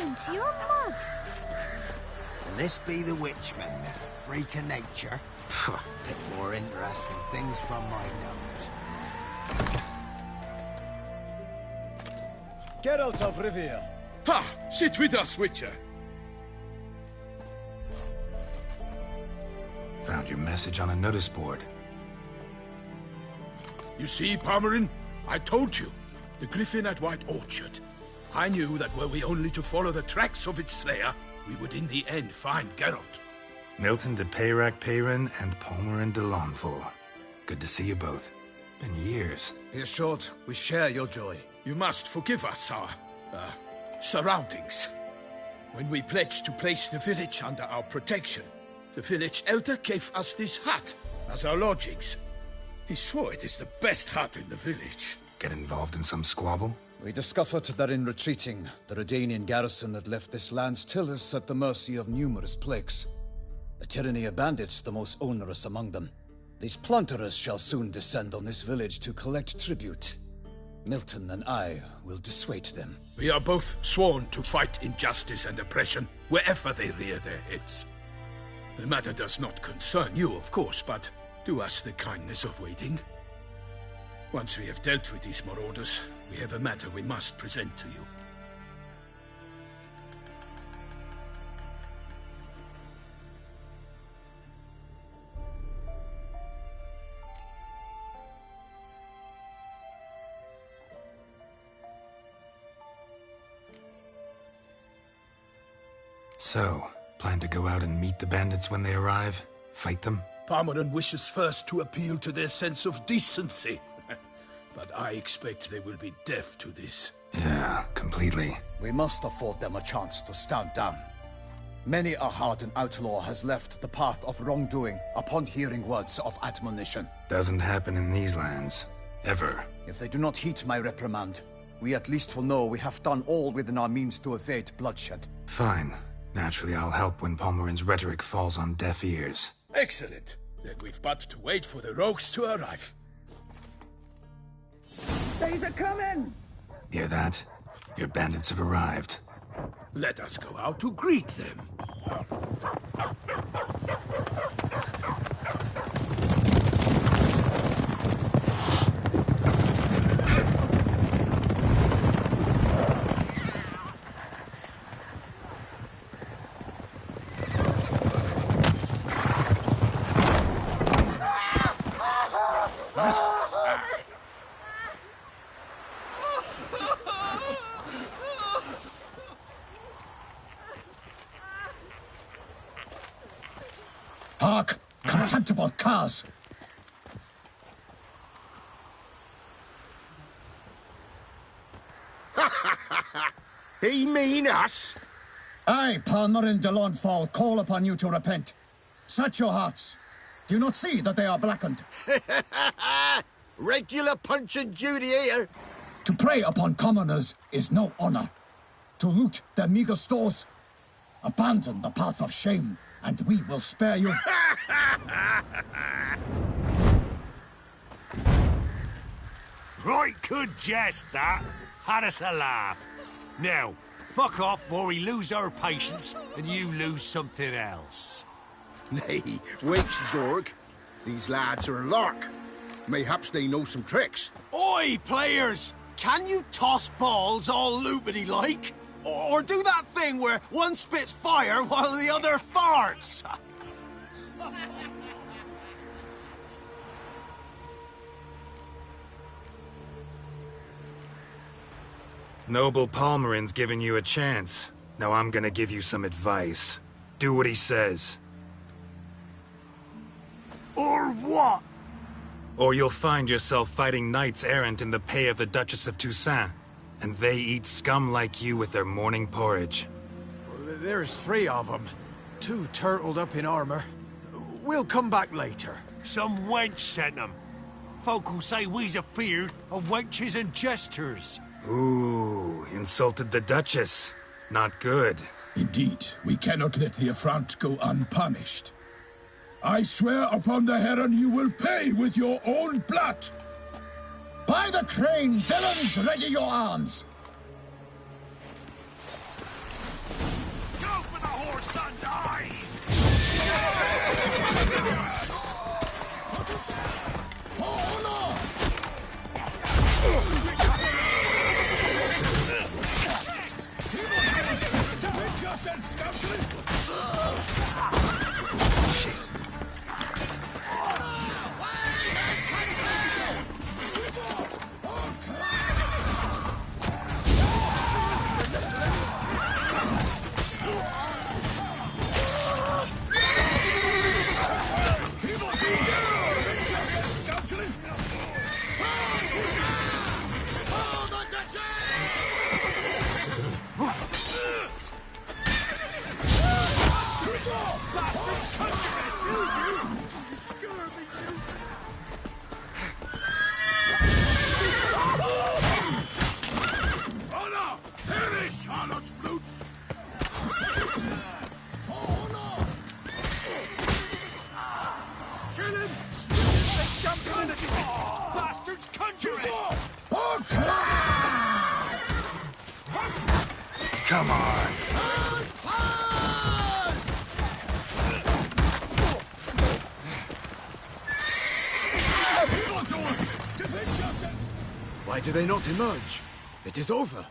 happened to your mug? And this be the witchmen, that freak of nature. Bit more interesting things from my nose. Geralt of Rivia. Ha! Sit with us, Witcher. Found your message on a notice board. You see, Palmerin? I told you. The griffin at White Orchard. I knew that were we only to follow the tracks of its slayer, we would in the end find Geralt. Milton de Peyrac Peyrin and Palmerin de Lawnful. Good to see you both. Been years. Be assured, we share your joy. You must forgive us our, surroundings. When we pledged to place the village under our protection, the village elder gave us this hut as our lodgings. He swore it is the best hut in the village. Get involved in some squabble? We discovered that in retreating, the Redanian garrison had left this land still is at the mercy of numerous plagues. A tyranny of bandits, the most onerous among them. These plunderers shall soon descend on this village to collect tribute. Milton and I will dissuade them. We are both sworn to fight injustice and oppression wherever they rear their heads. The matter does not concern you, of course, but do us the kindness of waiting. Once we have dealt with these marauders, we have a matter we must present to you. So, plan to go out and meet the bandits when they arrive? Fight them? Palmerin wishes first to appeal to their sense of decency. But I expect they will be deaf to this. Yeah, completely. We must afford them a chance to stand down. Many a hardened outlaw has left the path of wrongdoing upon hearing words of admonition. Doesn't happen in these lands. Ever. If they do not heed my reprimand, we at least will know we have done all within our means to evade bloodshed. Fine. Naturally, I'll help when Palmerin's rhetoric falls on deaf ears. Excellent. Then we've but to wait for the rogues to arrive. They's a-coming! Hear that? Your bandits have arrived. Let us go out to greet them. Hark! Contemptible curs! He mean us? I, Palmerin de Lawnfall, call upon you to repent. Set your hearts. Do you not see that they are blackened? Regular punch and duty here. To prey upon commoners is no honor. To loot their meager stores, abandon the path of shame, and we will spare you. Right good jest, that. Had us a laugh. Now, fuck off or we lose our patience and you lose something else. Nay, wait, Zorg. These lads are a lark. Mayhaps they know some tricks. Oi, players! Can you toss balls all loopity-like? Or do that thing where one spits fire while the other farts? Noble Palmerin's giving you a chance. Now I'm gonna give you some advice. Do what he says. Or what? Or you'll find yourself fighting knights errant in the pay of the Duchess of Toussaint. And they eat scum like you with their morning porridge. There's 3 of them. 2 turtled up in armor. We'll come back later. Some wench sent them. Folk who say we's afeard of wenches and jesters. Ooh, insulted the Duchess. Not good. Indeed, we cannot let the affront go unpunished. I swear upon the heron you will pay with your own blood! By the crane, villains, ready your arms! eyes! Come on. Why do they not emerge? It is over.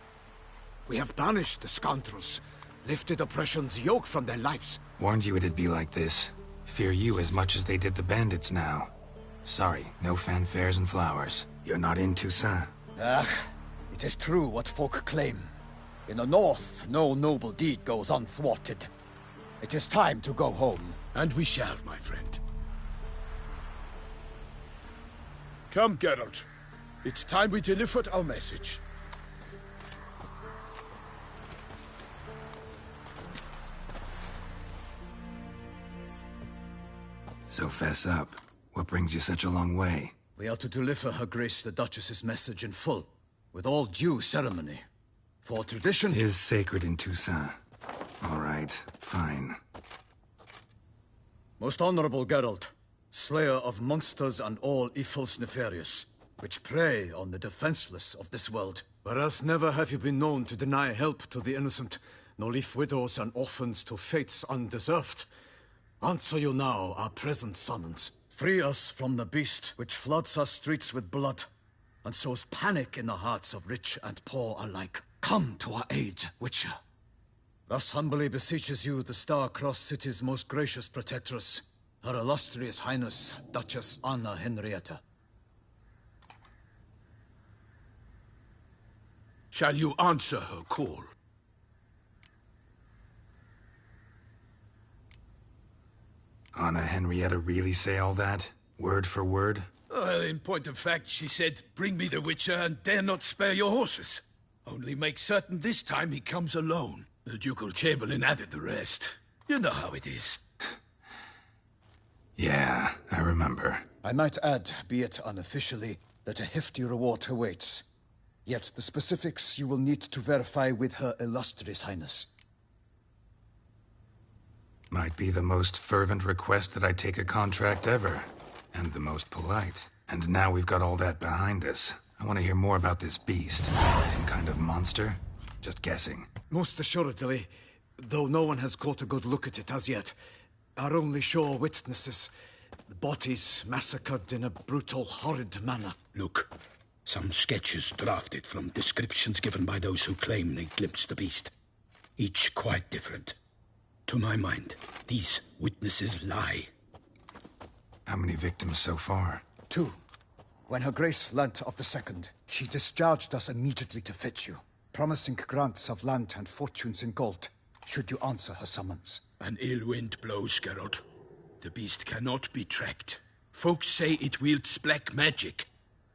We have banished the scoundrels, lifted oppression's yoke from their lives. Warned you it'd be like this. Fear you as much as they did the bandits now. Sorry, no fanfares and flowers. You're not in Toussaint. Ah, it is true what folk claim. In the north, no noble deed goes unthwarted. It is time to go home. And we shall, my friend. Come, Geralt. It's time we delivered our message. So fess up. What brings you such a long way? We are to deliver Her Grace the Duchess's message in full, with all due ceremony. For tradition is sacred in Toussaint. All right, fine. Most honorable Geralt, slayer of monsters and all evils nefarious, which prey on the defenseless of this world. Whereas never have you been known to deny help to the innocent, nor leave widows and orphans to fates undeserved. Answer you now our present summons. Free us from the beast which floods our streets with blood, and sows panic in the hearts of rich and poor alike. Come to our aid, Witcher. Thus humbly beseeches you the Star-Crossed City's most gracious protectress, Her Illustrious Highness, Duchess Anna Henrietta. Shall you answer her call? Anna Henrietta really say all that? Word for word? Well, in point of fact, she said, bring me the Witcher and dare not spare your horses. Only make certain this time he comes alone. The Ducal Chamberlain added the rest. You know how it is. Yeah, I remember. I might add, be it unofficially, that a hefty reward awaits. Yet the specifics you will need to verify with Her Illustrious Highness. Might be the most fervent request that I take a contract ever. And the most polite. And now we've got all that behind us. I want to hear more about this beast. Some kind of monster? Just guessing. Most assuredly, though no one has caught a good look at it as yet. Our only sure witnesses, the bodies massacred in a brutal, horrid manner. Look, some sketches drafted from descriptions given by those who claim they glimpsed the beast. Each quite different. To my mind, these witnesses lie. How many victims so far? 2. When Her Grace learnt of the second, she discharged us immediately to fetch you, promising grants of land and fortunes in gold, should you answer her summons. An ill wind blows, Geralt. The beast cannot be tracked. Folks say it wields black magic.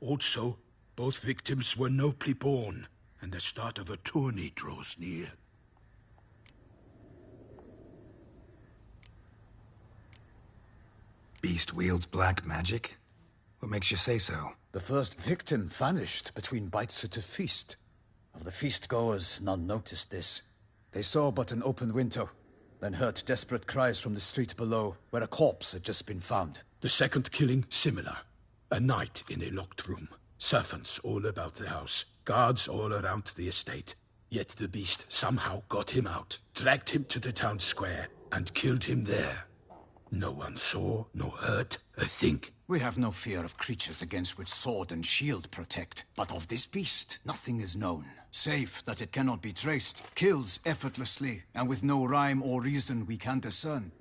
Also, both victims were nobly born, and the start of a tourney draws near. Beast wields black magic? What makes you say so? The first victim vanished between bites at a feast. Of the feast-goers, none noticed this. They saw but an open window, then heard desperate cries from the street below, where a corpse had just been found. The second killing, similar. A night in a locked room. Servants all about the house. Guards all around the estate. Yet the beast somehow got him out, dragged him to the town square, and killed him there. No one saw, no hurt, a thing. We have no fear of creatures against which sword and shield protect. But of this beast, nothing is known. Save that it cannot be traced, kills effortlessly, and with no rhyme or reason we can discern.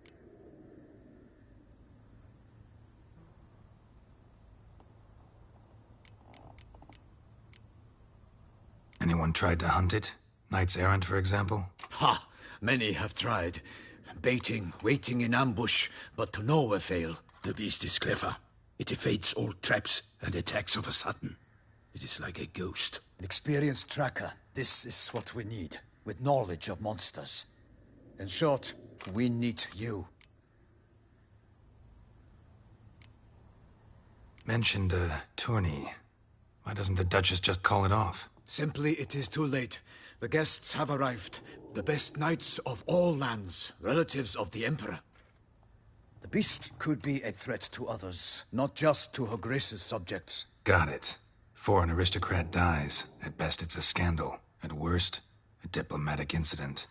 Anyone tried to hunt it? Knights errant, for example? Ha! Many have tried. Baiting, waiting in ambush, but to no avail. The beast is clever. It evades all traps and attacks of a sudden. It is like a ghost. An experienced tracker. This is what we need, with knowledge of monsters. In short, we need you. Mentioned a tourney. Why doesn't the Duchess just call it off? Simply, it is too late. The guests have arrived. The best knights of all lands, relatives of the Emperor. The beast could be a threat to others, not just to Her Grace's subjects. Got it. Before an aristocrat dies, at best it's a scandal. At worst, a diplomatic incident.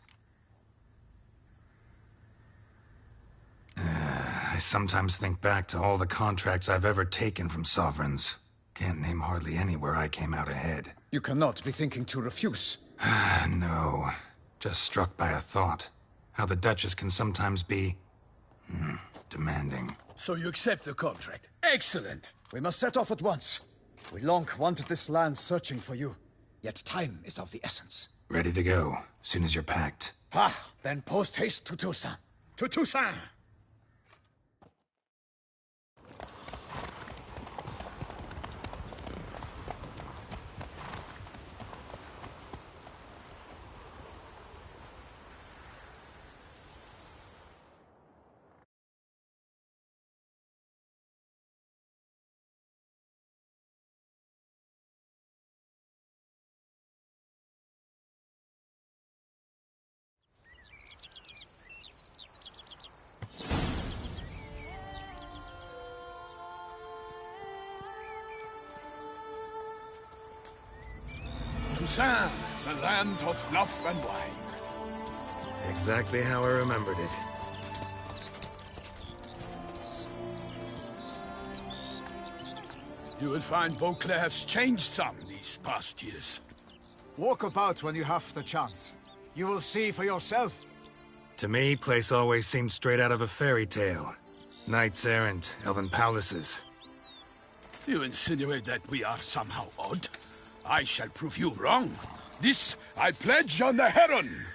I sometimes think back to all the contracts I've ever taken from sovereigns. Can't name hardly any where I came out ahead. You cannot be thinking to refuse. No. Just struck by a thought. How the Duchess can sometimes be... demanding. So you accept the contract? Excellent! We must set off at once. We long wanted this land searching for you. Yet time is of the essence. Ready to go, soon as you're packed. Then post haste to Toussaint. To Toussaint! Toussaint, the land of fluff and wine. Exactly how I remembered it. You will find Beauclair's changed some these past years. Walk about when you have the chance. You will see for yourself. To me, place always seemed straight out of a fairy tale. Knights errant, elven palaces. You insinuate that we are somehow odd? I shall prove you wrong. This I pledge on the Heron.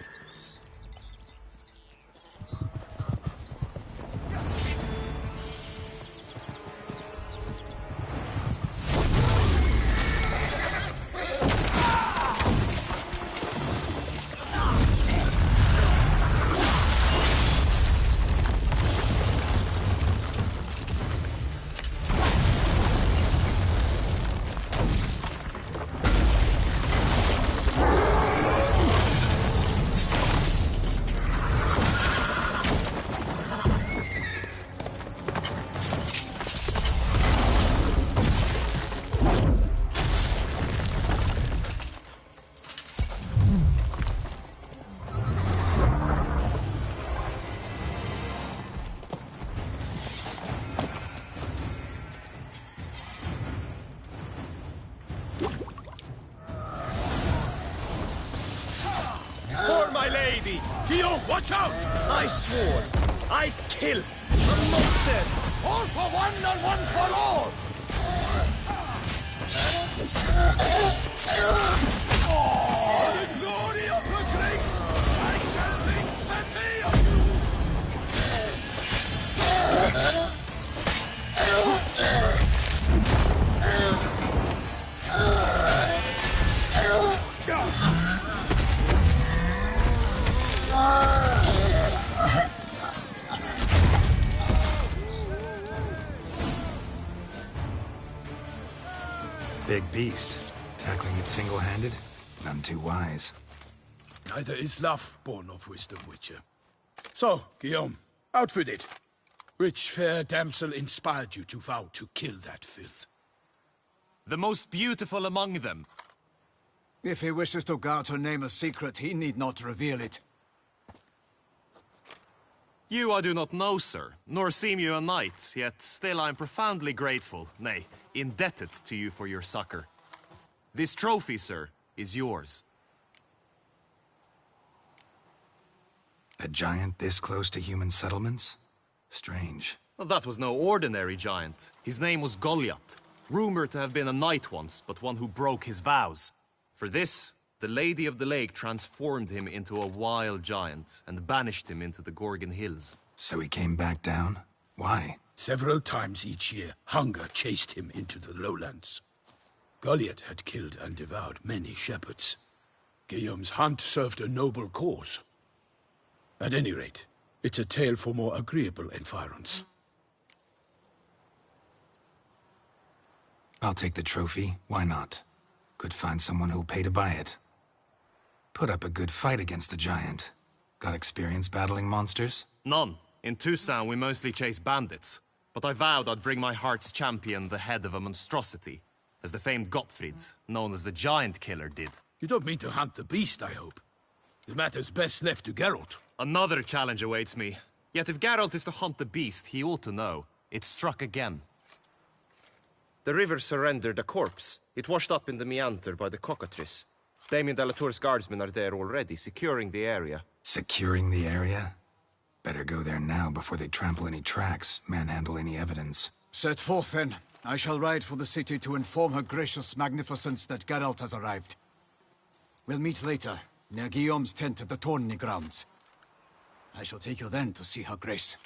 Guillaume, watch out! I swore I'd kill amongst them. All for one and one for all! For the glory of her grace, I shall make plenty of Big beast. Tackling it single-handed? None too wise. Neither is love born of wisdom, Witcher. So, Guillaume, out with it. Which fair damsel inspired you to vow to kill that filth? The most beautiful among them. If he wishes to guard her name a secret, he need not reveal it. You I do not know, sir, nor seem you a knight, yet still I am profoundly grateful, nay, indebted to you for your succor. This trophy, sir, is yours. A giant this close to human settlements? Strange. Well, that was no ordinary giant. His name was Goliath, rumored to have been a knight once, but one who broke his vows. For this, the Lady of the Lake transformed him into a wild giant and banished him into the Gorgon Hills. So he came back down? Why? Several times each year, hunger chased him into the lowlands. Goliath had killed and devoured many shepherds. Guillaume's hunt served a noble cause. At any rate, it's a tale for more agreeable environs. I'll take the trophy. Why not? Could find someone who'll pay to buy it. Put up a good fight against the giant. Got experience battling monsters? None. In Toussaint, we mostly chase bandits. But I vowed I'd bring my heart's champion the head of a monstrosity, as the famed Gottfried, known as the Giant Killer, did. You don't mean to hunt the beast, I hope. The matter's best left to Geralt. Another challenge awaits me. Yet if Geralt is to hunt the beast, he ought to know. It struck again. The river surrendered a corpse. It washed up in the meander by the cockatrice. Damien de la Tour's guardsmen are there already, securing the area. Securing the area? Better go there now before they trample any tracks, manhandle any evidence. Set forth, then. I shall ride for the city to inform her gracious magnificence that Geralt has arrived. We'll meet later, near Guillaume's tent at the Tourney grounds. I shall take you then to see her grace.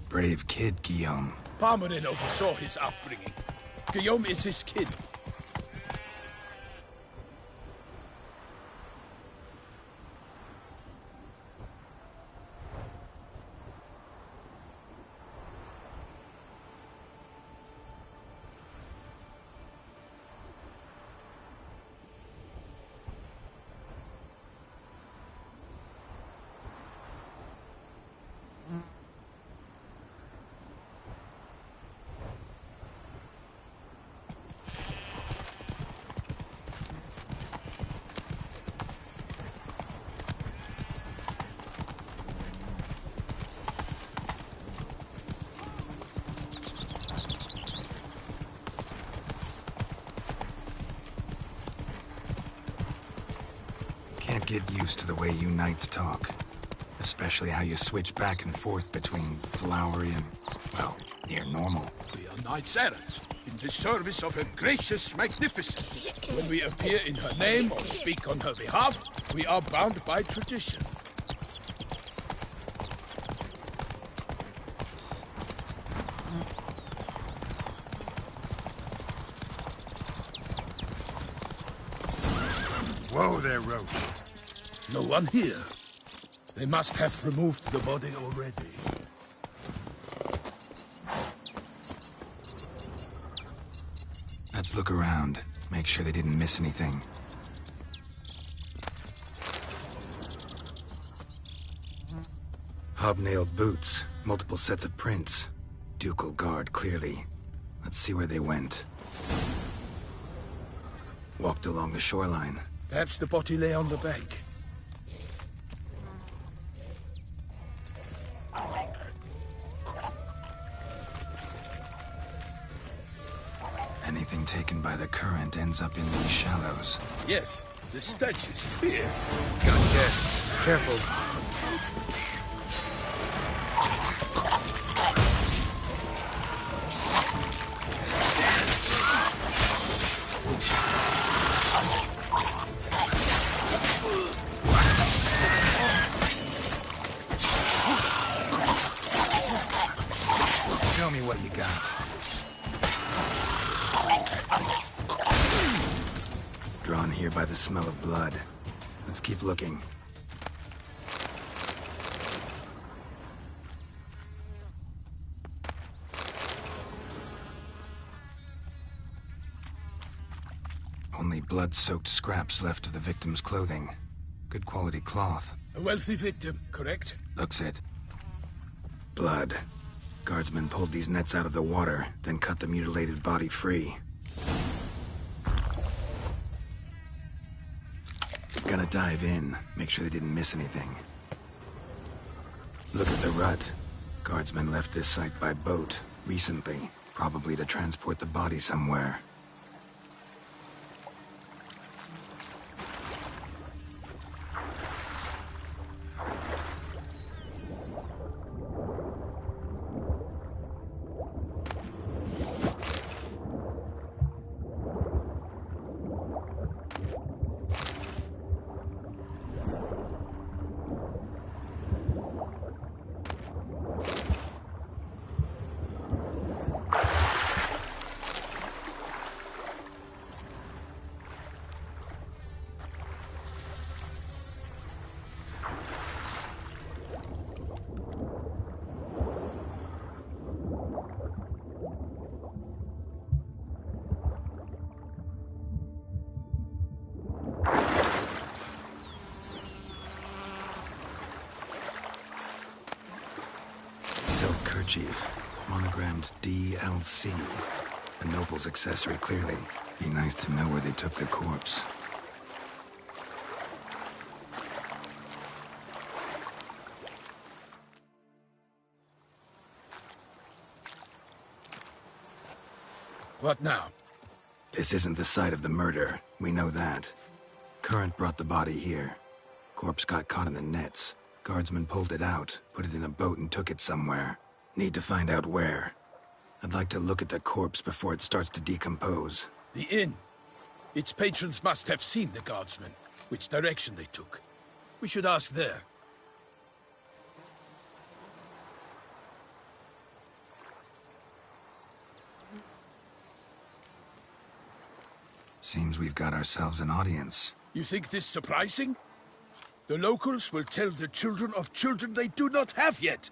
Brave kid, Guillaume. Parmanin oversaw his upbringing. Guillaume is his kid. Can't get used to the way you knights talk. Especially how you switch back and forth between flowery and, well, near normal. We are knights errant, in the service of her gracious magnificence. When we appear in her name or speak on her behalf, we are bound by tradition. Whoa there, Roach. No one here. They must have removed the body already. Let's look around. Make sure they didn't miss anything. Hobnailed boots. Multiple sets of prints. Ducal guard, clearly. Let's see where they went. Walked along the shoreline. Perhaps the body lay on the bank. Anything taken by the current ends up in these shallows. Yes, the stench is fierce. Got guests. Careful. Show me what you got. Drawn here by the smell of blood. Let's keep looking. Only blood-soaked scraps left of the victim's clothing. Good quality cloth. A wealthy victim, correct? Looks it. Blood. Guardsmen pulled these nets out of the water, then cut the mutilated body free. Gonna dive in, make sure they didn't miss anything. Look at the rut. Guardsmen left this site by boat, recently, probably to transport the body somewhere. Silk kerchief, monogrammed DLC. A noble's accessory, clearly. Be nice to know where they took the corpse. What now? This isn't the site of the murder. We know that. Current brought the body here. Corpse got caught in the nets. Guardsmen pulled it out, put it in a boat and took it somewhere. Need to find out where. I'd like to look at the corpse before it starts to decompose. The inn. Its patrons must have seen the guardsmen, which direction they took. We should ask there. Seems we've got ourselves an audience. You think this surprising? The locals will tell the children of children they do not have yet,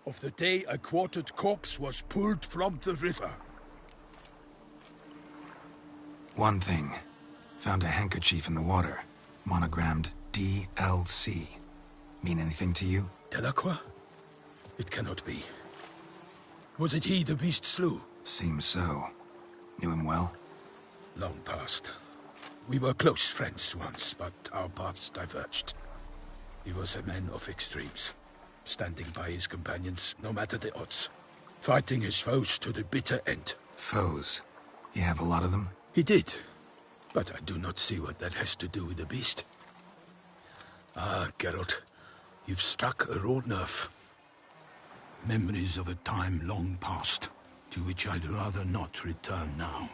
of the day a quartered corpse was pulled from the river. One thing. Found a handkerchief in the water. Monogrammed DLC. Mean anything to you? Delacroix? It cannot be. Was it he the beast slew? Seems so. Knew him well? Long past. We were close friends once, but our paths diverged. He was a man of extremes, standing by his companions no matter the odds, fighting his foes to the bitter end. Foes? You have a lot of them? He did, but I do not see what that has to do with the beast. Ah, Geralt, You've struck a raw nerve. Memories of a time long past, to which I'd rather not return now.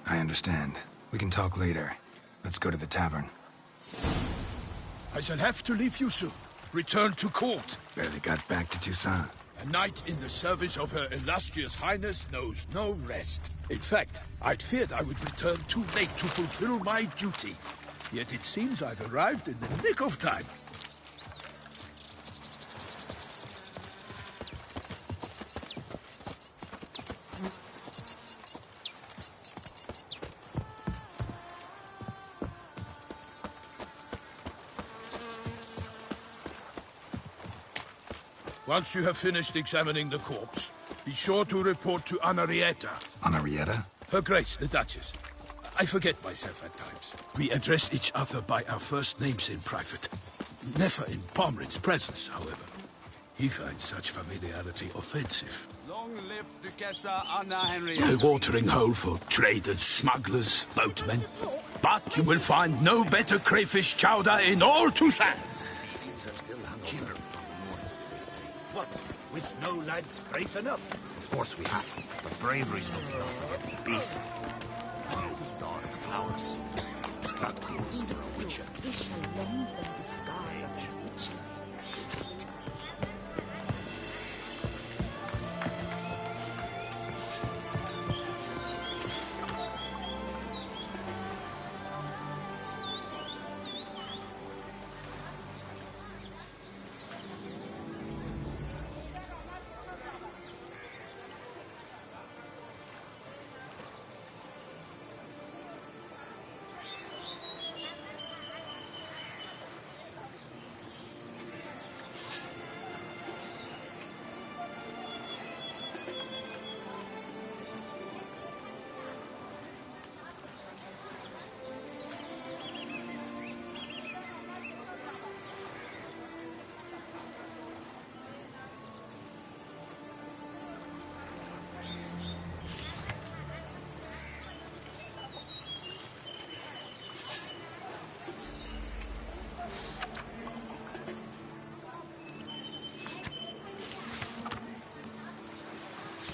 I understand. We can talk later. Let's go to the tavern. I shall have to leave you soon. Return to court. Barely got back to Toussaint. A knight in the service of Her Illustrious Highness knows no rest. In fact, I'd feared I would return too late to fulfill my duty. Yet it seems I've arrived in the nick of time. Once you have finished examining the corpse, be sure to report to Anarietta. Anarietta? Her Grace, the Duchess. I forget myself at times. We address each other by our first names in private. Never in Pomrin's presence, however. He finds such familiarity offensive. Long live Duchessa Anna Henrietta. A watering hole for traders, smugglers, boatmen. But you will find no better crayfish chowder in all Toussaint. What? With no lads brave enough? Of course we have. But bravery's not enough against the beast. Those dark powers. That calls for a witcher. We shall long bear the scars of that witch's fate.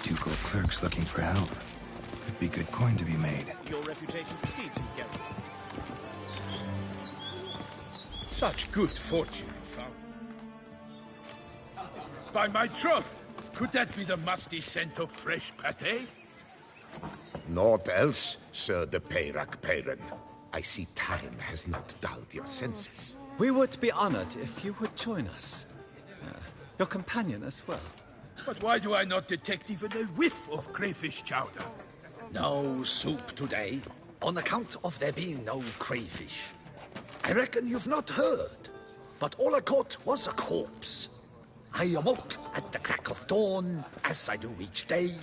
Ducal clerks looking for help. Could be good coin to be made. Your reputation precedes you, Geralt. Such good fortune you found. By my troth, could that be the musty scent of fresh pâté? Naught else, Sir de Peyrac-Peyran. I see time has not dulled your senses. We would be honored if you would join us. Your companion as well. But why do I not detect even a whiff of crayfish chowder? No soup today, on account of there being no crayfish. I reckon you've not heard, but all I caught was a corpse. I awoke at the crack of dawn, as I do each day,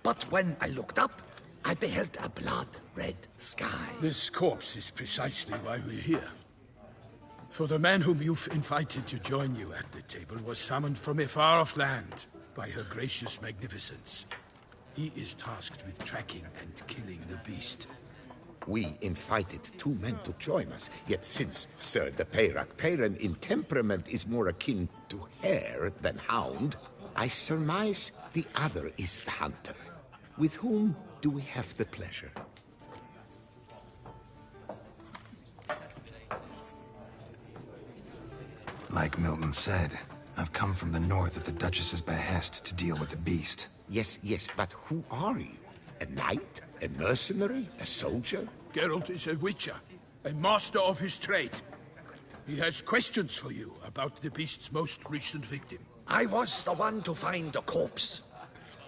but when I looked up, I beheld a blood-red sky. This corpse is precisely why we're here. For the man whom you've invited to join you at the table was summoned from a far-off land by her gracious magnificence. He is tasked with tracking and killing the beast. We invited two men to join us, yet since Sir de Peyrac-Peyran in temperament is more akin to hare than hound, I surmise the other is the hunter. With whom do we have the pleasure? Like Milton said, I've come from the north at the Duchess's behest to deal with the beast. Yes, but who are you? A knight? A mercenary? A soldier? Geralt is a witcher, a master of his trade. He has questions for you about the beast's most recent victim. I was the one to find the corpse.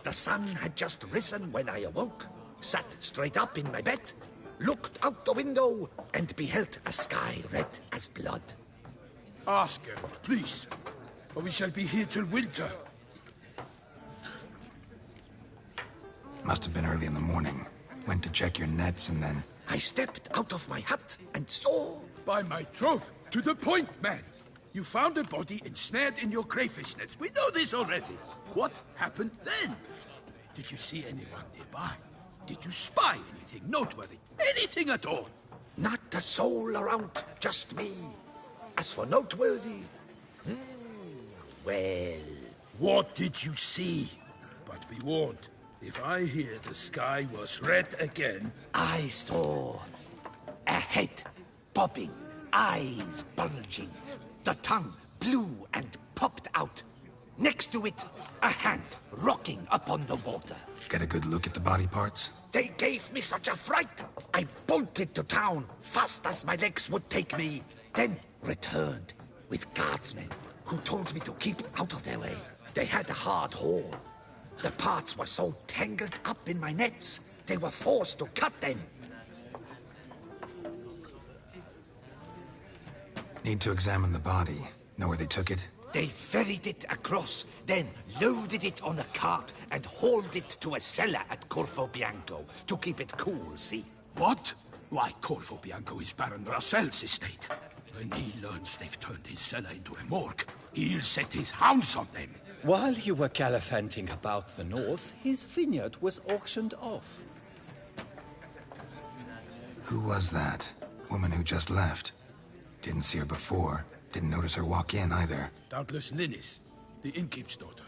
The sun had just risen when I awoke, sat straight up in my bed, looked out the window, and beheld a sky red as blood. Ask, Geralt, please, or we shall be here till winter. Must have been early in the morning. Went to check your nets and then... I stepped out of my hut and saw... By my troth, to the point, man. You found a body ensnared in your crayfish nets. We know this already. What happened then? Did you see anyone nearby? Did you spy anything noteworthy? Anything at all? Not a soul around, just me. As for noteworthy, Well... What did you see? But be warned, if I hear the sky was red again... I saw a head bobbing, eyes bulging, the tongue blue and popped out. Next to it, a hand rocking upon the water. Get a good look at the body parts? They gave me such a fright. I bolted to town, fast as my legs would take me, then returned with guardsmen who told me to keep out of their way. They had a hard haul. The parts were so tangled up in my nets, they were forced to cut them. Need to examine the body. Know where they took it? They ferried it across, then loaded it on a cart and hauled it to a cellar at Corvo Bianco to keep it cool, see? What? Why, Corvo Bianco is Baron Russell's estate. When he learns they've turned his cellar into a morgue, he'll set his hounds on them. While you were gallivanting about the north, his vineyard was auctioned off. Who was that? Woman who just left. Didn't see her before. Didn't notice her walk in either. Doubtless Linnis, the innkeep's daughter.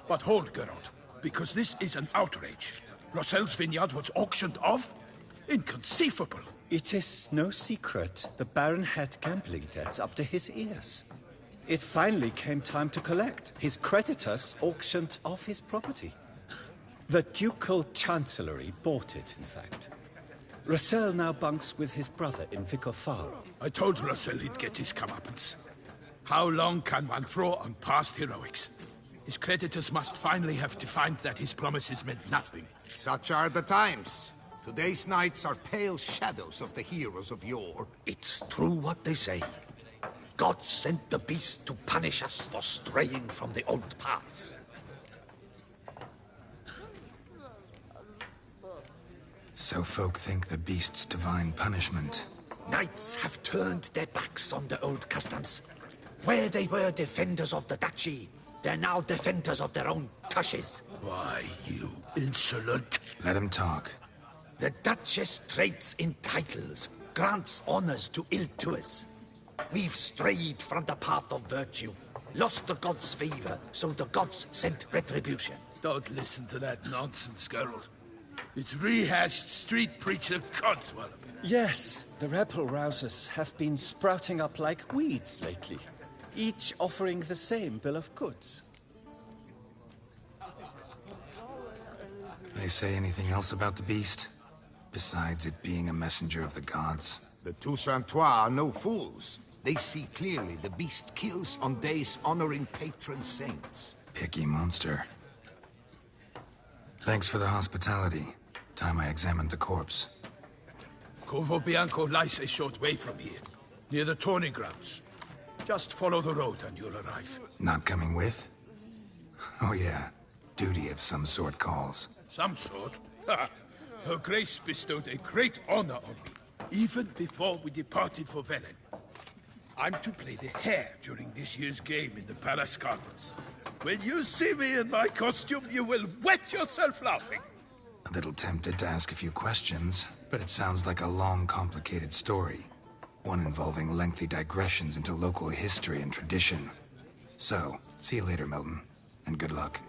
But hold, Geralt, because this is an outrage. Russell's vineyard was auctioned off? Inconceivable. It is no secret the Baron had gambling debts up to his ears. It finally came time to collect. His creditors auctioned off his property. The Ducal Chancellery bought it, in fact. Russell now bunks with his brother in Vicofaro. I told Russell he'd get his comeuppance. How long can one throw on past heroics? His creditors must finally have defined that his promises meant nothing. Such are the times. Today's knights are pale shadows of the heroes of yore. It's true what they say. God sent the beast to punish us for straying from the old paths. So folk think the beast's divine punishment. Knights have turned their backs on the old customs. Where they were defenders of the duchy, they're now defenders of their own tushes. Why, you insolent... Let him talk. The Duchess trades in titles, grants honors to ill-doers. We've strayed from the path of virtue, lost the gods' favor, so the gods sent retribution. Don't listen to that nonsense, Geralt. It's rehashed street preacher codswallop. Yes, the rebel rousers have been sprouting up like weeds lately, each offering the same bill of goods. They say anything else about the beast? Besides it being a messenger of the gods? The Toussaintois are no fools. They see clearly the beast kills on days honoring patron saints. Picky monster. Thanks for the hospitality. Time I examined the corpse. Corvo Bianco lies a short way from here, near the tourney grounds. Just follow the road and you'll arrive. Not coming with? Oh yeah, duty of some sort calls. Some sort? Ha! Her Grace bestowed a great honor on me, even before we departed for Velen. I'm to play the hare during this year's game in the Palace Gardens. When you see me in my costume, you will wet yourself laughing. A little tempted to ask a few questions, but it sounds like a long, complicated story. One involving lengthy digressions into local history and tradition. So, see you later, Milton, and good luck.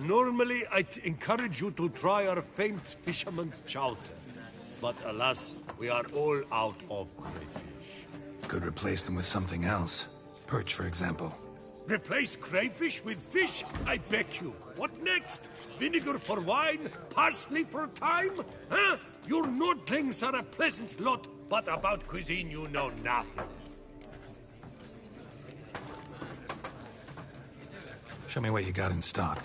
Normally, I'd encourage you to try our famed fisherman's chowder. But alas, we are all out of crayfish. Could replace them with something else. Perch, for example. Replace crayfish with fish? I beg you. What next? Vinegar for wine? Parsley for thyme? Huh? Your nordlings are a pleasant lot, but about cuisine you know nothing. Show me what you got in stock.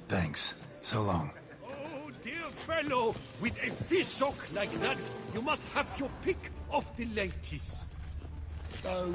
Thanks. So long. Oh, dear fellow, with a fishhook like that, you must have your pick of the ladies. Oh.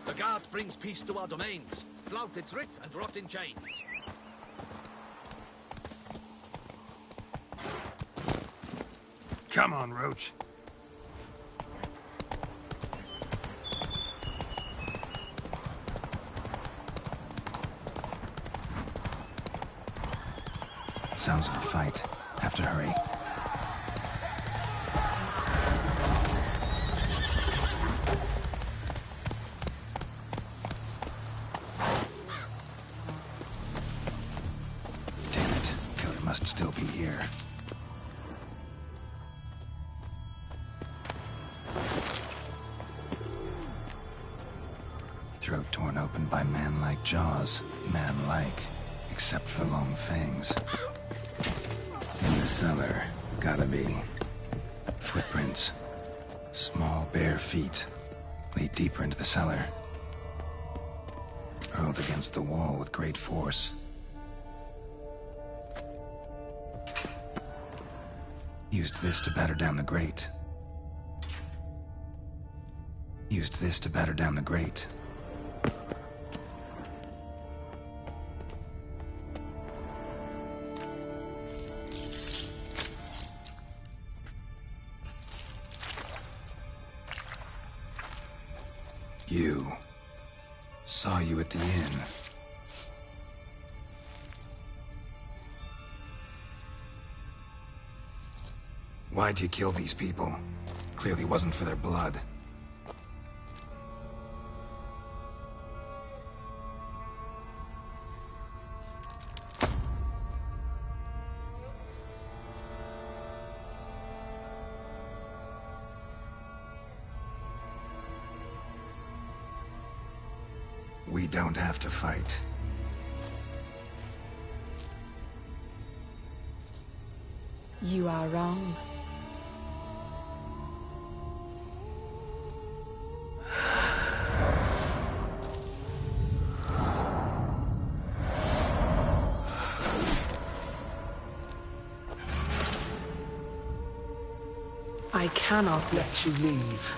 The guard brings peace to our domains. Flout its writ and rot in chains. Come on, Roach. Sounds like a fight. Have to hurry. Damn it. Killer must still be here. Throat torn open by man-like jaws. Man-like, except for long fangs. In the cellar, gotta be. Footprints. Small, bare feet lead deeper into the cellar. Hurled against the wall with great force. Used this to batter down the grate. Used this to batter down the grate. You. Saw you at the inn. Why'd you kill these people? Clearly wasn't for their blood. We don't have to fight. You are wrong. I cannot let you leave.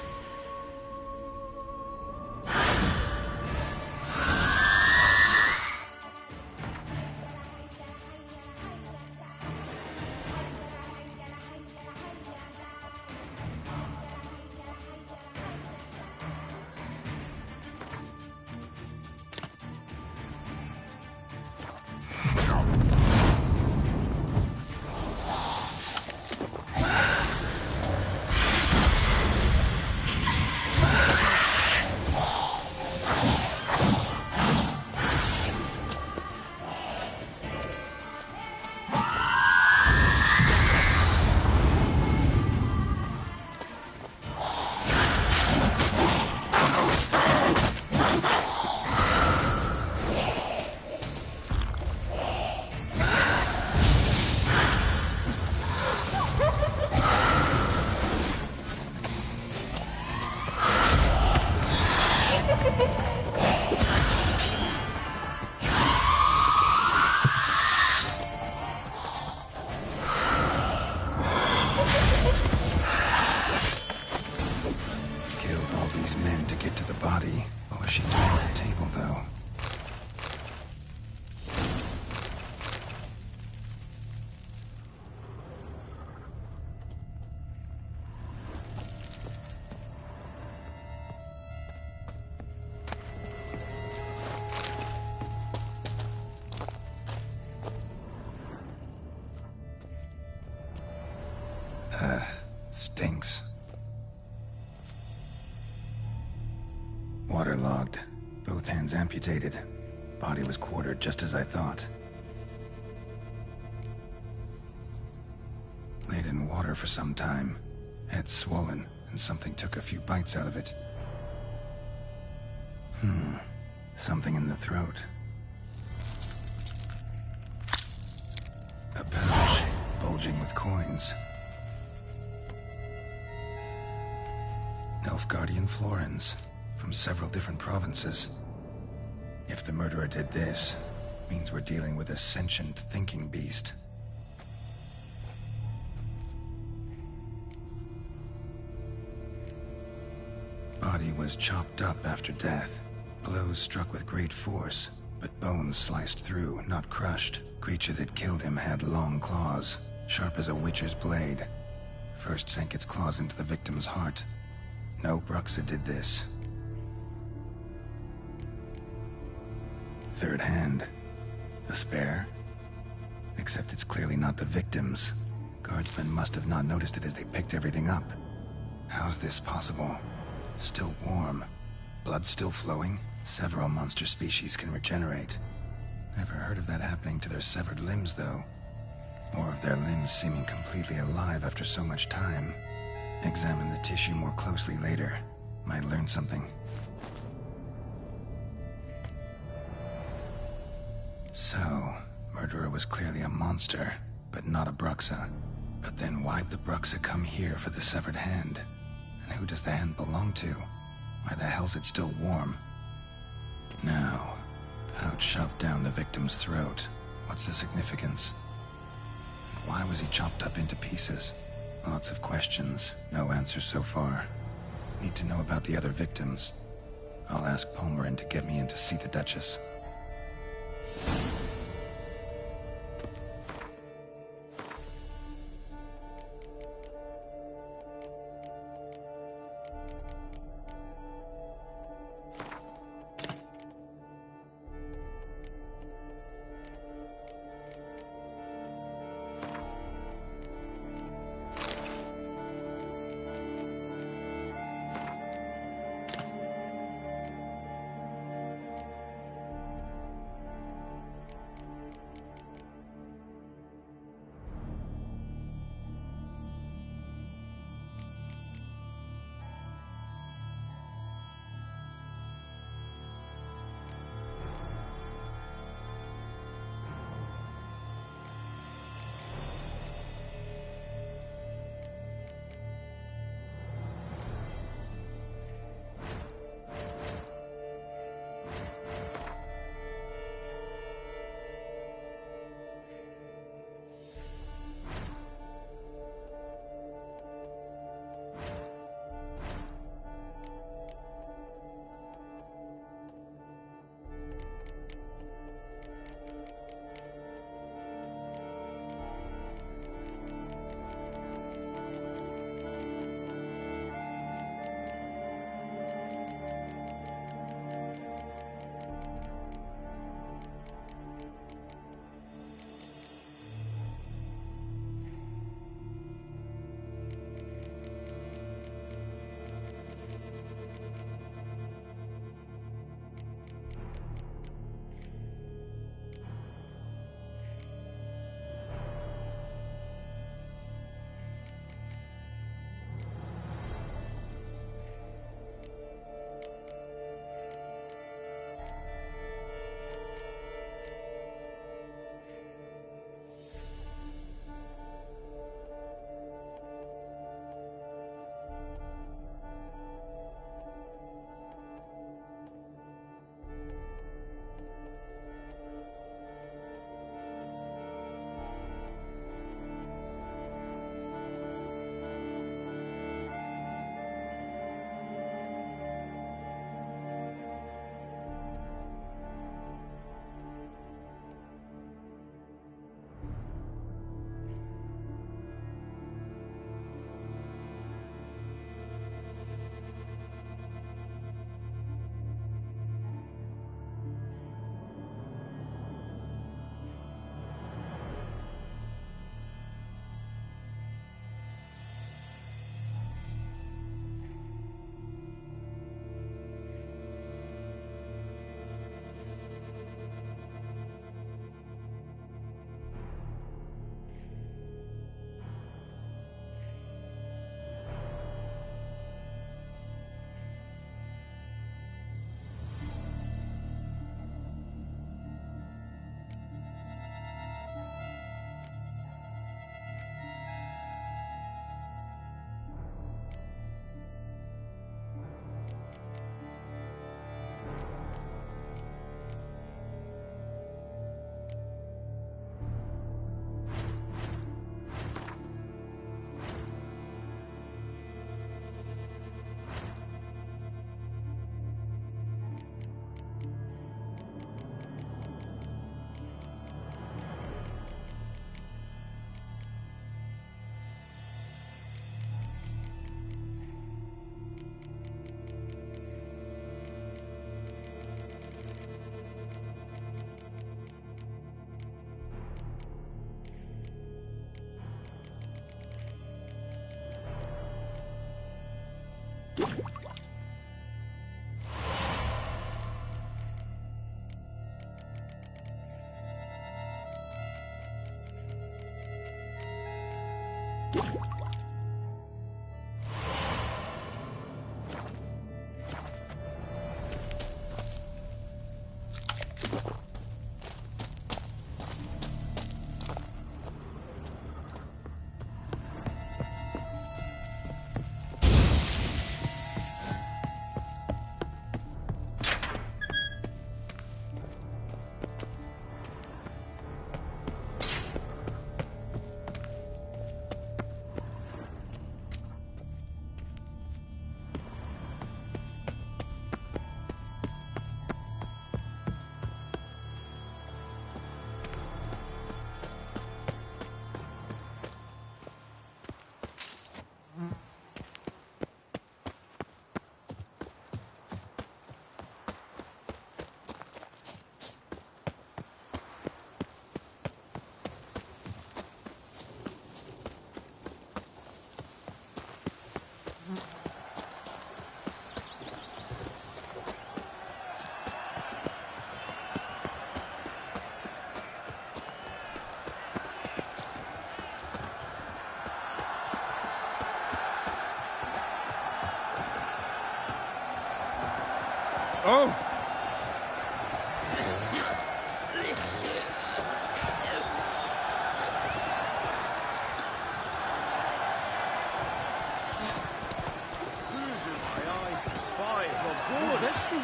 Stinks. Waterlogged. Both hands amputated. Body was quartered just as I thought. Laid in water for some time. Head swollen, and something took a few bites out of it. Something in the throat. A pouch, bulging with coins. Nilfgaardian florins, from several different provinces. If the murderer did this, means we're dealing with a sentient thinking beast. Body was chopped up after death. Blows struck with great force, but bones sliced through, not crushed. Creature that killed him had long claws, sharp as a witcher's blade. First sank its claws into the victim's heart. No Bruxa did this. Third hand. A spare? Except it's clearly not the victim's. Guardsmen must have not noticed it as they picked everything up. How's this possible? Still warm. Blood still flowing? Several monster species can regenerate. Never heard of that happening to their severed limbs, though. Or of their limbs seeming completely alive after so much time. Examine the tissue more closely later. Might learn something. So, murderer was clearly a monster, but not a Bruxa. But then why'd the Bruxa come here for the severed hand? And who does the hand belong to? Why the hell's it still warm? Now, pouch shoved down the victim's throat. What's the significance? And why was he chopped up into pieces? Lots of questions, no answers so far. Need to know about the other victims. I'll ask Palmerin to get me in to see the Duchess.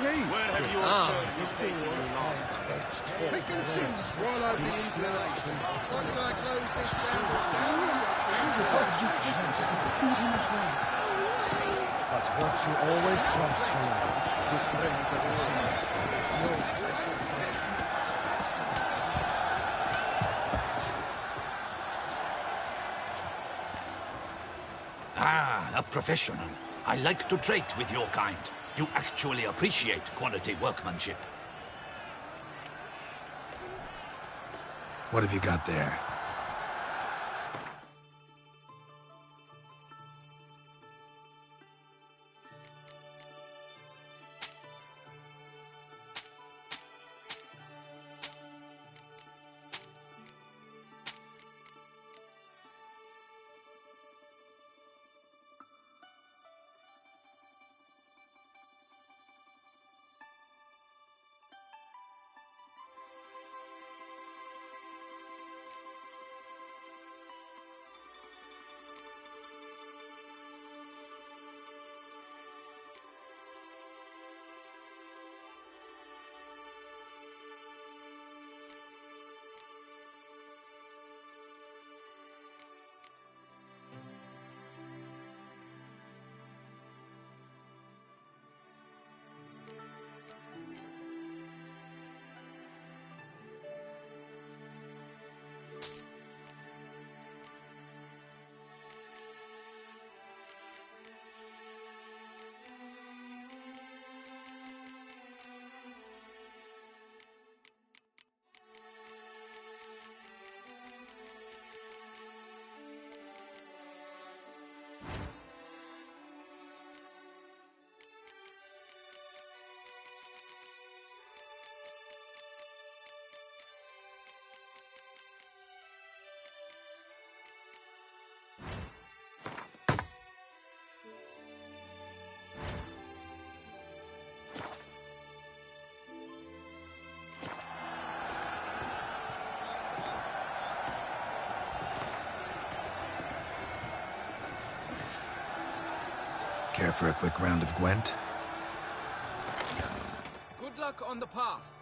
key. Where have you turned this thing you lost? Pick and choose while I've been inclination. Once I close this shambles down, But virtue always trumps valor. His friends at his side. Ah, a professional. I like to trade with your kind. You actually appreciate quality workmanship. What have you got there? Care for a quick round of Gwent? Good luck on the path.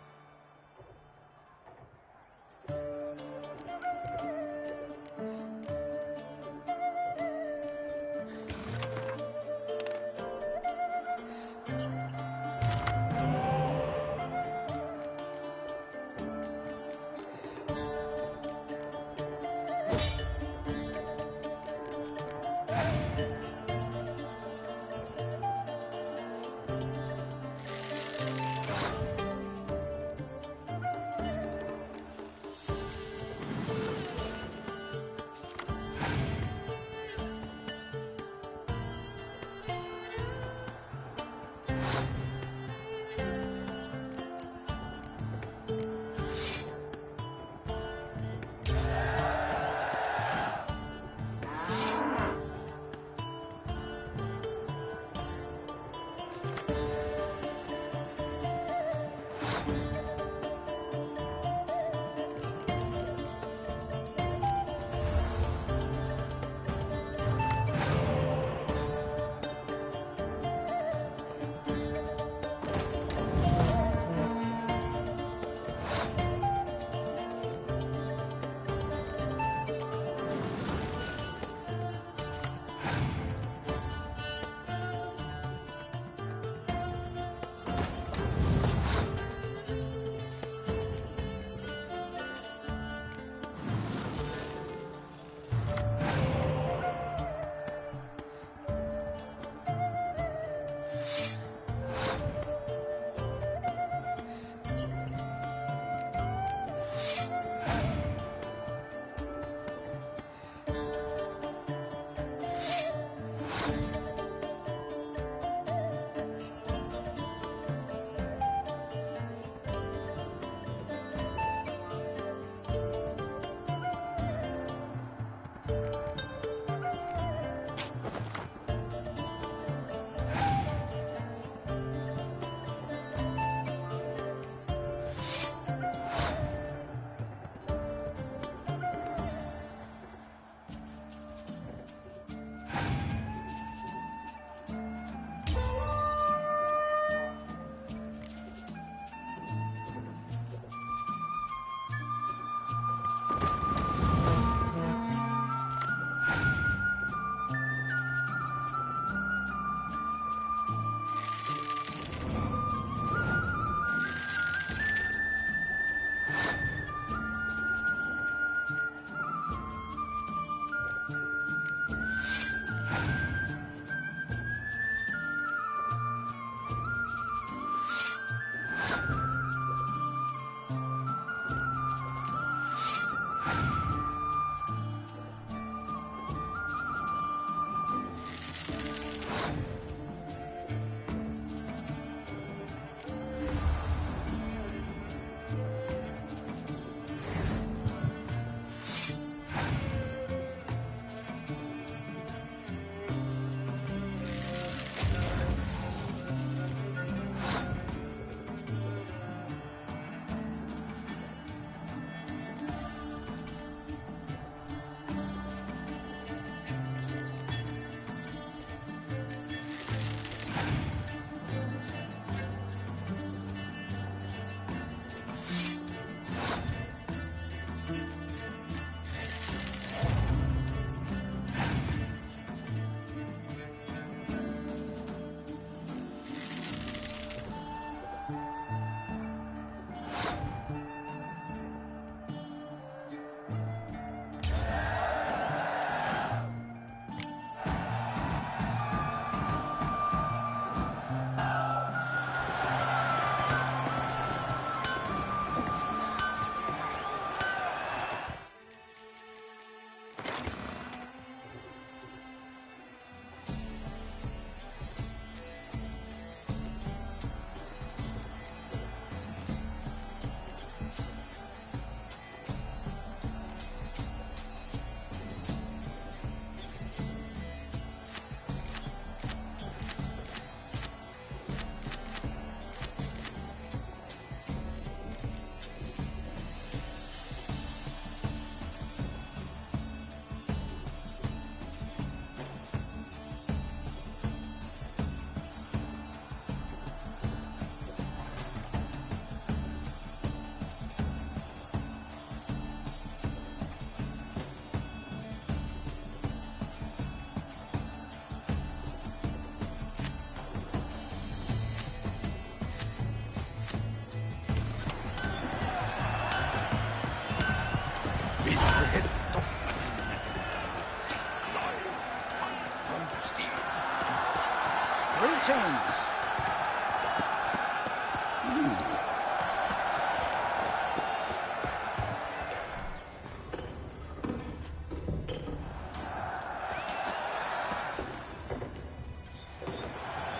Greetings!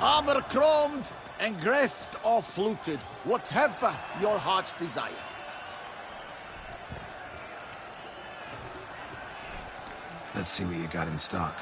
Armor chromed, and greft or fluted, whatever your heart's desire. Let's see what you got in stock.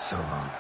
so long.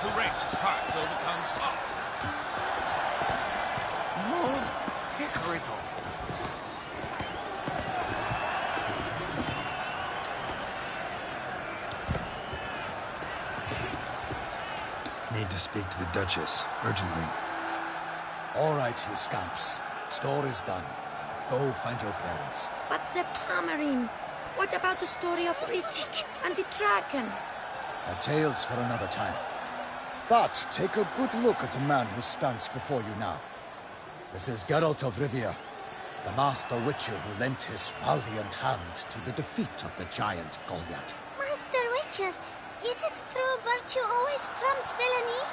Courageous heart overcomes odds. Lord, hickory dog. Need to speak to the Duchess, urgently. All right, you scamps. Story's done. Go find your parents. But the Camarine, what about the story of Rittik and the dragon? A tale's for another time. But take a good look at the man who stands before you now. This is Geralt of Rivia, the master witcher who lent his valiant hand to the defeat of the giant Goliath. Master Witcher, is it true virtue always trumps villainy?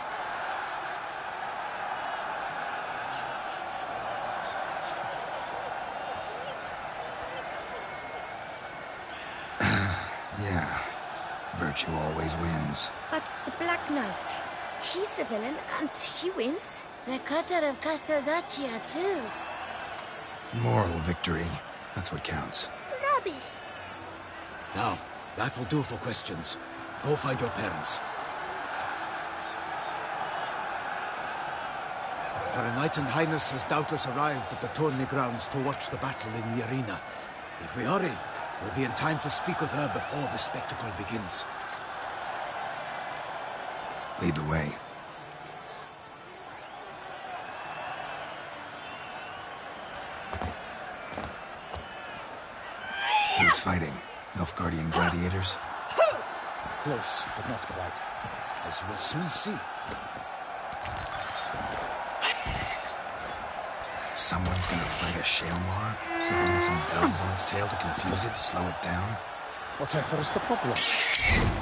Yeah, virtue always wins. But the Black Knight, he's a villain and he wins. The cutter of Casteldaccia, too. Moral victory, that's what counts. Rubbish. Now, that will do for questions. Go find your parents. Her Knight and Highness has doubtless arrived at the tourney grounds to watch the battle in the arena. If we hurry, we'll be in time to speak with her before the spectacle begins. Lead the way. Who's fighting? Nilfgaardian gladiators? Close, but not quite. As you will soon see. Someone's gonna fight a Shaelmar with only some bells on its tail to confuse it, slow it down? Whatever is the problem?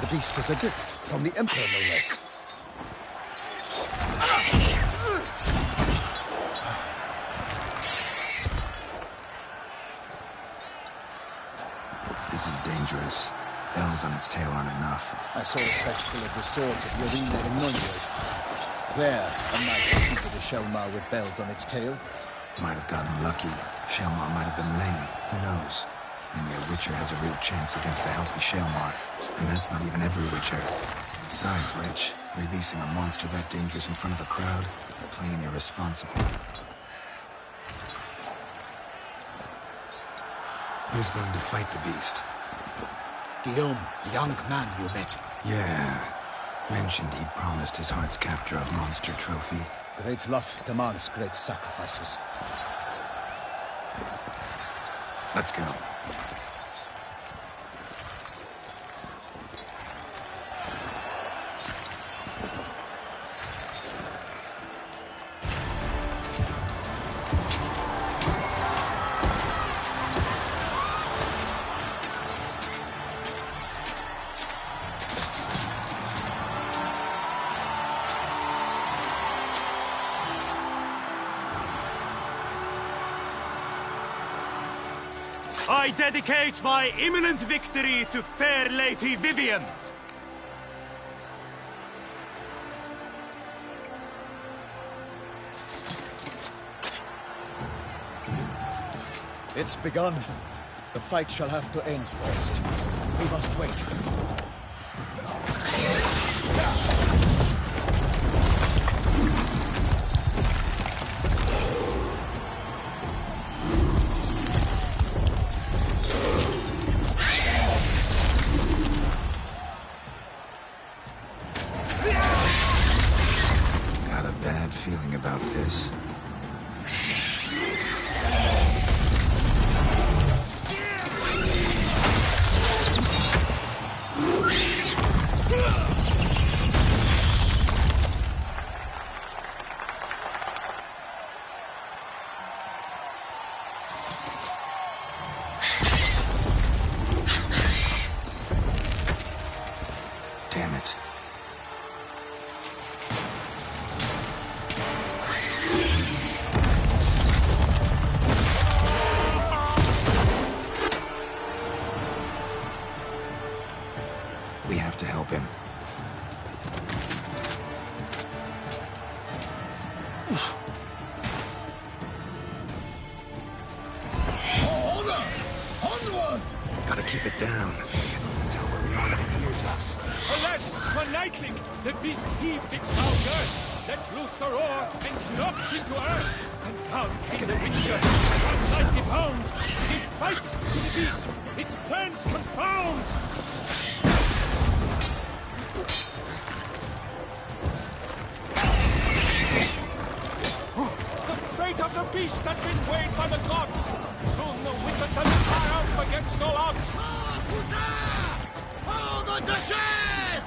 The beast was a gift from the Emperor, no less. This is dangerous. Bells on its tail aren't enough. I saw a spectacle of the swords at the arena in Nunez. There, a knight defeated a Shaelmar with bells on its tail. Might have gotten lucky. Shaelmar might have been lame. Who knows? Only a Witcher has a real chance against a healthy Shaelmar. And that's not even every Witcher. Besides which, releasing a monster that dangerous in front of a crowd, plain irresponsible. Who's going to fight the beast? Guillaume, the young man you met. Yeah. Mentioned he'd promised his heart's capture a monster trophy. Great love demands great sacrifices. Let's go. I dedicate my imminent victory to fair Lady Vivian. It's begun. The fight shall have to end first. We must wait. Got a bad feeling about this. Damn it. We have to help him. Order! Onward! Gotta keep it down. Can't even tell where we are when it hears us. Alas, for Nightling, the beast heaved its loud girth, let loose a roar, and knocked him to earth. And down came the Witcher, 190 pounds. He fights to the beast, its plans confound. The fate of the beast has been weighed by the gods. Soon the Witcher shall triumph against all odds. Oh, the Duchess!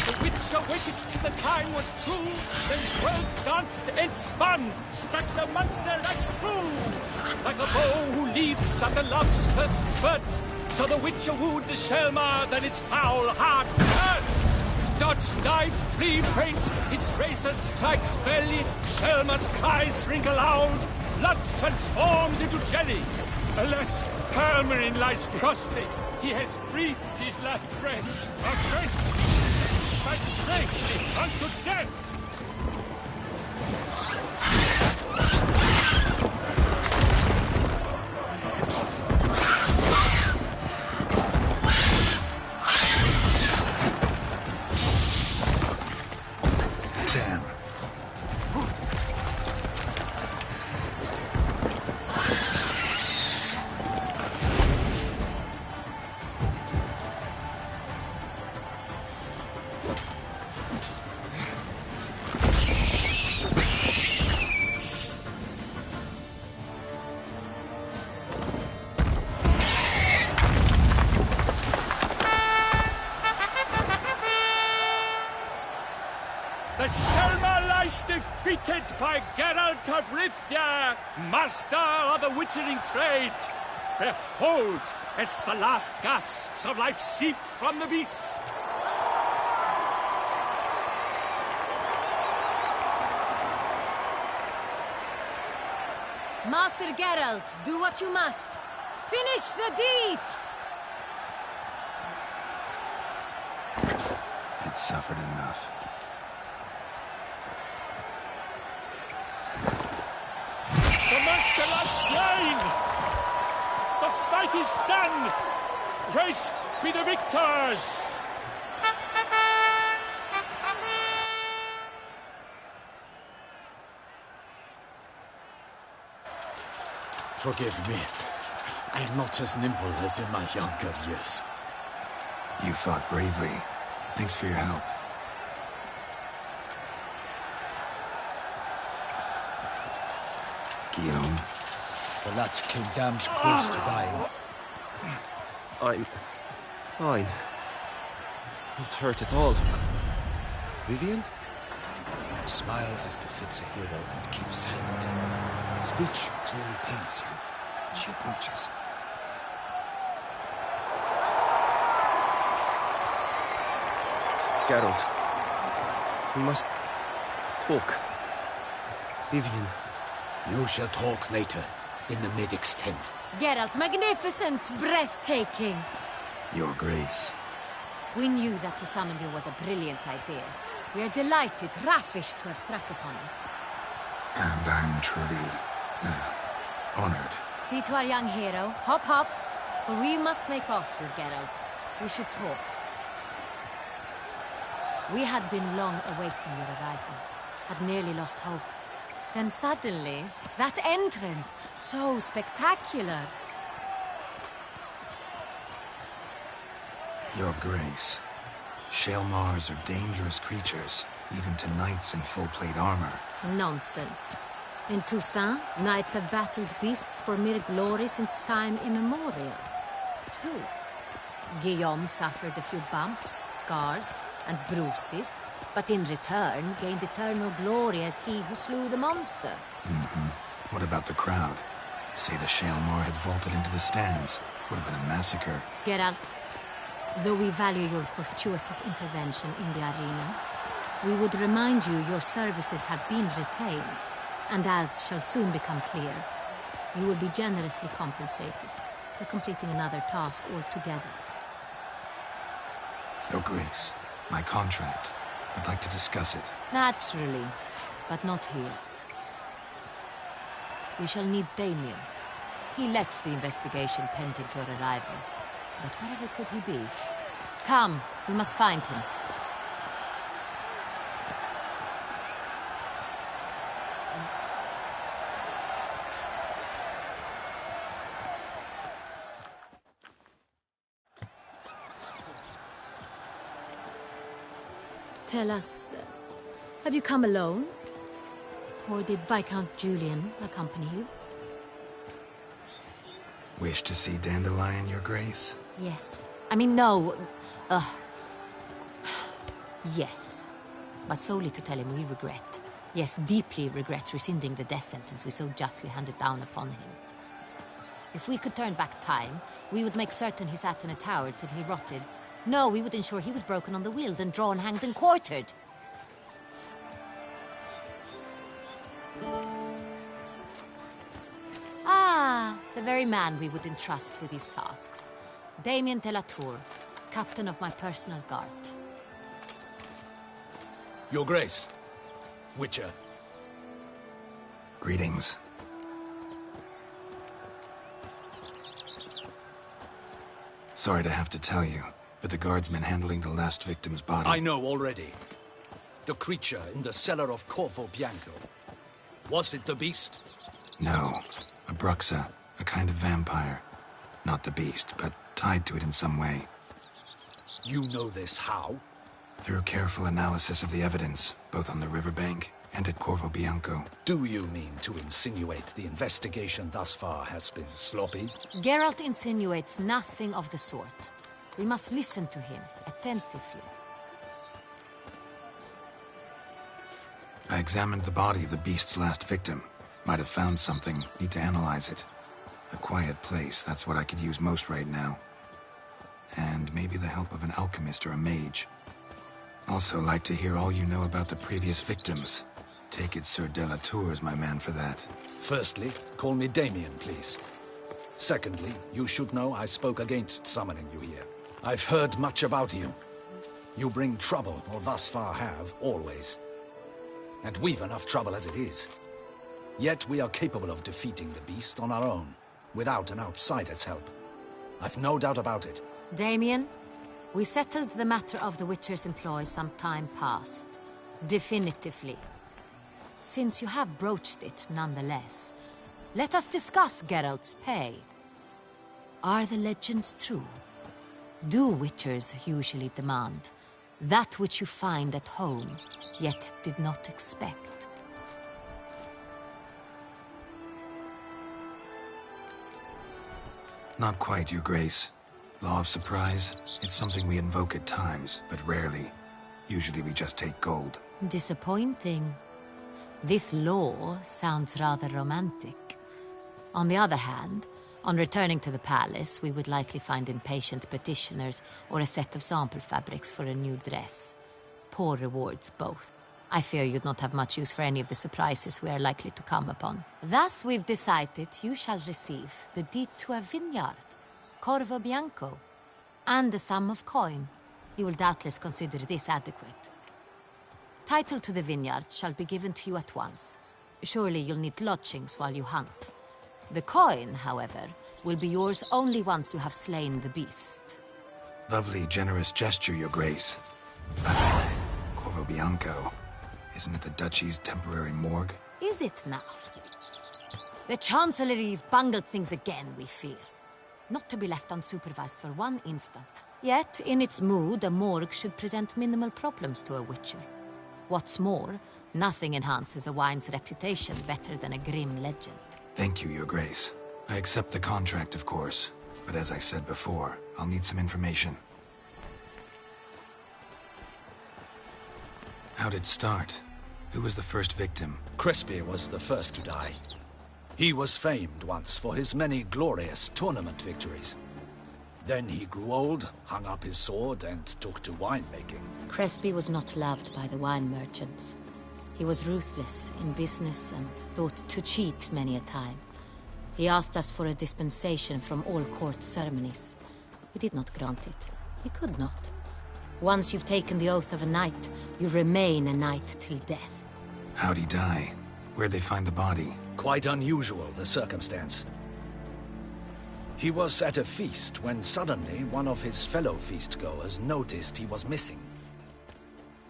The Witcher waited till the time was true, then worlds danced and spun, struck the monster right through. Like a bow who leaves at the love's first spurt, so the Witcher wooed the Selma, then its foul heart turned. Dodge, dive, flee, faint, its racer strikes belly, Selma's cries ring aloud, blood transforms into jelly. Alas, Hermarin lies prostrate, he has breathed his last breath. A French fights bravely unto death. Damn. The Selma lies defeated by Geralt of Rivia, master of the witchering trade. Behold, as the last gasps of life seep from the beast. Master Geralt, do what you must. Finish the deed! It's suffered enough. The monster lies slain! The fight is done! Praised be the victors! Forgive me. I am not as nimble as in my younger years. You fought bravely. Thanks for your help. Guillaume. The lad came damned close to dying. I'm fine. Not hurt at all. Vivian? Smile as befits a hero and keep silent. Speech clearly pains you. She approaches. Geralt. We must talk. Vivian. You shall talk later, in the medic's tent. Geralt, magnificent, breathtaking. Your Grace. We knew that to summon you was a brilliant idea. We are delighted, ravished to have struck upon it. And I'm truly, honored. See to our young hero. Hop, hop. For we must make off with Geralt. We should talk. We had been long awaiting your arrival. Had nearly lost hope. Then suddenly, that entrance, so spectacular. Your Grace. Shaelmars are dangerous creatures, even to knights in full-plate armor. Nonsense. In Toussaint, knights have battled beasts for mere glory since time immemorial. True. Guillaume suffered a few bumps, scars, and bruises, but in return gained eternal glory as he who slew the monster. What about the crowd? Say the Shaelmar had vaulted into the stands. Would have been a massacre. Geralt, though we value your fortuitous intervention in the arena, we would remind you your services have been retained, and as shall soon become clear, you will be generously compensated for completing another task altogether. Your Grace, my contract. I'd like to discuss it. Naturally, but not here. We shall need Damien. He led the investigation pending your arrival. But wherever could he be? Come, we must find him. Tell us, have you come alone? Or did Viscount Julian accompany you? Wish to see Dandelion, Your Grace? Yes. I mean, no. Yes. But solely to tell him we regret. Yes, deeply regret rescinding the death sentence we so justly handed down upon him. If we could turn back time, we would make certain he sat in a tower till he rotted. No, we would ensure he was broken on the wheel, then drawn, hanged, and quartered. Ah, the very man we would entrust with these tasks. Damien de la Tour, captain of my personal guard. Your Grace. Witcher. Greetings. Sorry to have to tell you, but the guardsman handling the last victim's body... I know already. The creature in the cellar of Corvo Bianco. Was it the beast? No. A Bruxa, a kind of vampire. Not the beast, but tied to it in some way. You know this how? Through careful analysis of the evidence, both on the riverbank and at Corvo Bianco. Do you mean to insinuate the investigation thus far has been sloppy? Geralt insinuates nothing of the sort. We must listen to him attentively. I examined the body of the beast's last victim. Might have found something. Need to analyze it. A quiet place, that's what I could use most right now. And maybe the help of an alchemist or a mage. Also like to hear all you know about the previous victims. Take it Sir de la Tour is my man for that. Firstly, call me Damien, please. Secondly, you should know I spoke against summoning you here. I've heard much about you. You bring trouble, or thus far have, always. And we've enough trouble as it is. Yet we are capable of defeating the beast on our own, without an outsider's help. I've no doubt about it. Damien, we settled the matter of the Witcher's employ some time past. Definitively. Since you have broached it nonetheless, let us discuss Geralt's pay. Are the legends true? Do Witchers usually demand that which you find at home, yet did not expect? Not quite, Your Grace. Law of surprise, it's something we invoke at times, but rarely. Usually we just take gold. Disappointing. This law sounds rather romantic. On the other hand, on returning to the palace, we would likely find impatient petitioners or a set of sample fabrics for a new dress. poor rewards both. I fear you'd not have much use for any of the surprises we are likely to come upon. Thus we've decided you shall receive the deed to a vineyard, Corvo Bianco, and a sum of coin. You will doubtless consider this adequate. Title to the vineyard shall be given to you at once. Surely you'll need lodgings while you hunt. The coin, however, will be yours only once you have slain the beast. Lovely, generous gesture, Your Grace. Corvo Bianco. Isn't it the Duchy's temporary morgue? Is it now? The Chancellery's bungled things again, we fear. Not to be left unsupervised for one instant. Yet, in its mood, a morgue should present minimal problems to a witcher. What's more, nothing enhances a wine's reputation better than a grim legend. Thank you, Your Grace. I accept the contract, of course. But as I said before, I'll need some information. How'd it start? Who was the first victim? Crespi was the first to die. He was famed once for his many glorious tournament victories. Then he grew old, hung up his sword, and took to winemaking. Crespi was not loved by the wine merchants. He was ruthless in business and thought to cheat many a time. He asked us for a dispensation from all court ceremonies. We did not grant it. We could not. Once you've taken the oath of a knight, you remain a knight till death. How'd he die? Where'd they find the body? Quite unusual, the circumstance. He was at a feast when suddenly one of his fellow feastgoers noticed he was missing.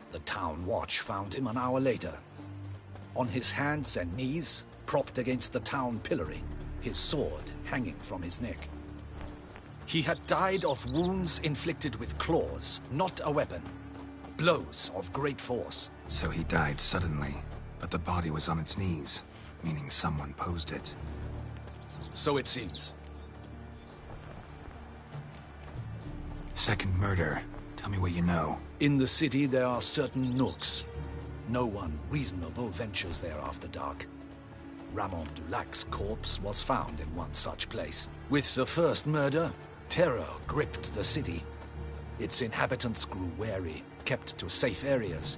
The town watch found him an hour later. On his hands and knees, propped against the town pillory, his sword hanging from his neck. He had died of wounds inflicted with claws, not a weapon. Blows of great force. So he died suddenly, but the body was on its knees, meaning someone posed it. So it seems. Second murder. Tell me what you know. In the city there are certain nooks. No one reasonable ventures there after dark. Ramon Dulac's corpse was found in one such place. With the first murder, terror gripped the city. Its inhabitants grew wary, kept to safe areas.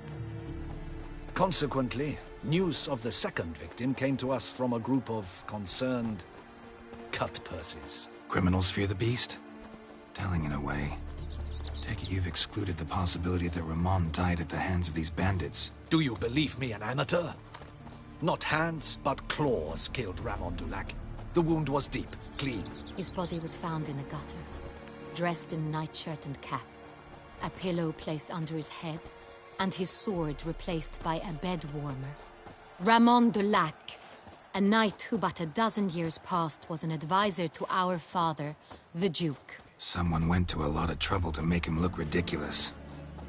Consequently, news of the second victim came to us from a group of concerned cut-purses. Criminals fear the beast? Telling in a way. Take it you've excluded the possibility that Ramon died at the hands of these bandits. Do you believe me an amateur? Not hands, but claws killed Ramon Dulac. The wound was deep, clean. His body was found in a gutter, dressed in nightshirt and cap, a pillow placed under his head, and his sword replaced by a bed warmer. Ramon Dulac, a knight who but a dozen years past was an advisor to our father, the Duke. Someone went to a lot of trouble to make him look ridiculous.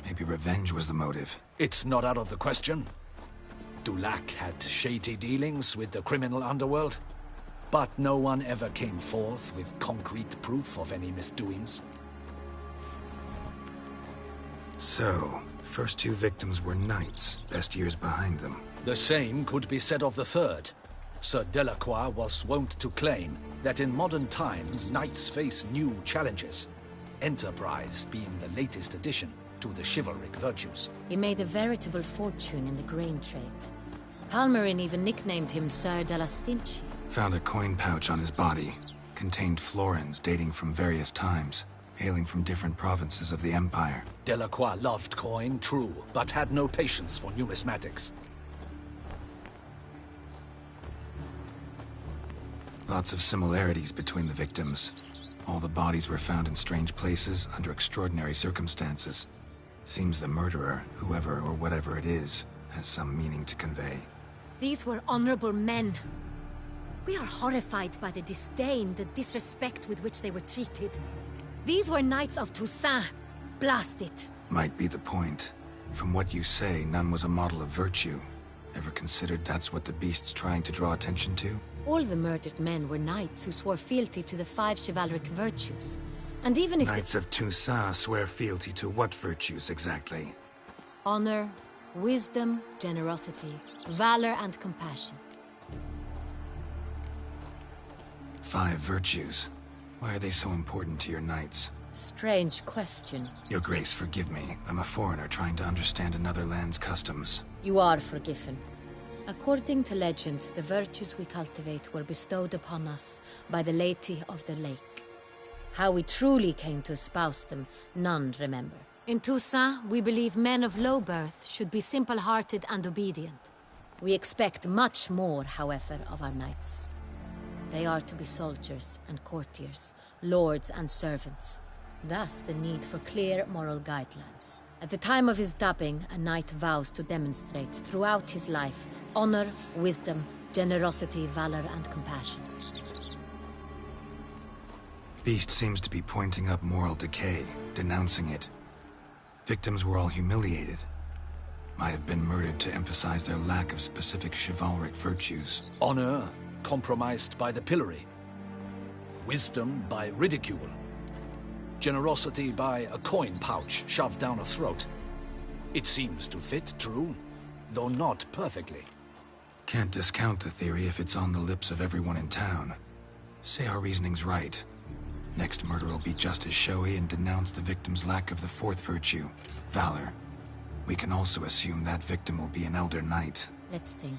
Maybe revenge was the motive. It's not out of the question. Dulac had shady dealings with the criminal underworld, but no one ever came forth with concrete proof of any misdoings. So, first two victims were knights, best years behind them. The same could be said of the third. Sir Delacroix was wont to claim that in modern times knights face new challenges, enterprise being the latest addition to the chivalric virtues. He made a veritable fortune in the grain trade. Palmerin even nicknamed him Sir de la Stinchi. Found a coin pouch on his body. Contained florins dating from various times, hailing from different provinces of the Empire. Delacroix loved coin, true, but had no patience for numismatics. Lots of similarities between the victims. All the bodies were found in strange places under extraordinary circumstances. Seems the murderer, whoever or whatever it is, has some meaning to convey. These were honorable men. We are horrified by the disdain, the disrespect with which they were treated. These were knights of Toussaint. Blast it. Might be the point. From what you say, none was a model of virtue. Ever considered that's what the beast's trying to draw attention to? All the murdered men were knights who swore fealty to the 5 chivalric virtues. And even if Knights of Toussaint swear fealty to what virtues exactly? honor, wisdom, generosity, valor, and compassion. 5 virtues. Why are they so important to your knights? Strange question. Your Grace, forgive me. I'm a foreigner trying to understand another land's customs. You are forgiven. According to legend, the virtues we cultivate were bestowed upon us by the Lady of the Lake. How we truly came to espouse them, none remember. In Toussaint, we believe men of low birth should be simple-hearted and obedient. We expect much more, however, of our knights. They are to be soldiers and courtiers, lords and servants. Thus, the need for clear moral guidelines. At the time of his dubbing, a knight vows to demonstrate throughout his life honor, wisdom, generosity, valor, and compassion. Beast seems to be pointing up moral decay, denouncing it. Victims were all humiliated. Might have been murdered to emphasize their lack of specific chivalric virtues. Honor compromised by the pillory. Wisdom by ridicule. Generosity by a coin pouch shoved down a throat. It seems to fit, true, though not perfectly. Can't discount the theory if it's on the lips of everyone in town. Say our reasoning's right. Next murder will be just as showy and denounce the victim's lack of the fourth virtue, valor. We can also assume that victim will be an elder knight. Let's think.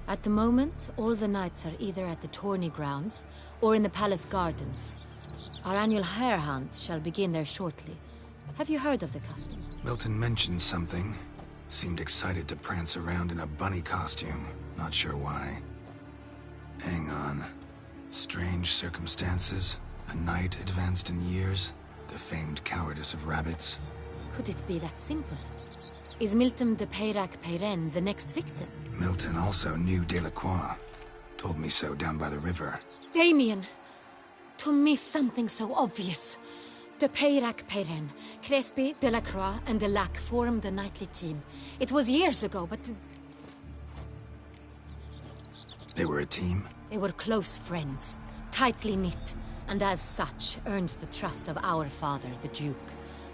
At the moment, all the knights are either at the tourney grounds or in the palace gardens. Our annual hare hunt shall begin there shortly. Have you heard of the custom? Milton mentioned something. Seemed excited to prance around in a bunny costume. Not sure why. Hang on. Strange circumstances. A knight advanced in years. The famed cowardice of rabbits. Could it be that simple? Is Milton de Peyrac-Peyren the next victim? Milton also knew Delacroix. Told me so down by the river. Damien! To miss something so obvious. De Peyrac-Peyren, Crespi, Delacroix, and Delac formed a knightly team. It was years ago, but... They were a team? They were close friends, tightly knit, and as such, earned the trust of our father, the Duke.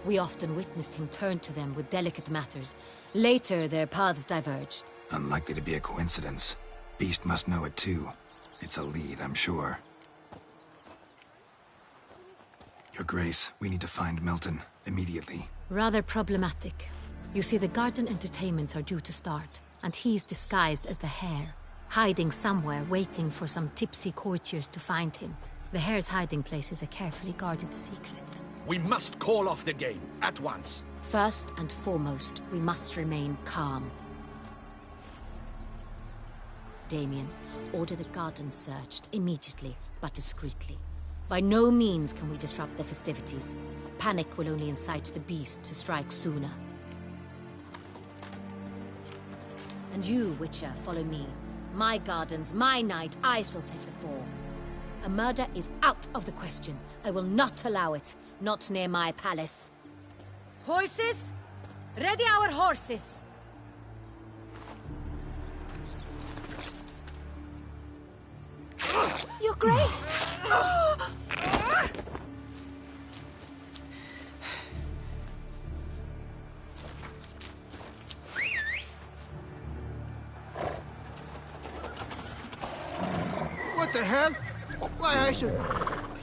We often witnessed him turn to them with delicate matters. Later, their paths diverged. Unlikely to be a coincidence. Beast must know it too. It's a lead, I'm sure. Your Grace, we need to find Milton, immediately. Rather problematic. You see, the garden entertainments are due to start, and he's disguised as the hare, hiding somewhere, waiting for some tipsy courtiers to find him. The hare's hiding place is a carefully guarded secret. We must call off the game, at once. First and foremost, we must remain calm. Damien, order the garden searched immediately, but discreetly. By no means can we disrupt the festivities. Panic will only incite the beast to strike sooner. And you, Witcher, follow me. My gardens, my night, I shall take the fall. A murder is out of the question. I will not allow it. Not near my palace. Horses? Ready our horses! Your Grace! What the hell? Why, I should...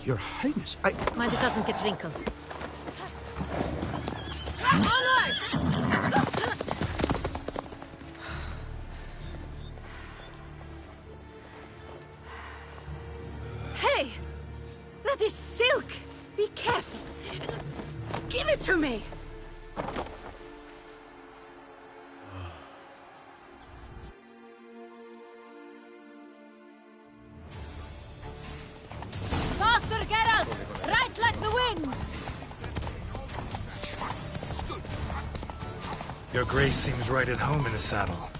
Your Highness, I... Mind it doesn't get wrinkled. Onward! Hey! That is silk! Be careful! Give it to me! Faster, Geralt! Right like the wind! Your Grace seems right at home in the saddle.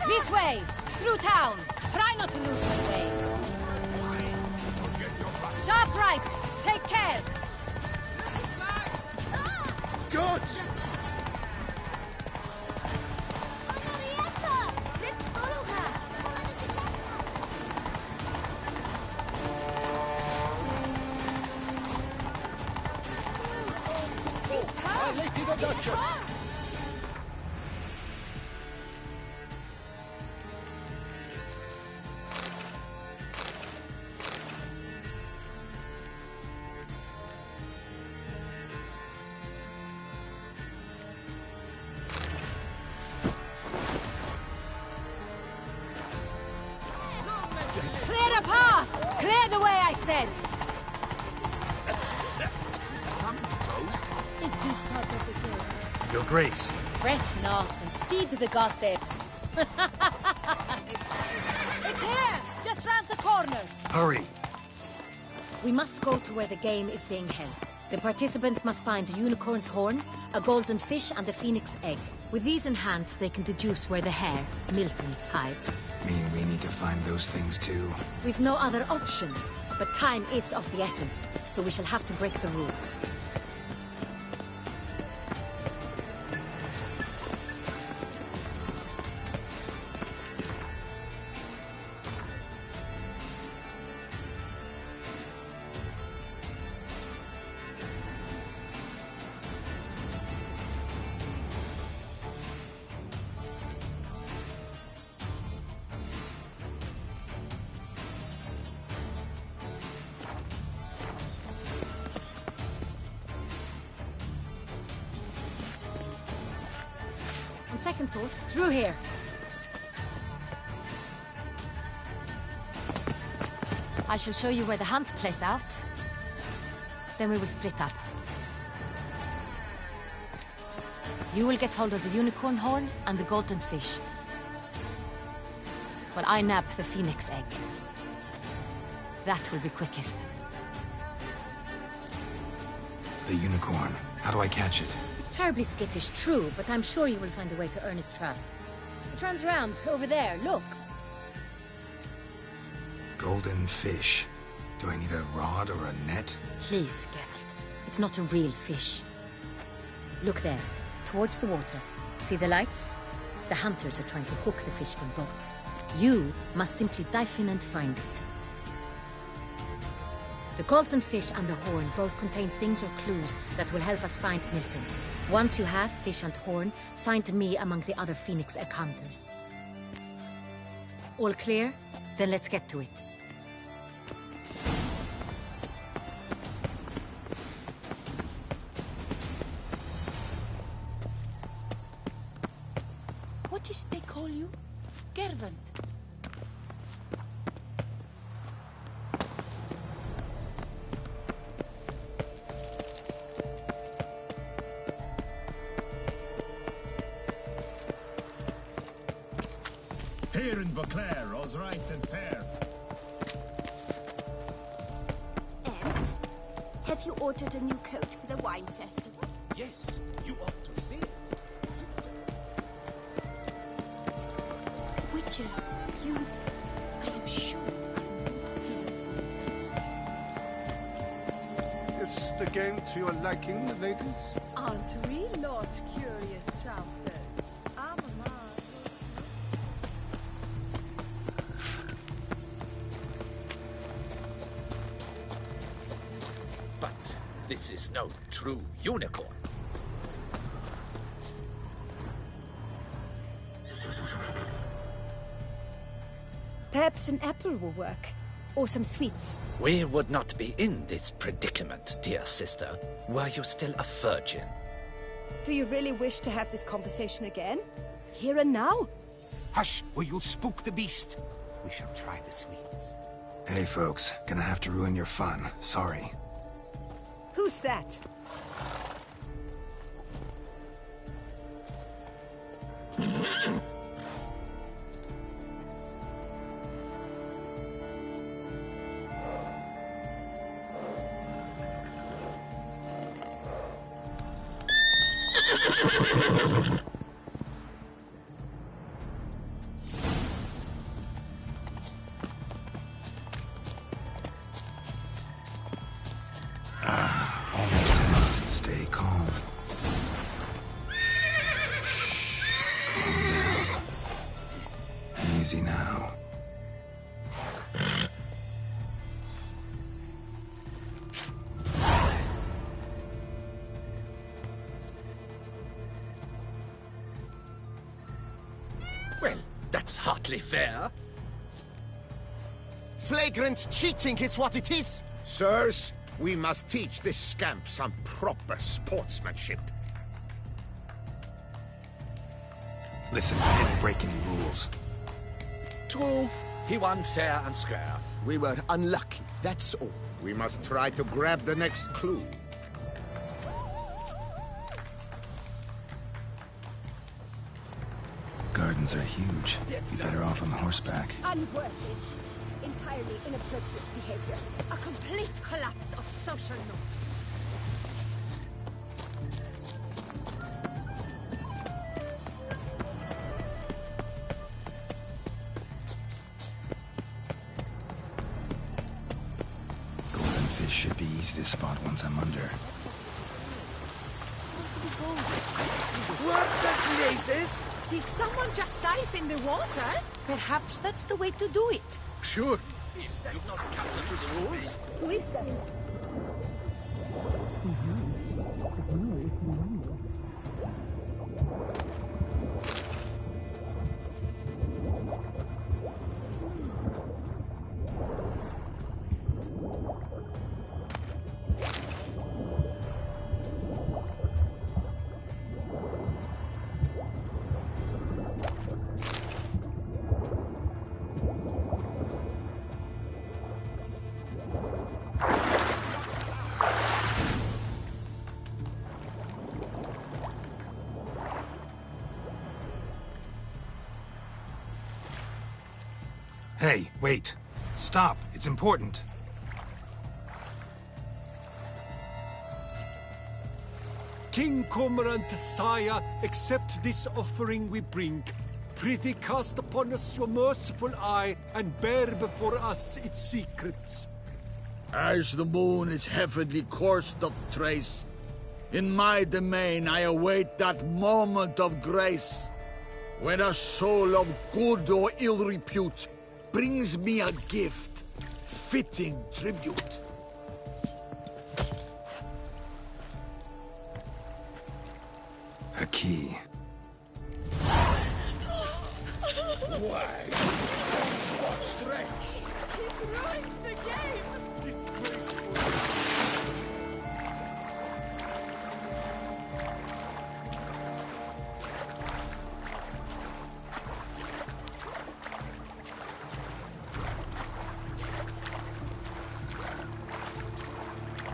This way! Through town! Try not to lose your way! Sharp right! Take care! Good! Let's follow her! It's her! It's her! said. Some boat? Is this part of the game? Your Grace. Fret not and feed the gossips. It's here! Just round the corner! Hurry! We must go to where the game is being held. The participants must find a unicorn's horn, a golden fish, and a phoenix egg. With these in hand, they can deduce where the hare, Milton, hides. Mean we need to find those things too? We've no other option. But time is of the essence, so we shall have to break the rules. On second thought, through here. I shall show you where the hunt plays out. Then we will split up. You will get hold of the unicorn horn and the golden fish, while I nab the phoenix egg. That will be quickest. The unicorn. How do I catch it? It's terribly skittish, true, but I'm sure you will find a way to earn its trust. It runs around over there, look. Golden fish. Do I need a rod or a net? Please, Geralt. It's not a real fish. Look there, towards the water. See the lights? The hunters are trying to hook the fish from boats. You must simply dive in and find it. The golden fish and the horn both contain things or clues that will help us find Milton. Once you have fish and horn, find me among the other phoenix egg hunters. All clear? Then let's get to it. What is they call you? Gervant. Here in Beauclair, all's right and fair. And have you ordered a new coat for the wine festival? Yes, you ought to see it. Witcher, you... I am sure are not dealing. Is the game to your liking, ladies? Aren't we, Lord Curious Trousers? But this is no true unicorn. Perhaps an apple will work. Or some sweets. We would not be in this predicament, dear sister, were you still a virgin. Do you really wish to have this conversation again? Here and now? Hush, or you'll spook the beast. We shall try the sweets. Hey, folks. Gonna have to ruin your fun. Sorry. Who's that? Stay calm. Shh. Calm down. Easy now. Well, that's hardly fair. Flagrant cheating is what it is! Sirs, we must teach this scamp some proper sportsmanship. Listen, I didn't break any rules. True, he won fair and square. We were unlucky, that's all. We must try to grab the next clue. Gardens are huge. Be better off on horseback. Unworthy. Entirely inappropriate behavior. A complete collapse of social norms. Golden fish should be easy to spot once I'm under. What the blazes? Did someone just dive in the water? Perhaps that's the way to do it. Sure. Is that not counter to the rules? Who is that? Hey, wait. Stop. It's important. King Cormorant, sire, accept this offering we bring. Prithee cast upon us your merciful eye, and bear before us its secrets. As the moon is heavily coursed of trace, in my domain I await that moment of grace, when a soul of good or ill repute brings me a gift, fitting tribute. A key. Why? What stretch? He's ruined the game! Disgraceful.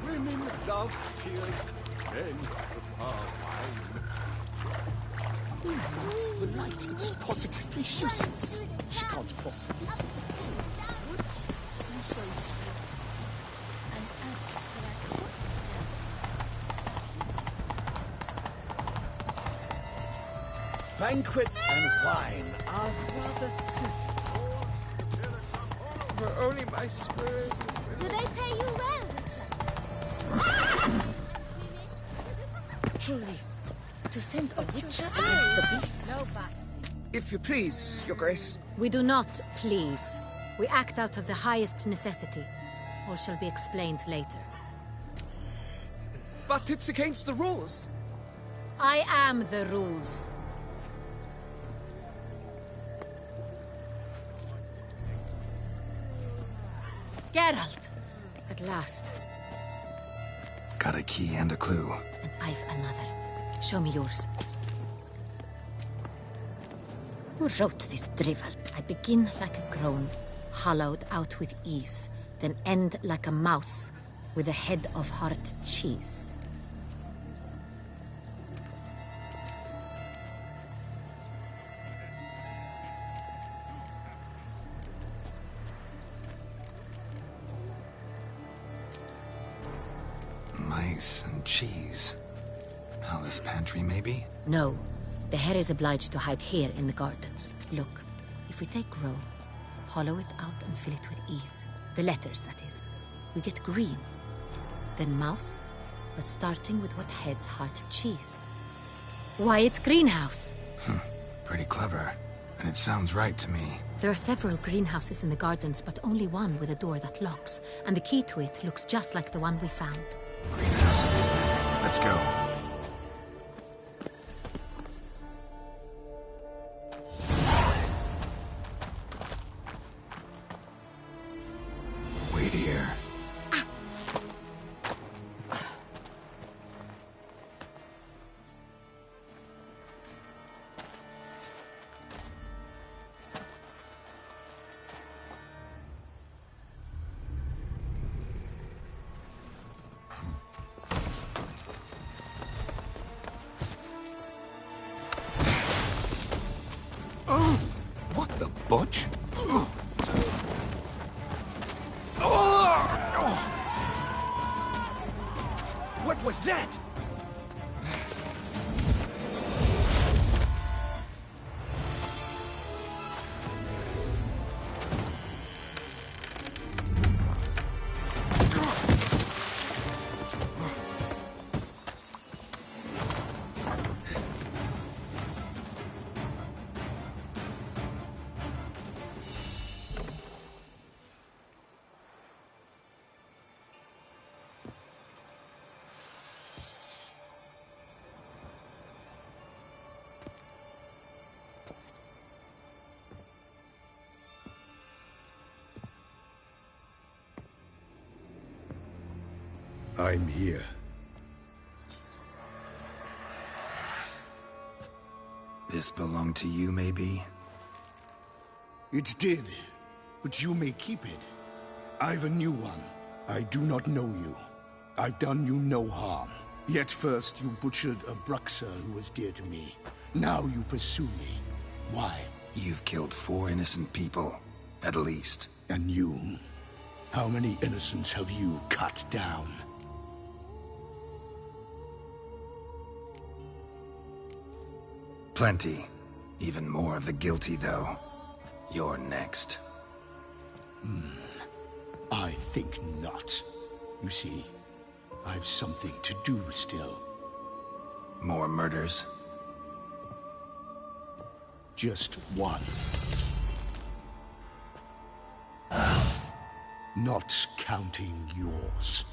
Women love tears, men prefer wine. The light, it's positively useless. She can't possibly see. Banquets and wine are rather suited. For only my spirit. Do they pay you well, Richard? Truly, to send a witcher against the beast? No buts. If you please, Your Grace. We do not please. We act out of the highest necessity. All shall be explained later. But it's against the rules. I am the rules. Geralt! At last. Got a key and a clue. And I've another. Show me yours. Who wrote this drivel? I begin like a groan, hollowed out with ease, then end like a mouse, with a head of hard cheese. Mice and cheese. Palace pantry, maybe? No. The hare is obliged to hide here in the gardens. Look, if we take roe, hollow it out and fill it with ease. The letters, that is. We get green. Then mouse, but starting with what heads heart cheese. Why, it's greenhouse! Pretty clever. And it sounds right to me. There are several greenhouses in the gardens, but only one with a door that locks. And the key to it looks just like the one we found. Greenhouse it is then. Let's go. Wait here. much? What was that? I'm here. This belonged to you, maybe? It did, but you may keep it. I've a new one. I do not know you. I've done you no harm. Yet first you butchered a Bruxer who was dear to me. Now you pursue me. Why? You've killed 4 innocent people, at least. And you? How many innocents have you cut down? Plenty. Even more of the guilty, though. You're next. I think not. You see, I've something to do still. More murders? Just one. Not counting yours.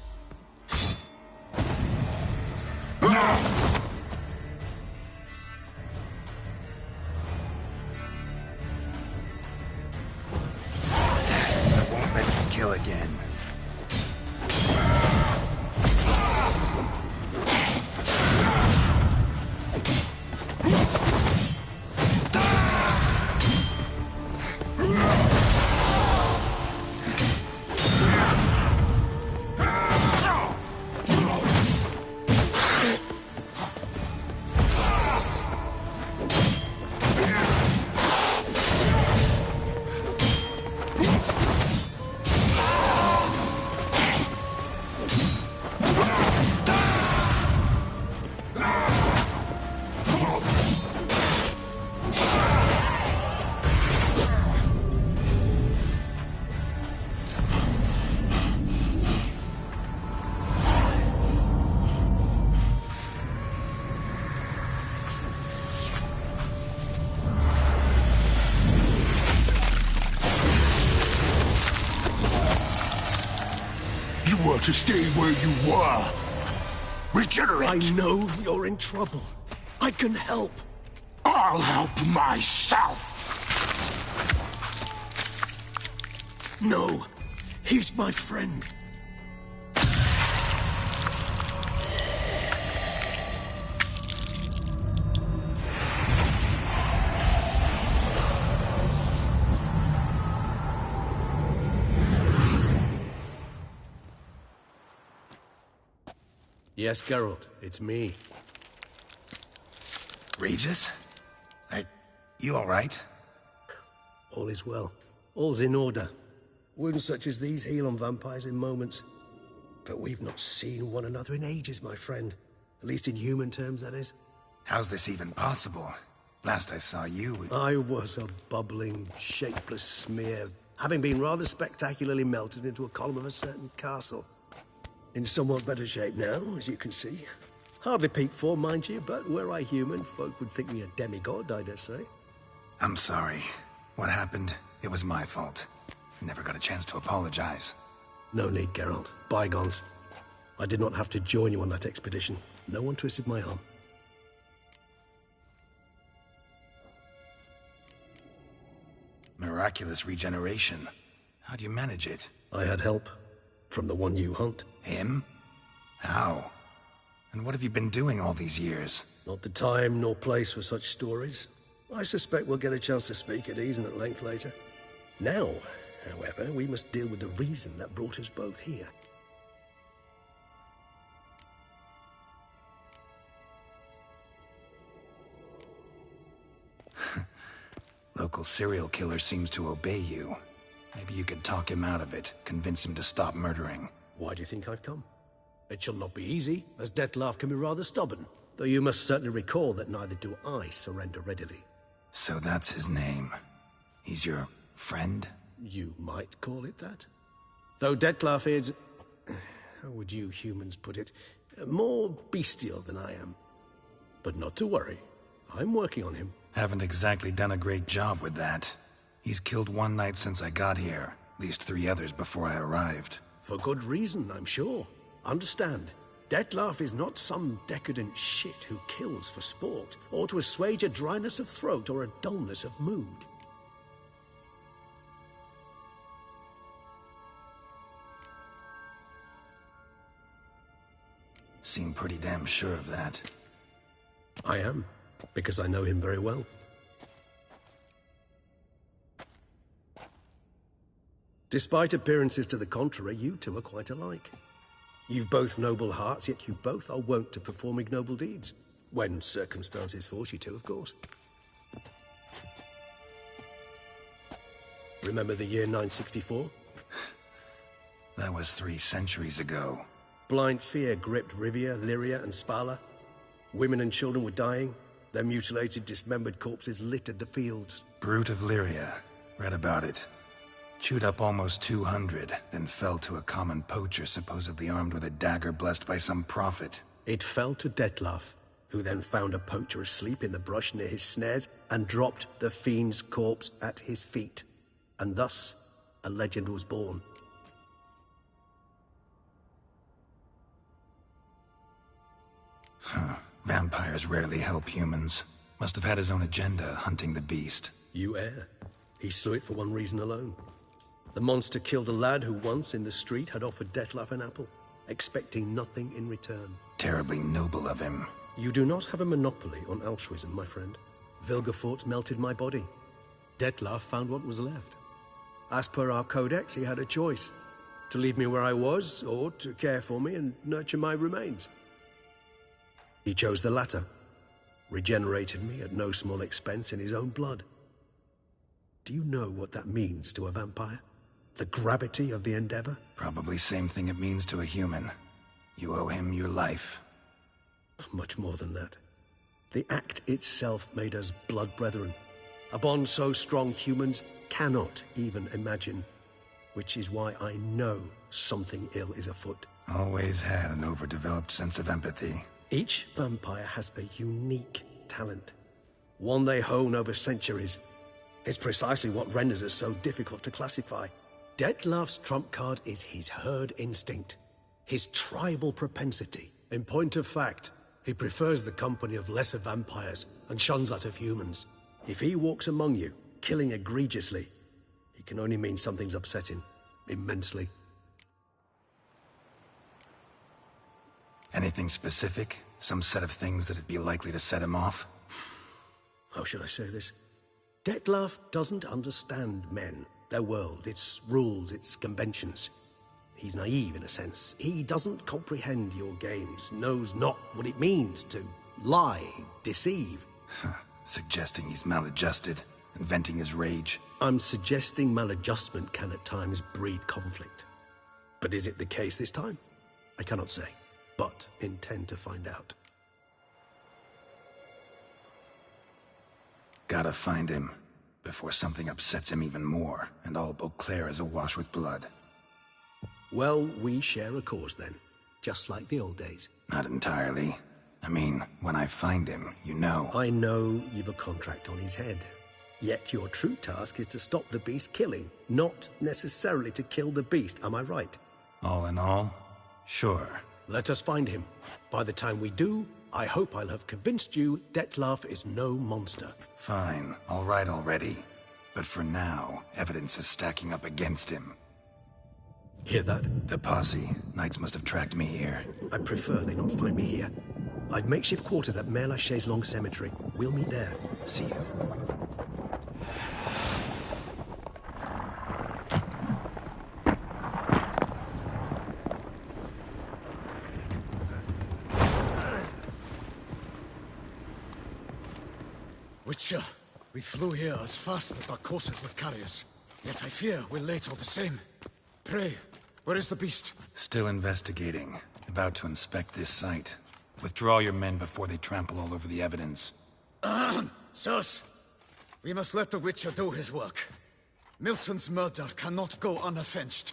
Kill again. To stay where you were. Regenerate! I know you're in trouble. I can help. I'll help myself! No, he's my friend. Yes, Geralt, it's me. Regis? You alright? All is well. All's in order. Wounds such as these heal on vampires in moments. But we've not seen one another in ages, my friend. At least in human terms, that is. How's this even possible? Last I saw you... I was a bubbling, shapeless smear, having been rather spectacularly melted into a column of a certain castle. In somewhat better shape now, as you can see. Hardly peak form, mind you, but were I human, folk would think me a demigod, I dare say. I'm sorry. What happened? It was my fault. Never got a chance to apologize. No need, Geralt. Bygones. I did not have to join you on that expedition. No one twisted my arm. Miraculous regeneration. How'd you manage it? I had help. From the one you hunt. Him? How? And what have you been doing all these years? Not the time nor place for such stories. I suspect we'll get a chance to speak at ease and at length later. Now, however, we must deal with the reason that brought us both here. Local serial killer seems to obey you. Maybe you could talk him out of it, convince him to stop murdering. Why do you think I've come? It shall not be easy, as Dettlaff can be rather stubborn. Though you must certainly recall that neither do I surrender readily. So that's his name. He's your friend? You might call it that. Though Dettlaff is... how would you humans put it? More bestial than I am. But not to worry. I'm working on him. Haven't exactly done a great job with that. He's killed one night since I got here. At least 3 others before I arrived. For good reason, I'm sure. Understand, Dettlaff is not some decadent shit who kills for sport, or to assuage a dryness of throat or a dullness of mood. Seem pretty damn sure of that. I am, because I know him very well. Despite appearances to the contrary, you two are quite alike. You've both noble hearts, yet you both are wont to perform ignoble deeds. When circumstances force you to, of course. Remember the year 964? That was 3 centuries ago. Blind fear gripped Rivia, Lyria, and Spala. Women and children were dying. Their mutilated, dismembered corpses littered the fields. Brute of Lyria. Read about it. Chewed up almost 200, then fell to a common poacher supposedly armed with a dagger blessed by some prophet. It fell to Dettlaff, who then found a poacher asleep in the brush near his snares and dropped the fiend's corpse at his feet. And thus, a legend was born. Huh. Vampires rarely help humans. Must have had his own agenda, hunting the beast. You err. He slew it for one reason alone. The monster killed a lad who once, in the street, had offered Dettlaff an apple, expecting nothing in return. Terribly noble of him. You do not have a monopoly on altruism, my friend. Vilgefortz melted my body. Dettlaff found what was left. As per our codex, he had a choice. To leave me where I was, or to care for me and nurture my remains. He chose the latter. Regenerated me at no small expense in his own blood. Do you know what that means to a vampire? The gravity of the endeavor? Probably same thing it means to a human. You owe him your life. Much more than that. The act itself made us blood brethren. A bond so strong humans cannot even imagine. Which is why I know something ill is afoot. Always had an overdeveloped sense of empathy. Each vampire has a unique talent. One they hone over centuries. It's precisely what renders us so difficult to classify. Dettlaff's trump card is his herd instinct, his tribal propensity. In point of fact, he prefers the company of lesser vampires and shuns that of humans. If he walks among you, killing egregiously, it can only mean something's upsetting, immensely. Anything specific? Some set of things that'd be likely to set him off? How should I say this? Dettlaff doesn't understand men, their world, its rules, its conventions. He's naive in a sense. He doesn't comprehend your games, knows not what it means to lie, deceive. Suggesting he's maladjusted, and venting his rage. I'm suggesting maladjustment can at times breed conflict. But is it the case this time? I cannot say, but intend to find out. Gotta find him, before something upsets him even more, and all Beauclair is awash with blood. Well, we share a cause then, just like the old days. Not entirely. I mean, when I find him, you know. I know you've a contract on his head. Yet your true task is to stop the beast killing, not necessarily to kill the beast, am I right? All in all, sure. Let us find him. By the time we do, I hope I'll have convinced you Dettlaff is no monster. Fine, all right already. But for now, evidence is stacking up against him. Hear that? The posse. Knights must have tracked me here. I prefer they not find me here. I've makeshift quarters at Mère Lachaise Long Cemetery. We'll meet there. See you. Witcher, We flew here as fast as our courses would carry us. Yet I fear we're late all the same. Pray, where is the beast? Still investigating. About to inspect this site. Withdraw your men before they trample all over the evidence. Sirs, we must let the Witcher do his work. Milton's murder cannot go unavenged.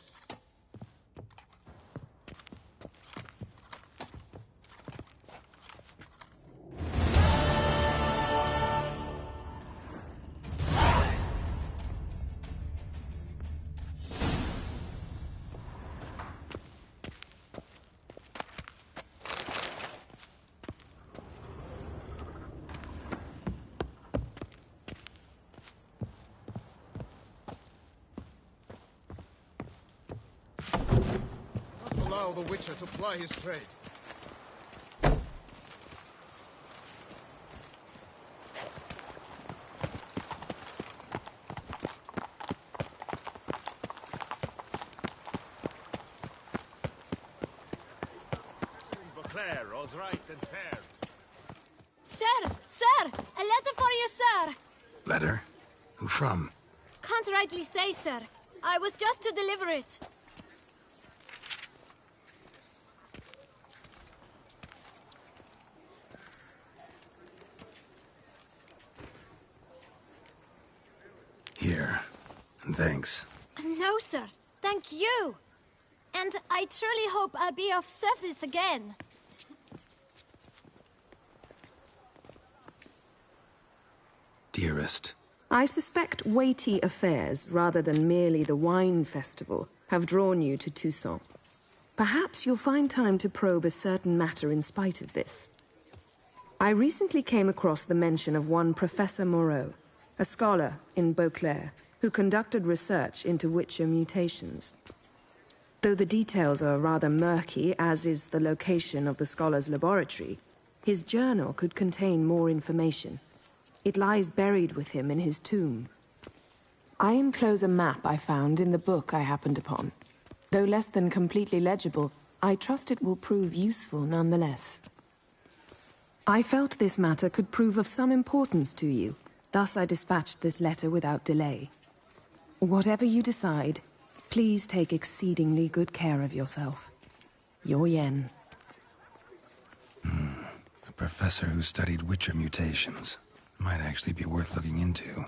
Allow the Witcher to ply his trade. Beauclair, all's right and fair. Sir! Sir! A letter for you, sir! Letter? Who from? Can't rightly say, sir. I was just to deliver it. Here. And thanks. No, sir. Thank you. And I truly hope I'll be of service again. Dearest. I suspect weighty affairs, rather than merely the wine festival, have drawn you to Toussaint. Perhaps you'll find time to probe a certain matter in spite of this. I recently came across the mention of one Professor Moreau, a scholar in Beauclair, who conducted research into Witcher mutations. Though the details are rather murky, as is the location of the scholar's laboratory, his journal could contain more information. It lies buried with him in his tomb. I enclose a map I found in the book I happened upon. Though less than completely legible, I trust it will prove useful nonetheless. I felt this matter could prove of some importance to you, thus I dispatched this letter without delay. Whatever you decide, please take exceedingly good care of yourself. Your Yen. A professor who studied Witcher mutations. Might actually be worth looking into.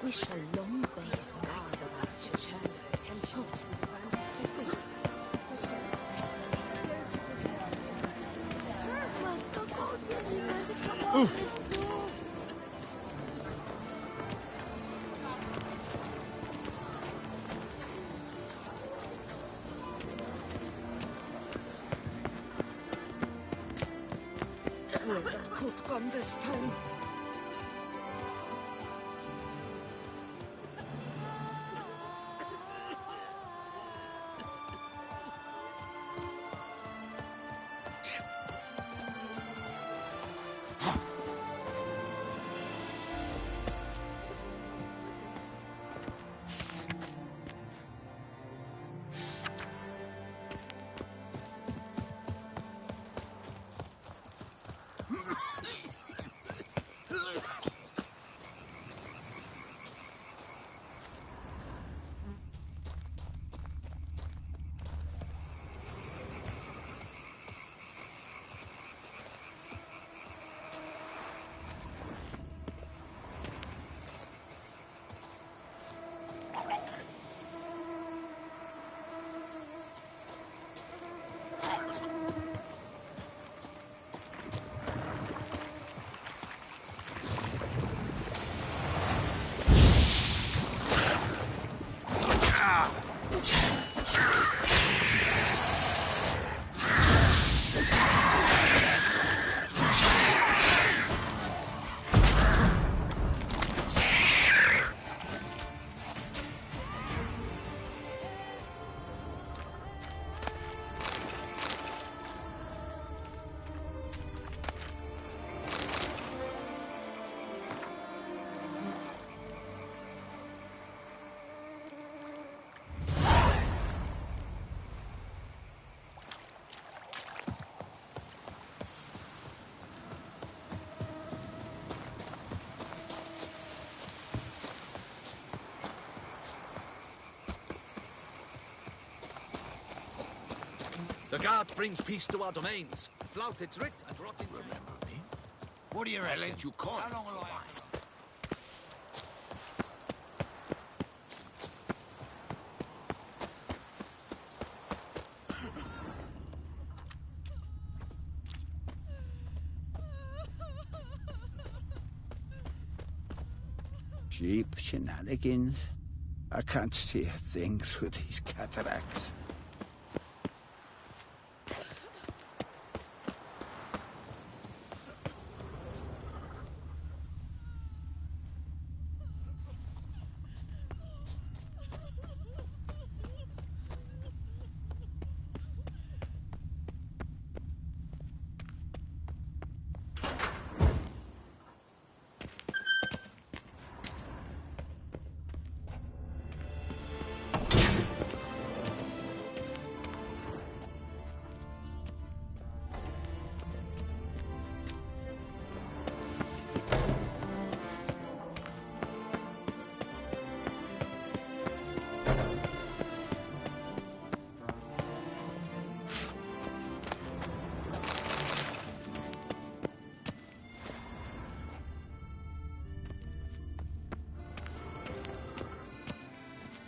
We shall long bear scars of our children's potential. Where's that coat gone this time? The guard brings peace to our domains. Flout its writ and rot in... Remember me? What do you reckon? You call it for a while. Cheap shenanigans. I can't see a thing through these cataracts.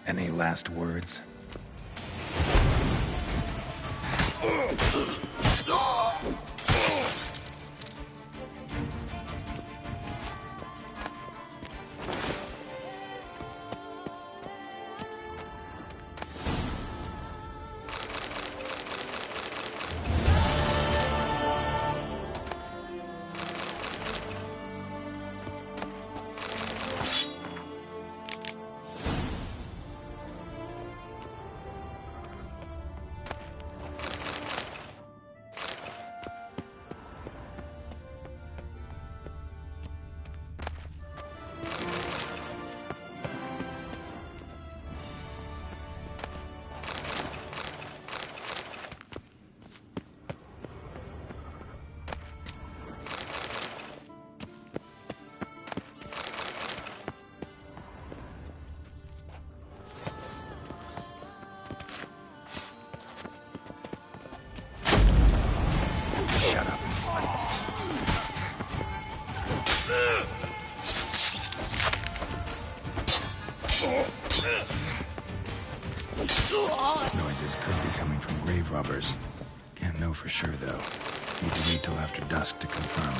Any last words? Shut up and fight. Noises could be coming from grave robbers. Can't know for sure, though. Need to wait till after dusk to confirm.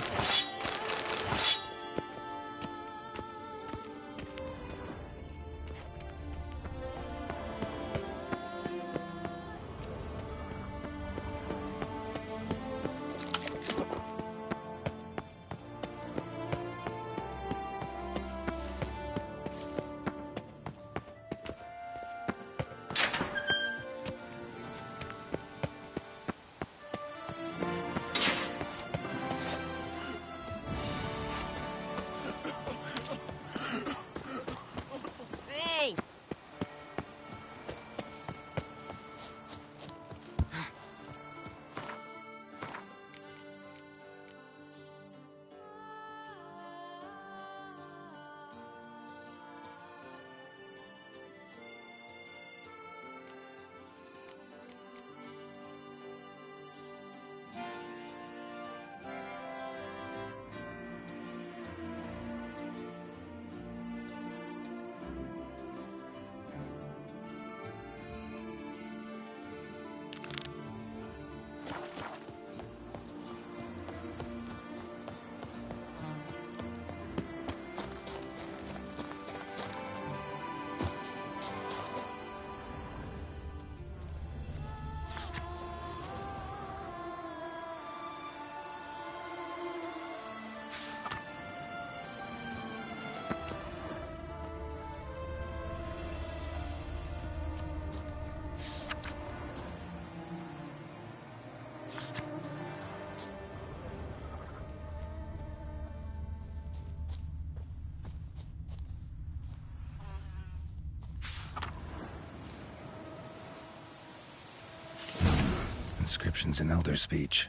Inscriptions in Elder speech.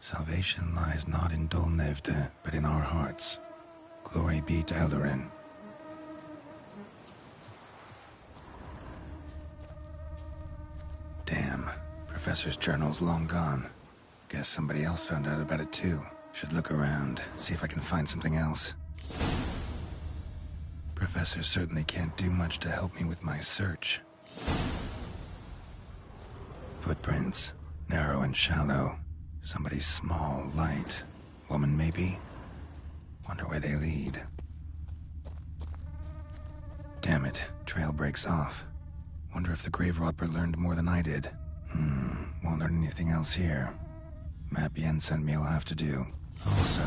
Salvation lies not in Dol Nevde, but in our hearts. Glory be to Eldarin. Damn. Professor's journal's long gone. Guess somebody else found out about it too. Should look around, see if I can find something else. Professor certainly can't do much to help me with my search. Footprints. Narrow and shallow. Somebody small, light. Woman, maybe? Wonder where they lead. Damn it. Trail breaks off. Wonder if the grave robber learned more than I did. Won't learn anything else here. Map Yen sent me will have to do. Also,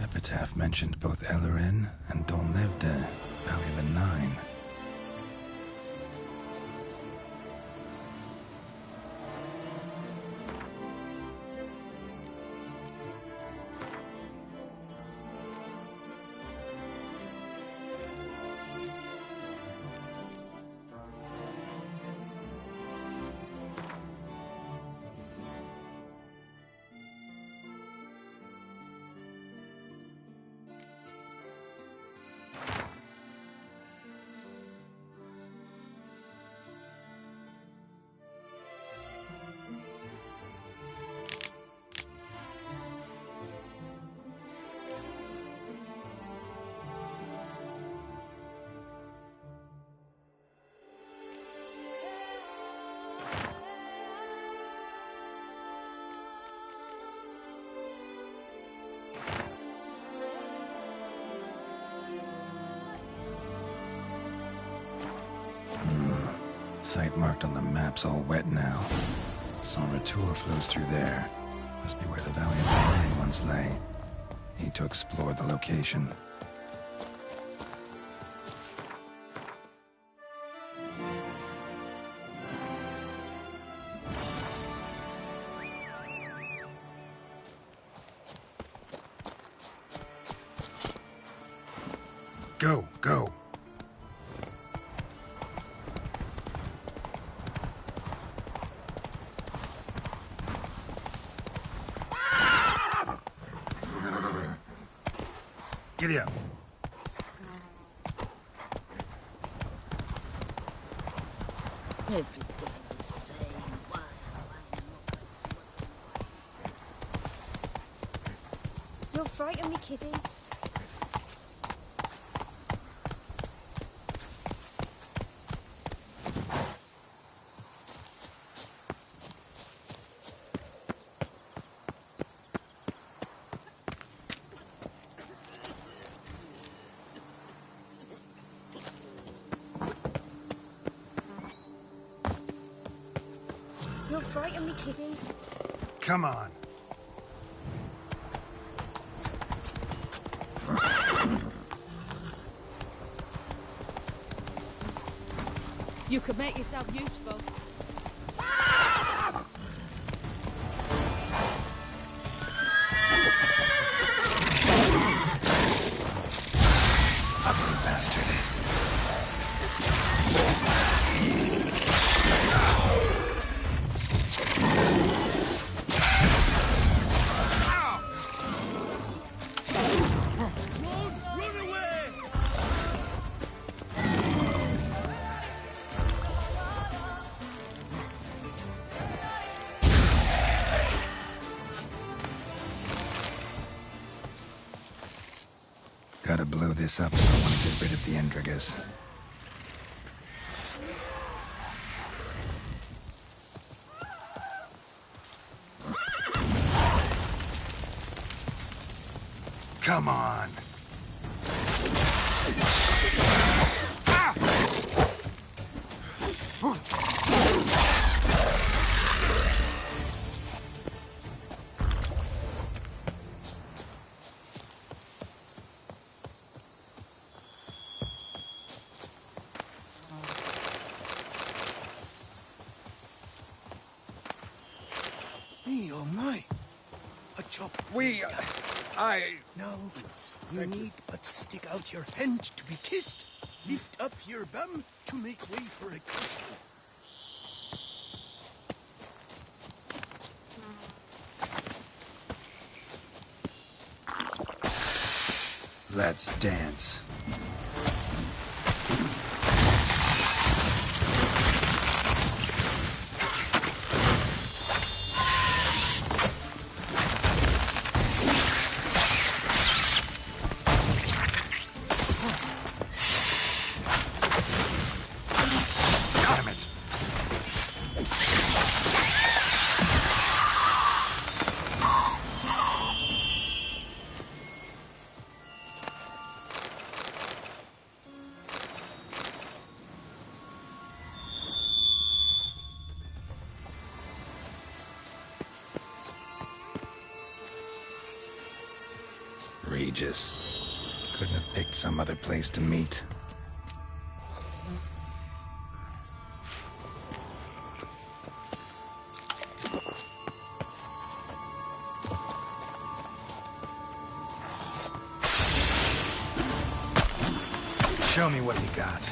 Epitaph mentioned both Ellerin and Dolnevde, Valley of the Nine. Site marked on the map's all wet now. San Retour flows through there. Must be where the Valley of the Nine once lay. Need to explore the location. Go, go. Giddy up. Every day the same. Why? You'll frighten me, kiddies. You'll frighten me, kiddies. Come on. You could make yourself useful. Ugly bastard. Gotta blow this up if I want to get rid of the Endrigas. Come on! Me, oh my. A chop. No, you need but stick out your hand to be kissed. Lift up your bum to make way for a kiss. Let's dance. Regis. Couldn't have picked some other place to meet. Show me what you got.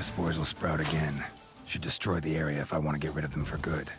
Spores will sprout again. Should destroy the area if I want to get rid of them for good.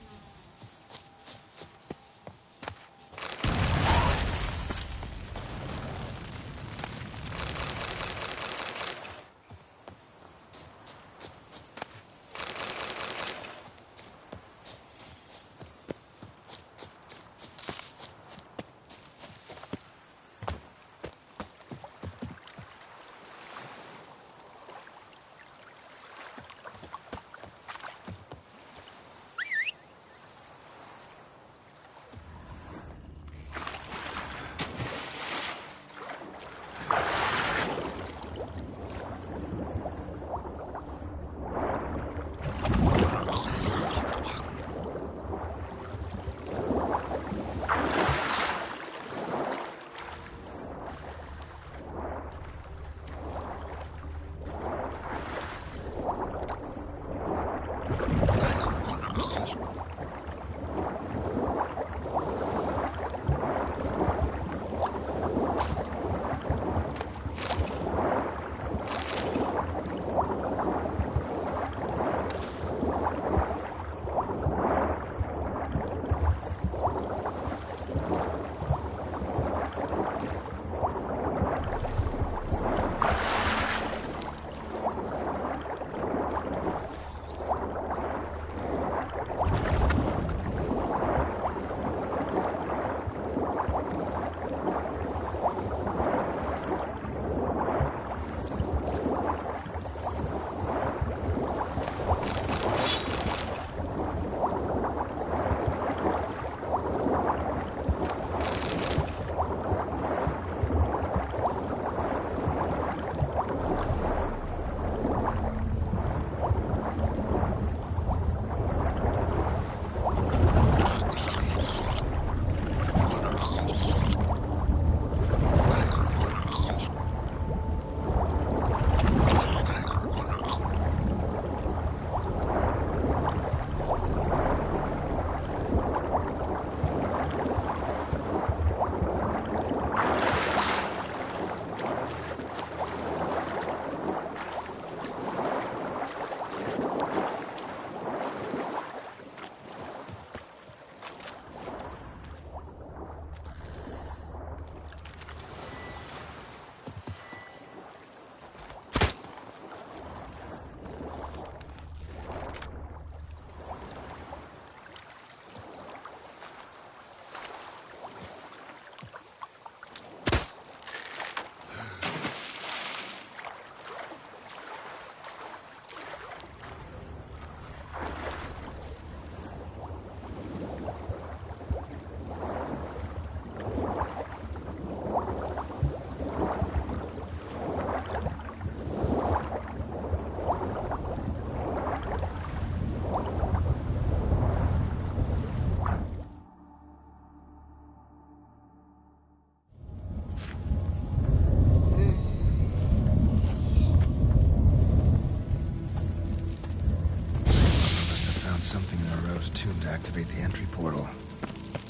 tomb to activate the entry portal.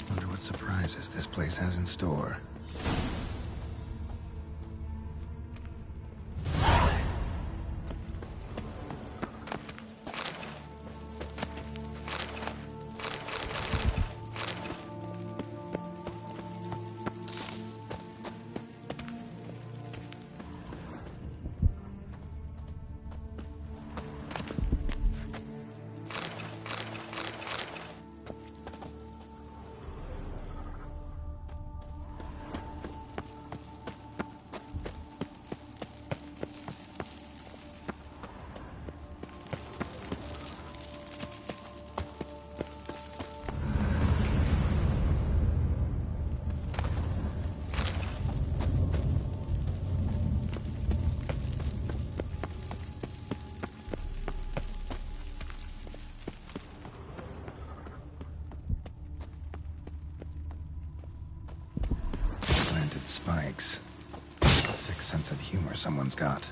Wonder what surprises this place has in store. Spikes. Sick sense of humor someone's got.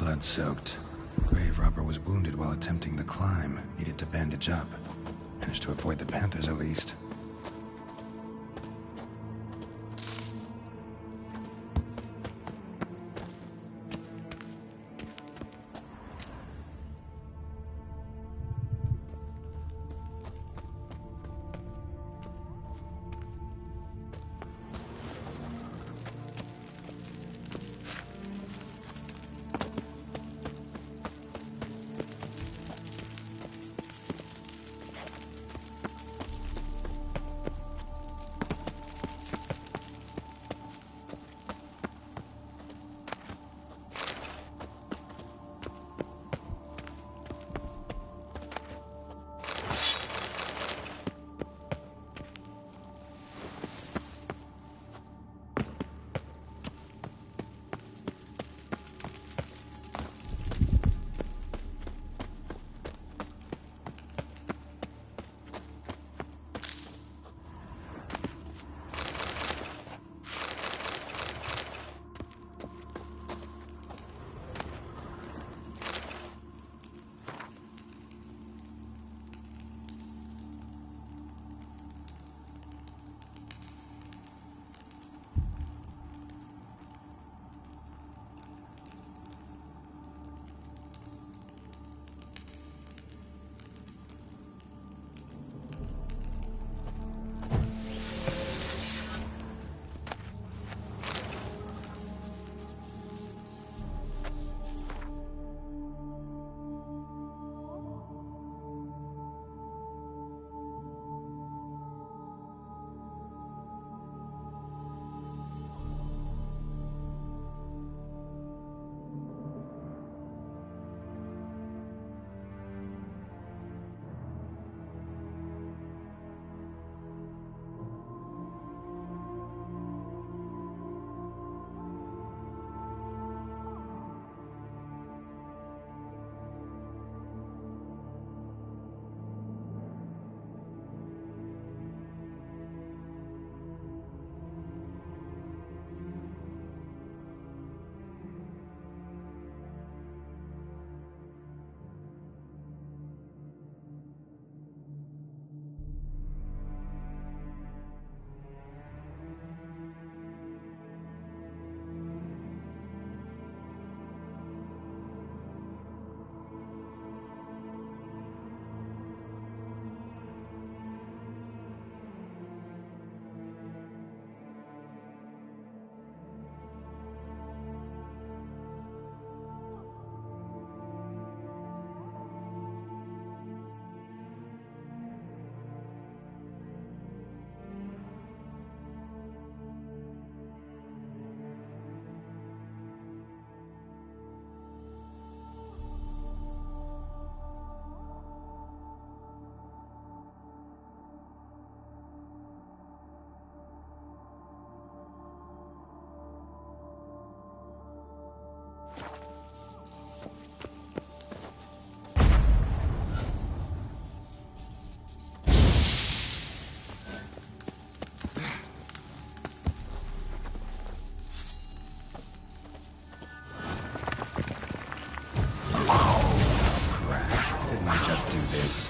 Blood-soaked. Grave robber was wounded while attempting the climb. Needed to bandage up. Managed to avoid the panthers at least. do this.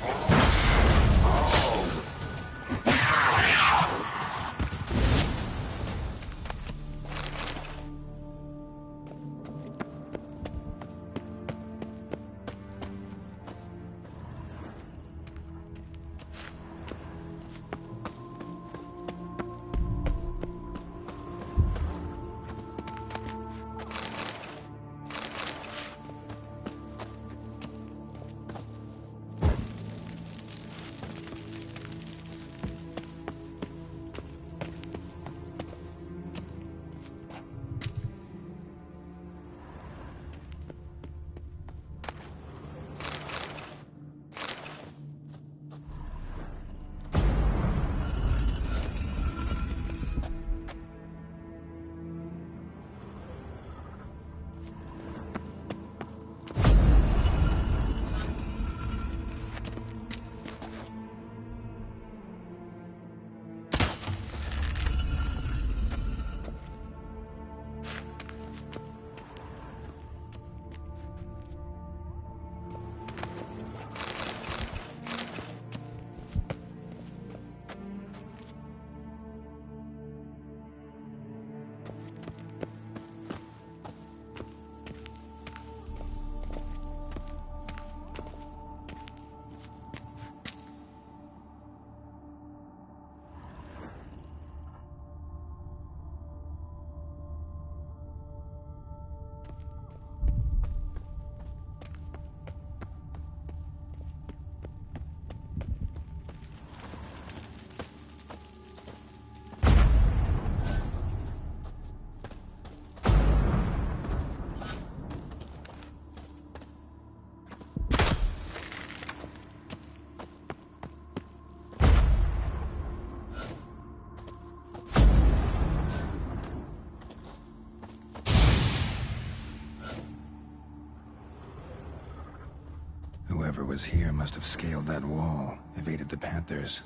Whoever was here must have scaled that wall, evaded the Panthers.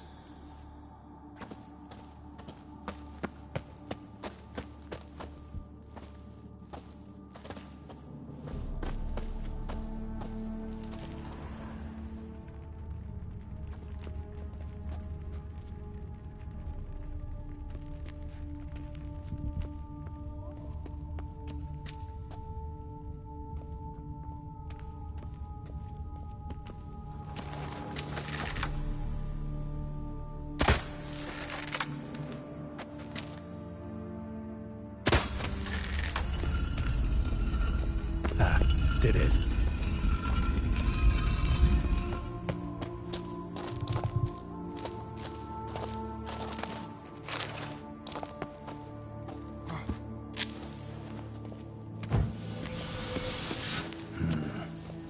Did it.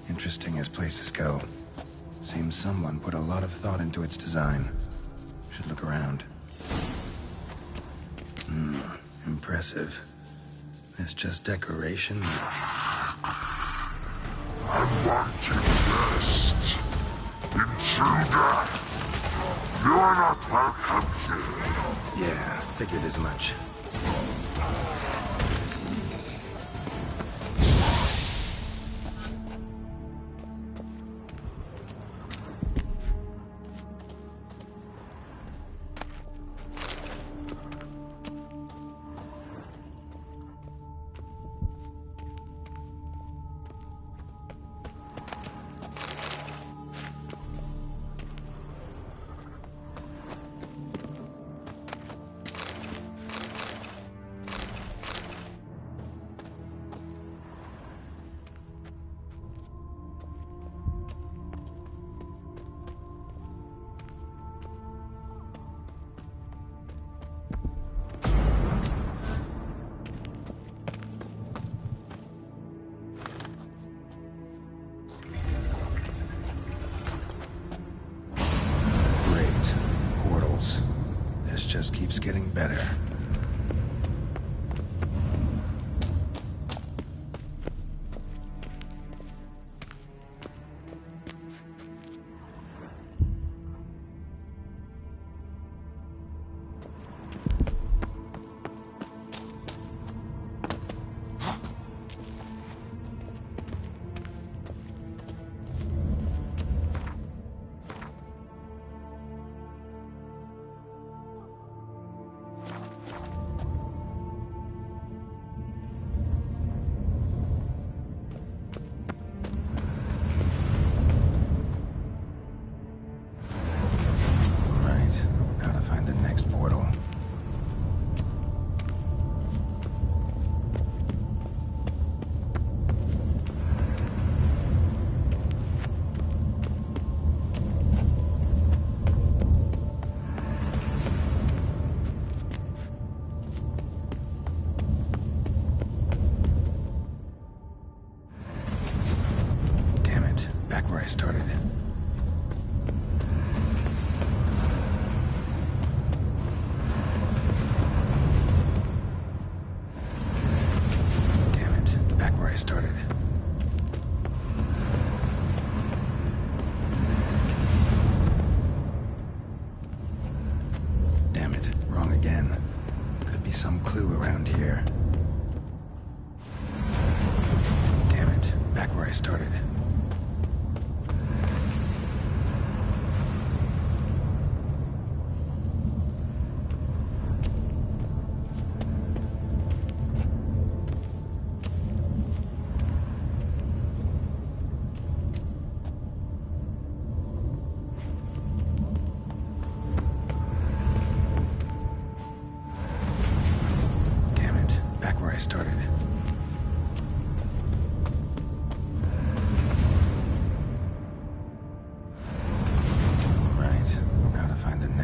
Interesting as places go. Seems someone put a lot of thought into its design. Should look around. Impressive. It's just decoration. Unwanted guest. Intruder. You're not welcome here. Yeah, figured as much. Just keeps getting better.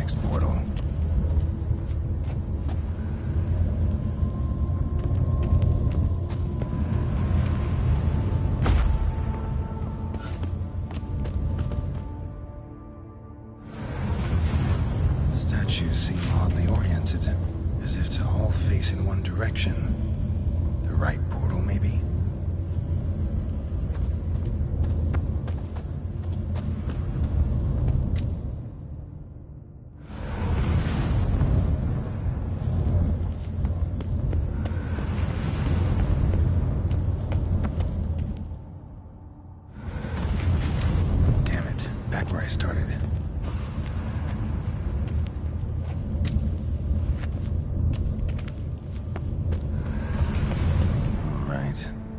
next portal. Statues seem oddly oriented, as if to all face in one direction. The right portal, maybe? Damn it, back where I started.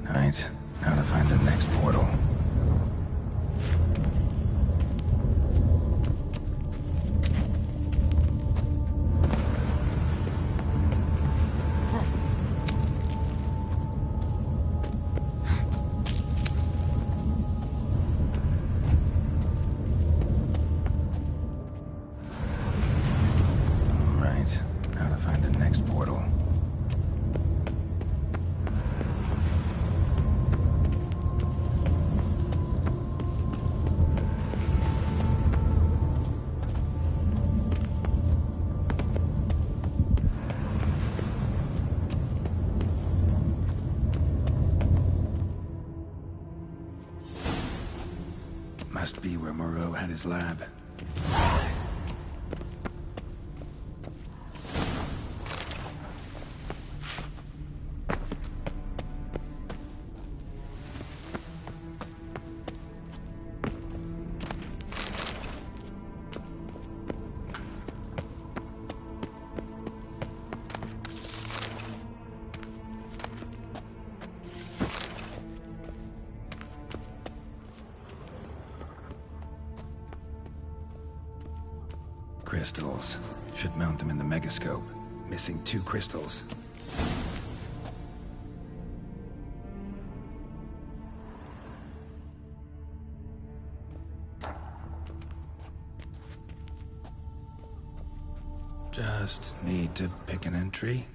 Right. Now to find the next portal. Right. Now to find the next portal. Must be where Moreau had his lab. Crystals. Should mount them in the megascope. Missing 2 crystals. Just need to pick an entry.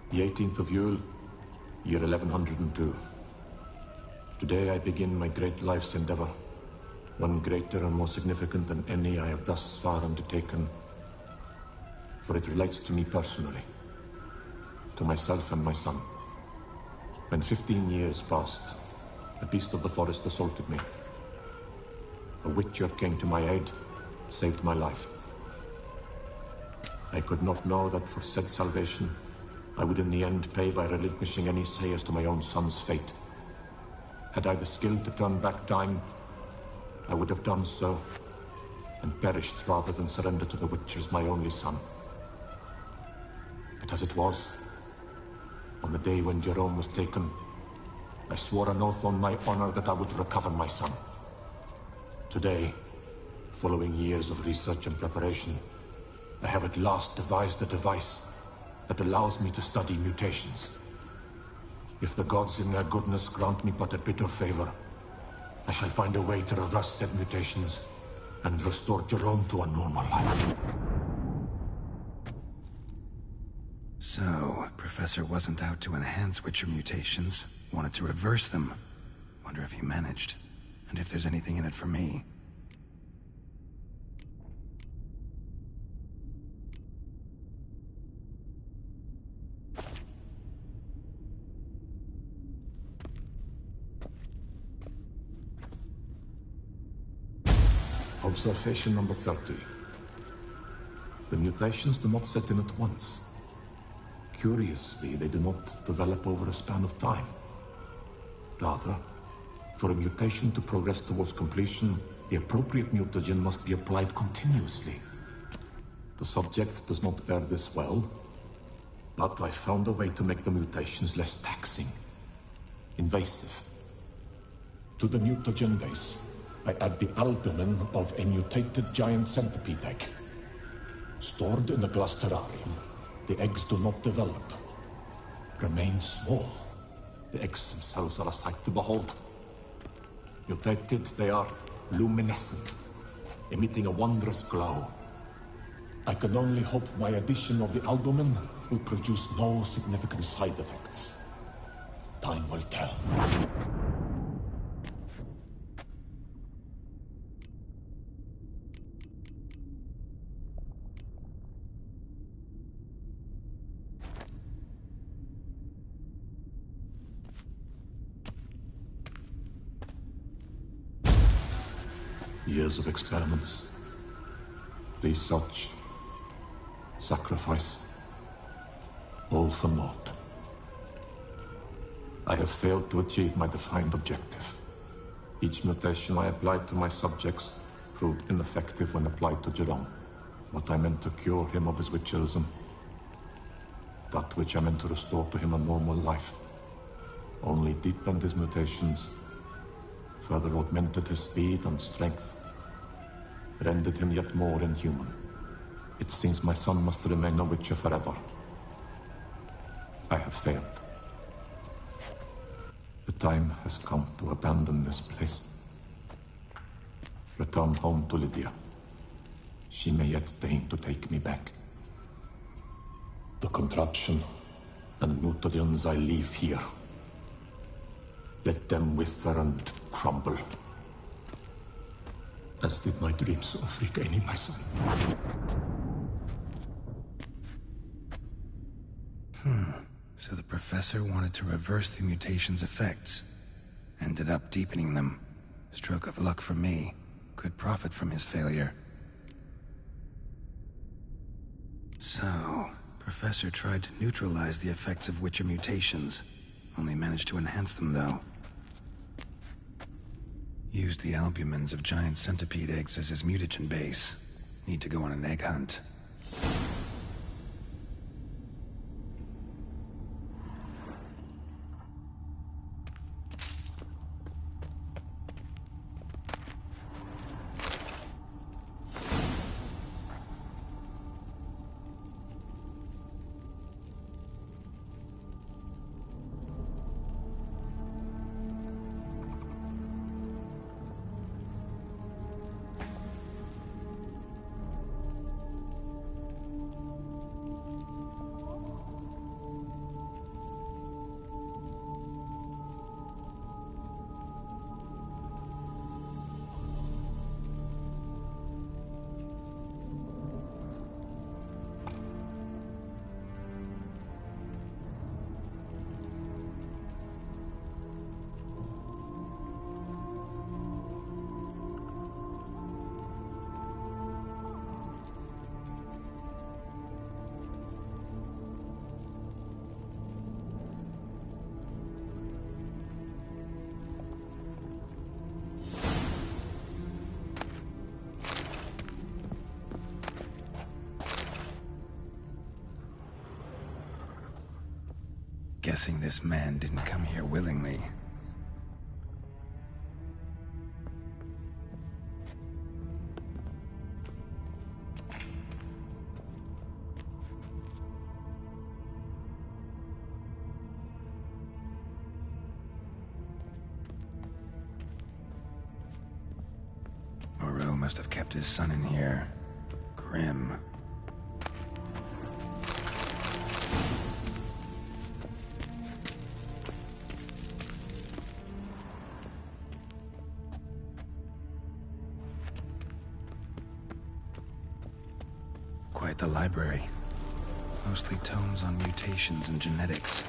The 18th of Yule, year 1102. Today I begin my great life's endeavor, one greater and more significant than any I have thus far undertaken, for it relates to me personally, to myself and my son. When 15 years passed, a beast of the forest assaulted me. A witcher came to my aid, saved my life. I could not know that for said salvation, I would in the end pay by relinquishing any say as to my own son's fate. Had I the skill to turn back time, I would have done so, and perished rather than surrender to the Witchers my only son. But as it was, on the day when Jerome was taken, I swore an oath on my honor that I would recover my son. Today, following years of research and preparation, I have at last devised a device that allows me to study mutations. If the gods in their goodness grant me but a bit of favor, I shall find a way to reverse said mutations and restore Jerome to a normal life. So, Professor wasn't out to enhance Witcher mutations, wanted to reverse them. Wonder if he managed, and if there's anything in it for me. Observation number 30. The mutations do not set in at once. Curiously, they do not develop over a span of time. Rather, for a mutation to progress towards completion, the appropriate mutagen must be applied continuously. The subject does not bear this well, but I found a way to make the mutations less taxing, invasive. To the mutagen base, I add the albumin of a mutated giant centipede egg. Stored in a glass terrarium, the eggs do not develop. Remain small. The eggs themselves are a sight to behold. Mutated, they are luminescent, emitting a wondrous glow. I can only hope my addition of the albumin will produce no significant side effects. Time will tell. Years of experiments, research, sacrifice, all for naught. I have failed to achieve my defined objective. Each mutation I applied to my subjects proved ineffective when applied to Jerome. What I meant to cure him of his witcherism, that which I meant to restore to him a normal life, only deepened his mutations, further augmented his speed and strength, rendered him yet more inhuman. It seems my son must remain a witcher forever. I have failed. The time has come to abandon this place. Return home to Lydia. She may yet deign to take me back. The contraption and mutagens I leave here, let them wither and crumble, as did my dreams of regaining my son. So the professor wanted to reverse the mutation's effects. Ended up deepening them. Stroke of luck for me. Could profit from his failure. So, Professor tried to neutralize the effects of Witcher mutations. Only managed to enhance them, though. Used the albumins of giant centipede eggs as his mutagen base. Need to go on an egg hunt. Guessing this man didn't come here willingly. Moreau must have kept his son in here. Grim. Quite the library. Mostly tomes on mutations and genetics.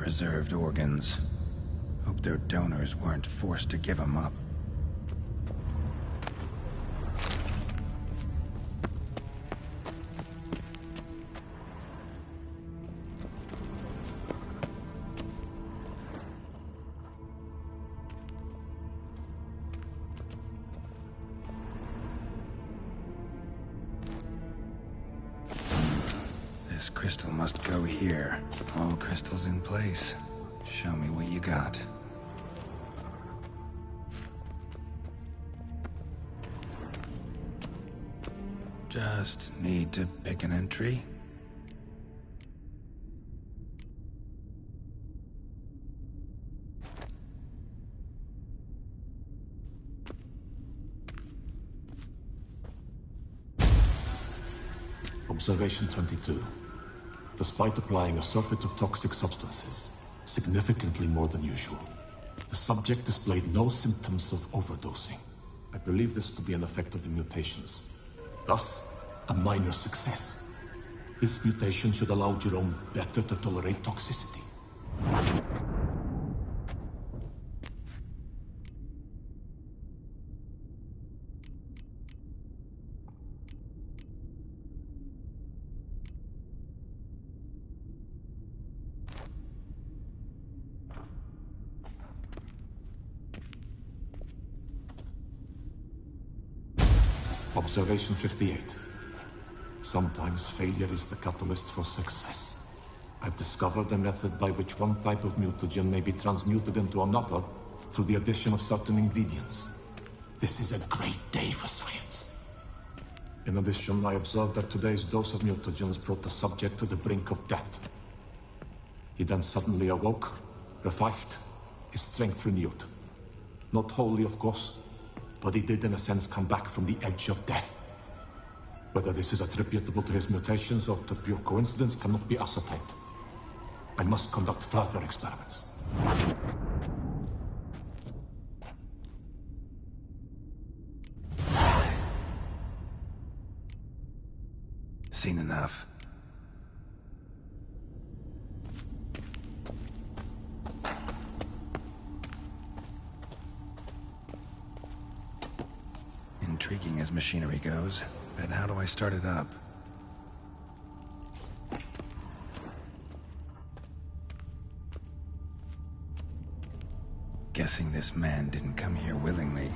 Preserved organs. Hope their donors weren't forced to give them up. This crystal must go here. All crystals in place. Show me what you got. Just need to pick an entry. Observation 22. Despite applying a surfeit of toxic substances, significantly more than usual, the subject displayed no symptoms of overdosing. I believe this to be an effect of the mutations. Thus, a minor success. This mutation should allow Jerome better to tolerate toxicity. Observation 58. Sometimes failure is the catalyst for success. I've discovered a method by which one type of mutagen may be transmuted into another through the addition of certain ingredients. This is a great day for science. In addition, I observed that today's dose of mutagens brought the subject to the brink of death. He then suddenly awoke, revived, his strength renewed. Not wholly, of course, but he did in a sense come back from the edge of death. Whether this is attributable to his mutations or to pure coincidence cannot be ascertained. I must conduct further experiments. Seen enough. Intriguing as machinery goes, but how do I start it up? Guessing this man didn't come here willingly.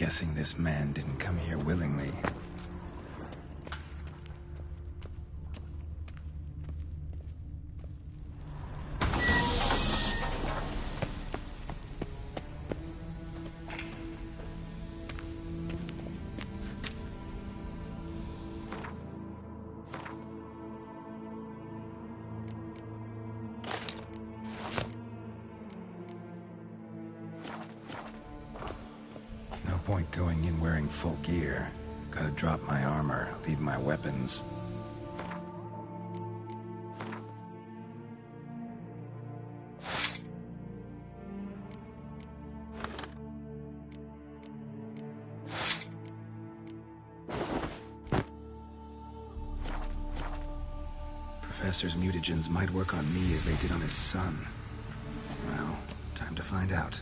Guessing this man didn't come here willingly. No point going in wearing full gear. Gotta drop my armor, leave my weapons. Professor's mutagens might work on me as they did on his son. Well, time to find out.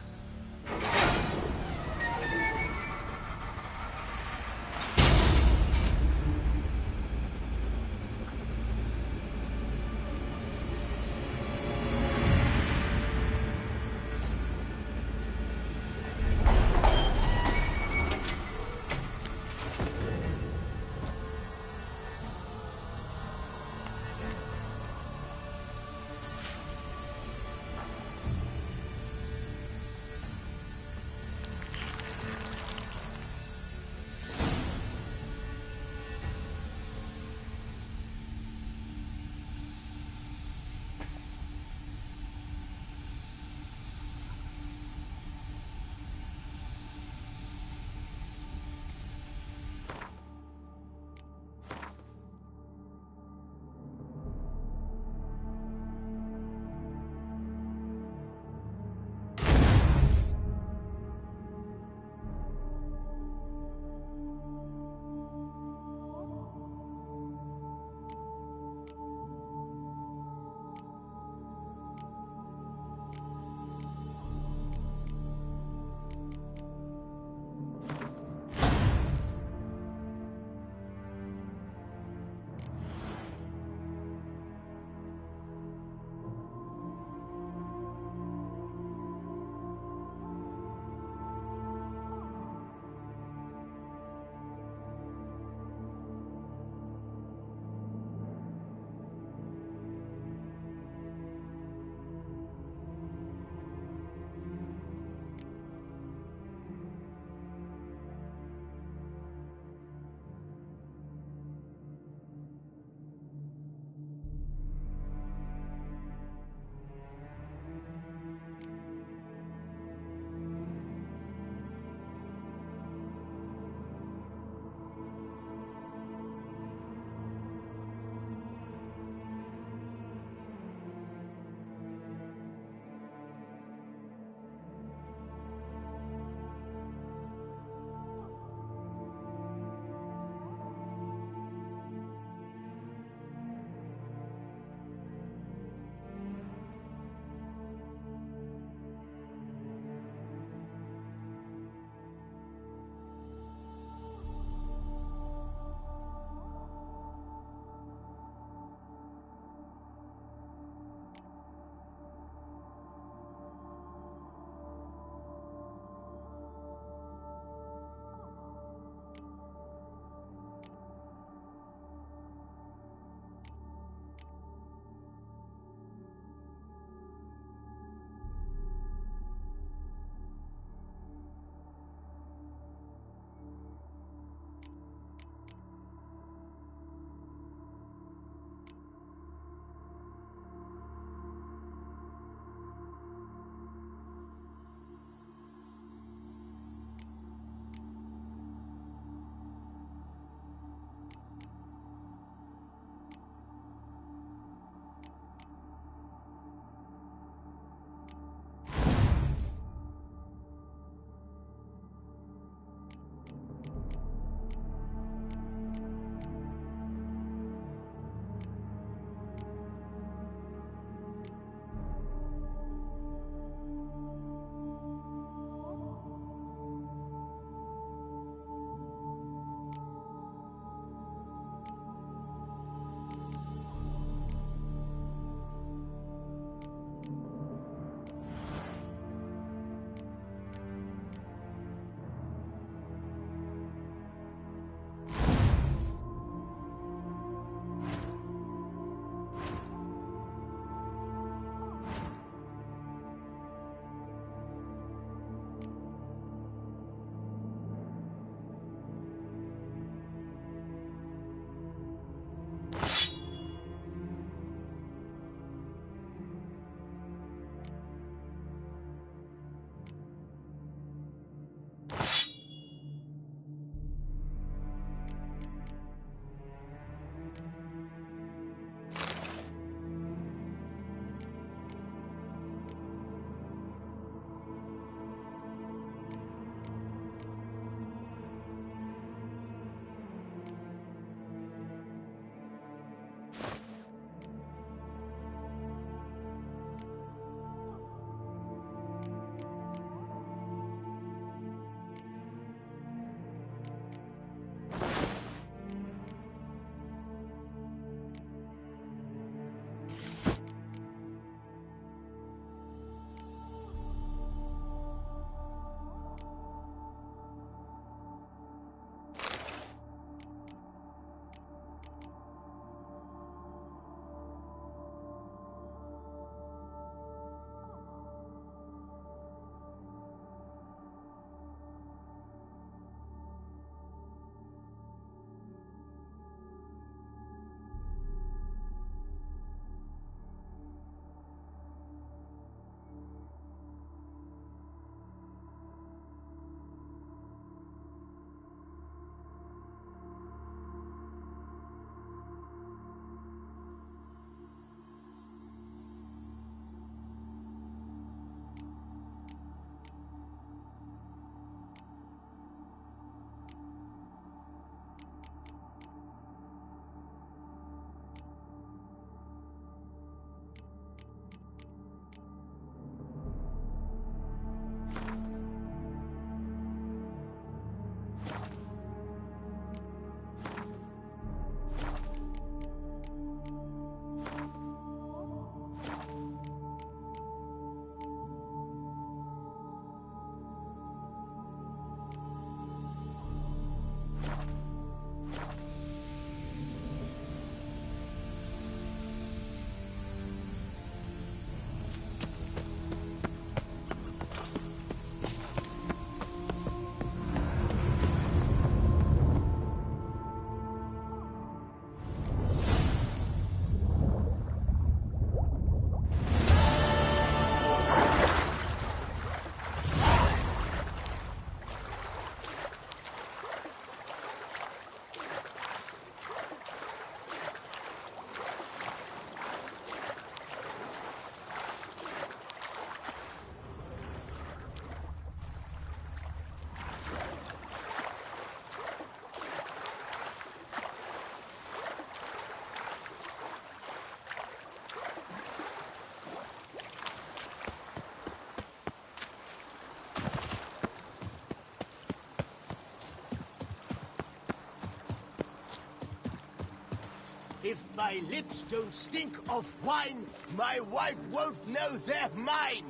If my lips don't stink of wine, my wife won't know they're mine!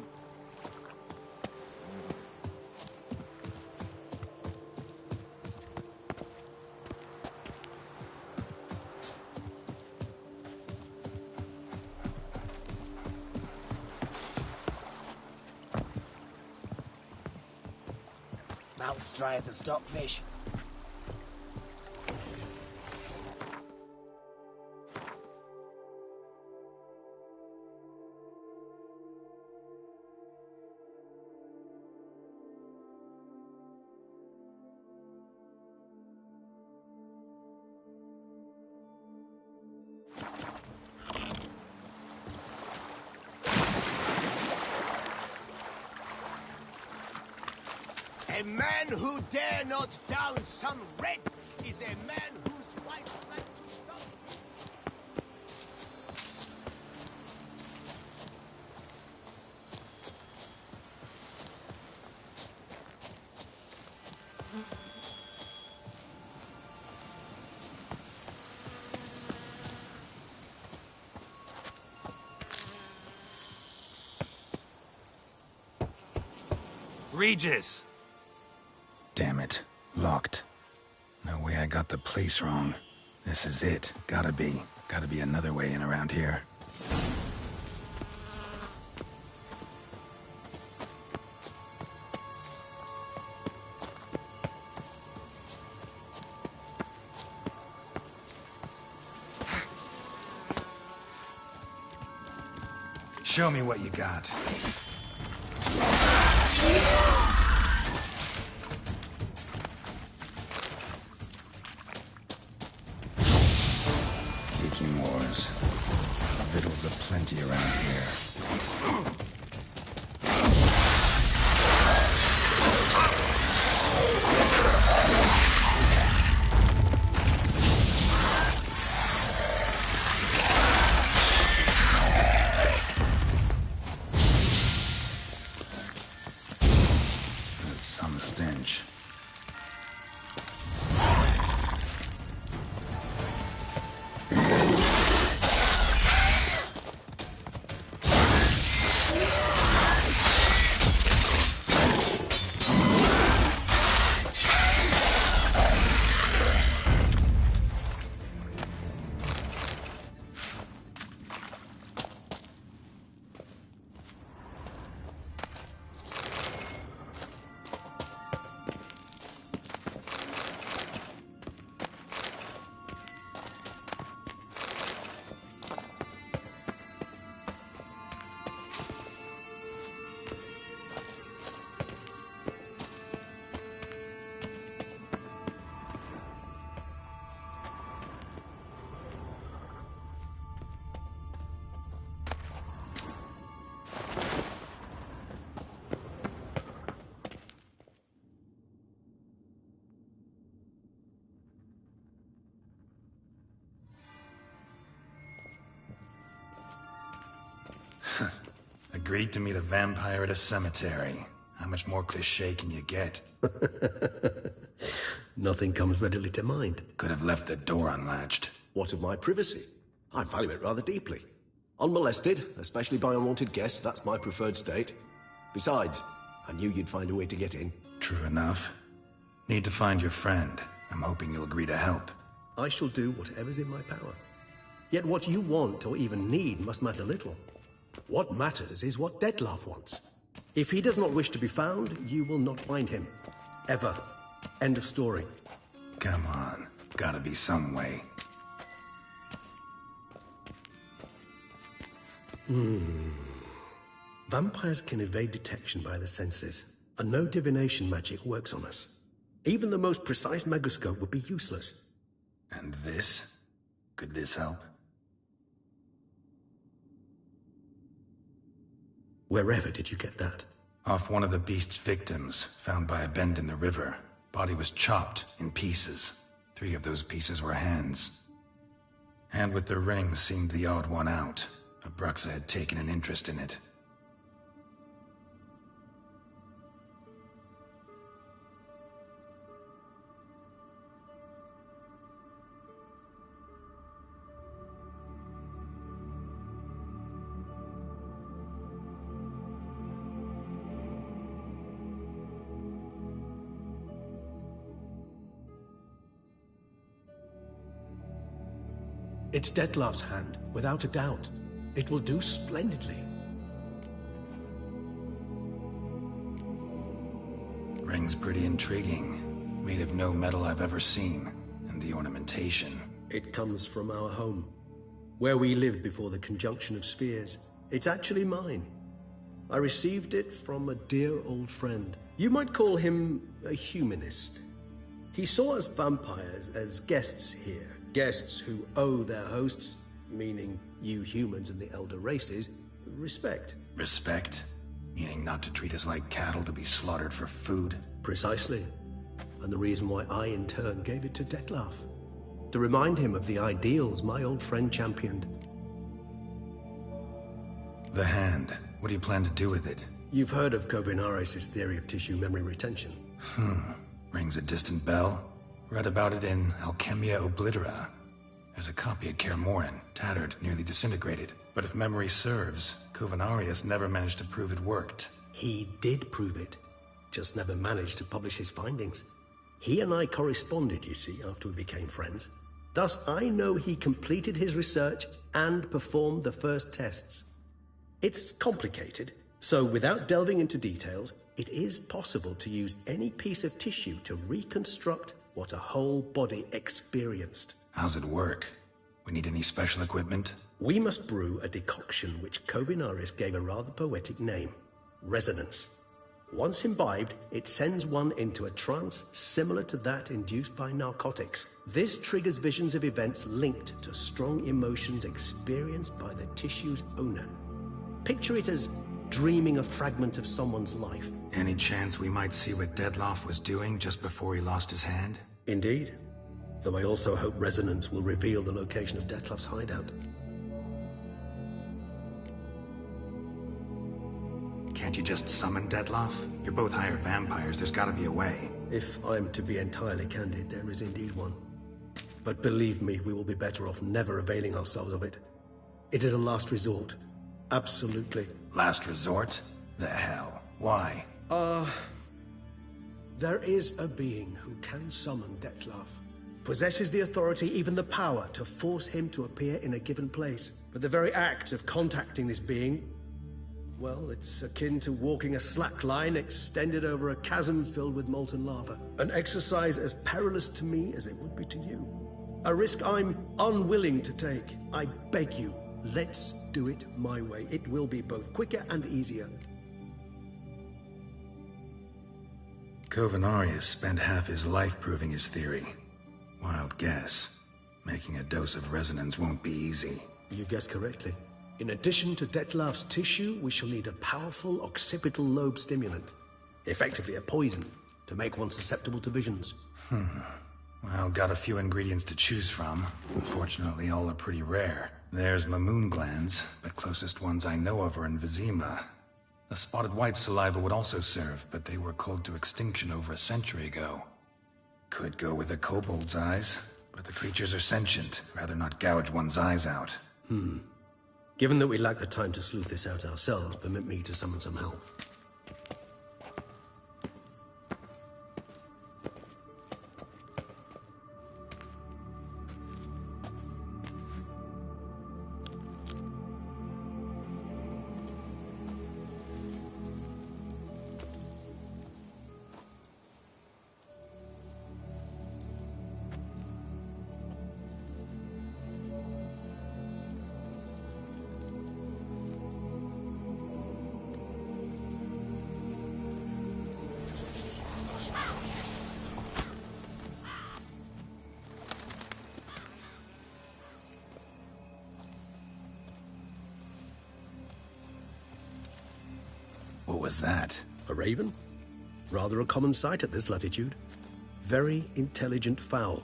Mouth's dry as a stockfish. A man who dare not down some red is a man whose wife's like to stop. Regis! Damn it. Locked. No way I got the place wrong. This is it. Gotta be. Gotta be another way in around here. Show me what you got. Kicking wars. Victuals aplenty around here. That's some stench. Agreed to meet a vampire at a cemetery. How much more cliché can you get? Nothing comes readily to mind. Could have left the door unlatched. What of my privacy? I value it rather deeply. Unmolested, especially by unwanted guests, that's my preferred state. Besides, I knew you'd find a way to get in. True enough. Need to find your friend. I'm hoping you'll agree to help. I shall do whatever's in my power. Yet what you want or even need must matter little. What matters is what Dettlaff wants. If he does not wish to be found, you will not find him. Ever. End of story. Come on. Gotta be some way. Vampires can evade detection by the senses, and no divination magic works on us. Even the most precise megascope would be useless. And this? Could this help? Wherever did you get that? Off one of the beast's victims, found by a bend in the river. Body was chopped in pieces. 3 of those pieces were hands. Hand with the ring seemed the odd one out. Abruxa had taken an interest in it. It's Dettlaff's hand, without a doubt. It will do splendidly. Ring's pretty intriguing. Made of no metal I've ever seen. And the ornamentation. It comes from our home, where we lived before the conjunction of spheres. It's actually mine. I received it from a dear old friend. You might call him a humanist. He saw us vampires as guests here, guests who owe their hosts, meaning you humans and the elder races, respect. Respect? Meaning not to treat us like cattle to be slaughtered for food? Precisely. And the reason why I, in turn, gave it to Dettlaff. To remind him of the ideals my old friend championed. The hand. What do you plan to do with it? You've heard of Kovinaris' theory of tissue memory retention. Rings a distant bell. Read about it in Alchemia Oblitera. There's a copy at Kaer Morhen, tattered, nearly disintegrated. But if memory serves, Kovinaris never managed to prove it worked. He did prove it, just never managed to publish his findings. He and I corresponded, you see, after we became friends. Thus, I know he completed his research and performed the first tests. It's complicated, so without delving into details, it is possible to use any piece of tissue to reconstruct what a whole body experienced. How's it work? We need any special equipment? We must brew a decoction which Kovinaris gave a rather poetic name, resonance. Once imbibed, it sends one into a trance similar to that induced by narcotics. This triggers visions of events linked to strong emotions experienced by the tissue's owner. Picture it as dreaming a fragment of someone's life. Any chance we might see what Dettlaff was doing just before he lost his hand? Indeed. Though I also hope resonance will reveal the location of Dettlaff's hideout. Can't you just summon Dettlaff? You're both hired vampires, there's gotta be a way. If I'm to be entirely candid, there is indeed one. But believe me, we will be better off never availing ourselves of it. It is a last resort. Absolutely. Last resort? The hell? Why? There is a being who can summon Dettlaff. Possesses the authority, even the power, to force him to appear in a given place. But the very act of contacting this being, well, it's akin to walking a slack line extended over a chasm filled with molten lava. An exercise as perilous to me as it would be to you. A risk I'm unwilling to take. I beg you, let's do it my way. It will be both quicker and easier. Kovinaris spent half his life proving his theory. Wild guess. Making a dose of resonance won't be easy. You guessed correctly. In addition to Dettlaff's tissue, we shall need a powerful occipital lobe stimulant. Effectively a poison, to make one susceptible to visions. Well, got a few ingredients to choose from. Unfortunately, all are pretty rare. There's Mamoon glands, but closest ones I know of are in Vizima. A spotted white saliva would also serve, but they were cold to extinction over a century ago. Could go with a kobold's eyes, but the creatures are sentient. Rather not gouge one's eyes out. Given that we lack the time to sleuth this out ourselves, permit me to summon some help. What was that? A raven? Rather a common sight at this latitude. Very intelligent fowl.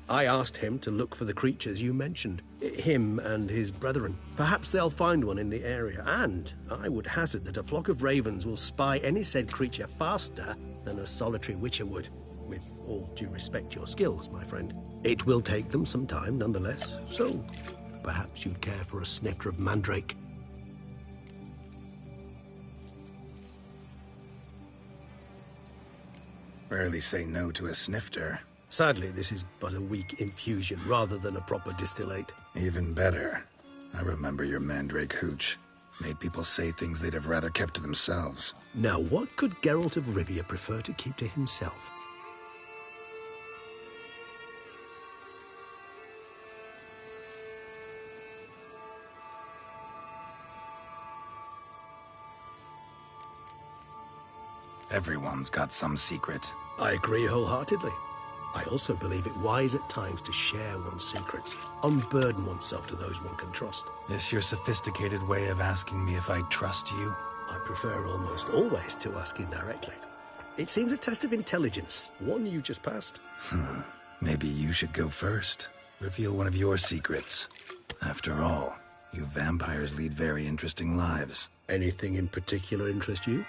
I asked him to look for the creatures you mentioned. Him and his brethren. Perhaps they'll find one in the area, and I would hazard that a flock of ravens will spy any said creature faster than a solitary witcher would. With all due respect to your skills, my friend. It will take them some time, nonetheless, so perhaps you'd care for a snifter of mandrake. Rarely say no to a snifter. Sadly, this is but a weak infusion rather than a proper distillate. Even better. I remember your mandrake hooch. Made people say things they'd have rather kept to themselves. Now, what could Geralt of Rivia prefer to keep to himself? Everyone's got some secret. I agree wholeheartedly. I also believe it wise at times to share one's secrets, unburden oneself to those one can trust. This your sophisticated way of asking me if I trust you? I prefer almost always to ask indirectly. It seems a test of intelligence, one you just passed. Maybe you should go first. Reveal one of your secrets. After all, you vampires lead very interesting lives. Anything in particular interest you?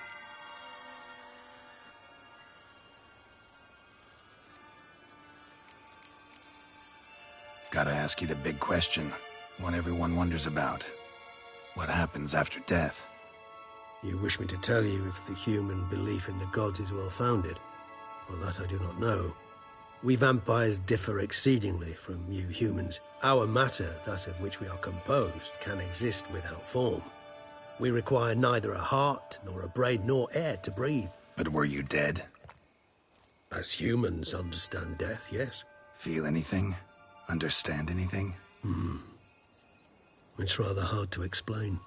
Gotta ask you the big question, one everyone wonders about. What happens after death? You wish me to tell you if the human belief in the gods is well-founded? Well, that I do not know. We vampires differ exceedingly from you humans. Our matter, that of which we are composed, can exist without form. We require neither a heart, nor a brain, nor air to breathe. But were you dead? As humans understand death, yes. Feel anything? Understand anything? It's rather hard to explain.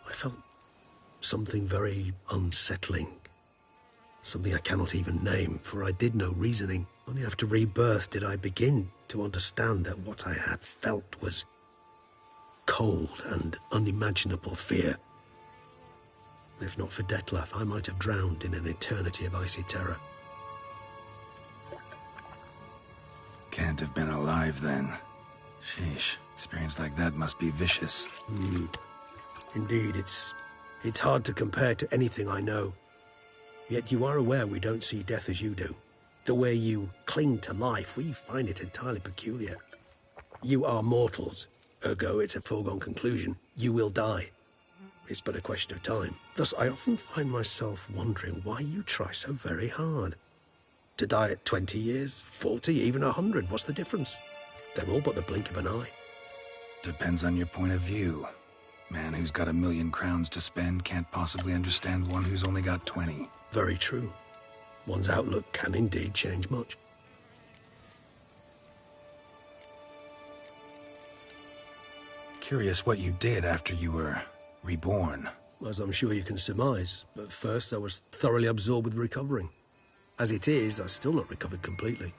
I felt something very unsettling. Something I cannot even name, for I did no reasoning. Only after rebirth did I begin to understand that what I had felt was cold and unimaginable fear. If not for Dettlaff, I might have drowned in an eternity of icy terror. Can't have been alive then. Sheesh, experience like that must be vicious. Indeed, it's hard to compare to anything I know. Yet you are aware we don't see death as you do. The way you cling to life, we find it entirely peculiar. You are mortals, ergo it's a foregone conclusion. You will die. It's but a question of time. Thus, I often find myself wondering why you try so very hard. To die at 20 years, 40, even 100, what's the difference? They're all but the blink of an eye. Depends on your point of view. Man who's got 1,000,000 crowns to spend can't possibly understand one who's only got 20. Very true. One's outlook can indeed change much. Curious what you did after you were reborn. As I'm sure you can surmise, at first I was thoroughly absorbed with recovering. As it is, I've still not recovered completely.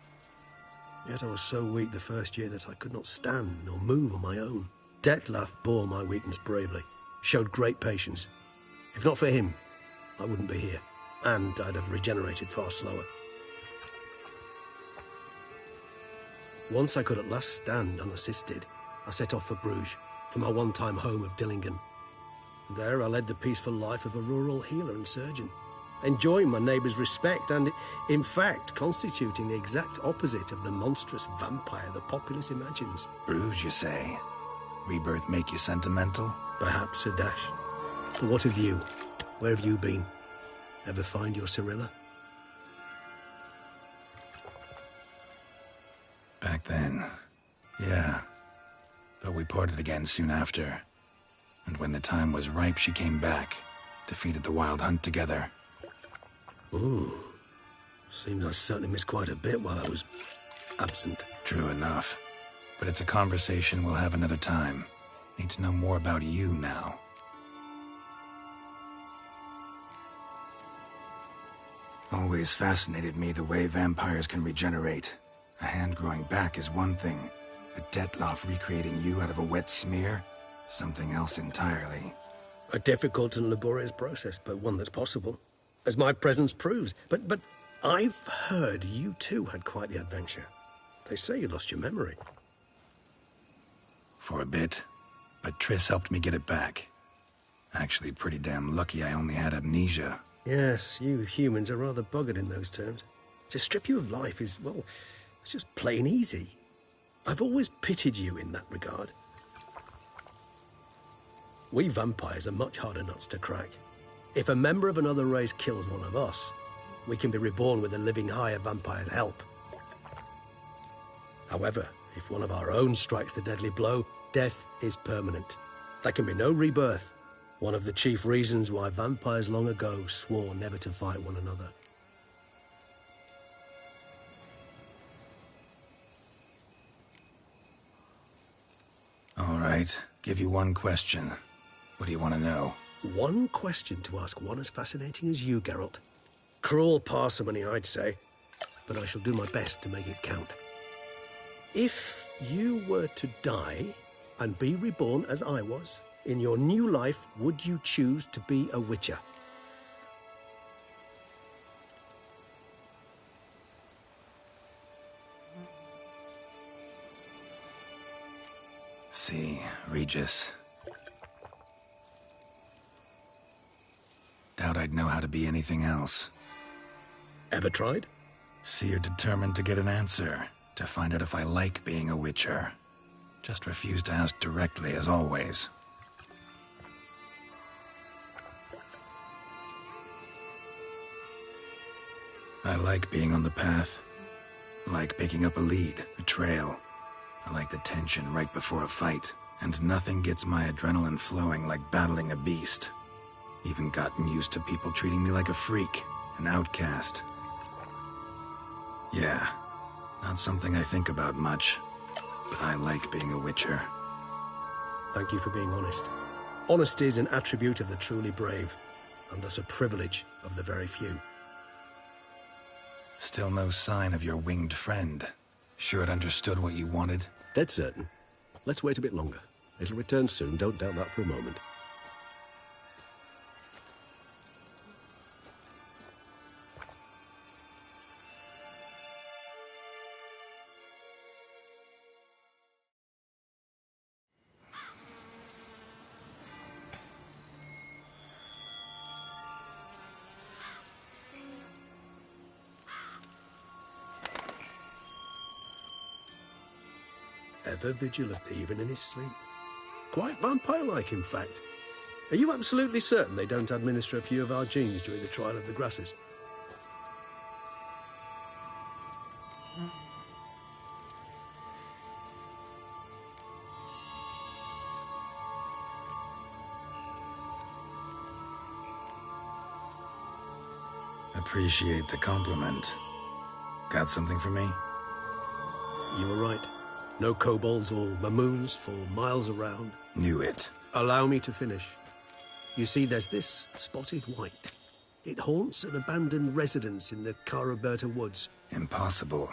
Yet I was so weak the first year that I could not stand nor move on my own. Dettlaff bore my weakness bravely, showed great patience. If not for him, I wouldn't be here, and I'd have regenerated far slower. Once I could at last stand unassisted, I set off for Bruges, for my one-time home of Dillingen. There I led the peaceful life of a rural healer and surgeon, enjoying my neighbours' respect and, in fact, constituting the exact opposite of the monstrous vampire the populace imagines. Bruges, you say? Rebirth make you sentimental? Perhaps a dash. But what of you? Where have you been? Ever find your Cyrilla? Back then, yeah. But we parted again soon after. And when the time was ripe, she came back. Defeated the Wild Hunt together. Ooh. Seems I certainly missed quite a bit while I was absent. True enough. But it's a conversation we'll have another time. Need to know more about you now. Always fascinated me the way vampires can regenerate. A hand growing back is one thing, but Dettlaff recreating you out of a wet smear? Something else entirely. A difficult and laborious process, but one that's possible, as my presence proves. But I've heard you too had quite the adventure. They say you lost your memory. For a bit, but Triss helped me get it back. Actually, pretty damn lucky I only had amnesia. Yes, you humans are rather buggered in those terms. To strip you of life is, well, it's just plain easy. I've always pitied you in that regard. We vampires are much harder nuts to crack. If a member of another race kills one of us, we can be reborn with the living higher vampire's help. However, if one of our own strikes the deadly blow, death is permanent. There can be no rebirth. One of the chief reasons why vampires long ago swore never to fight one another. All right, give you one question. What do you want to know? One question to ask one as fascinating as you, Geralt. Cruel parsimony, I'd say, but I shall do my best to make it count. If you were to die and be reborn as I was, in your new life, would you choose to be a Witcher? See, Regis. Doubt I'd know how to be anything else. Ever tried? See, you're determined to get an answer, to find out if I like being a Witcher. Just refuse to ask directly, as always. I like being on the path. I like picking up a lead, a trail. I like the tension right before a fight. And nothing gets my adrenaline flowing like battling a beast. Even gotten used to people treating me like a freak, an outcast. Yeah, not something I think about much, but I like being a Witcher. Thank you for being honest. Honesty is an attribute of the truly brave, and thus a privilege of the very few. Still no sign of your winged friend. Sure it understood what you wanted? Dead certain. Let's wait a bit longer. It'll return soon, don't doubt that for a moment. Ever vigilant, even in his sleep. Quite vampire-like, in fact. Are you absolutely certain they don't administer a few of our genes during the trial of the grasses? Appreciate the compliment. Got something for me? You were right. No kobolds or mamoons for miles around. Knew it. Allow me to finish. You see, there's this spotted white. It haunts an abandoned residence in the Caraberta woods. Impossible.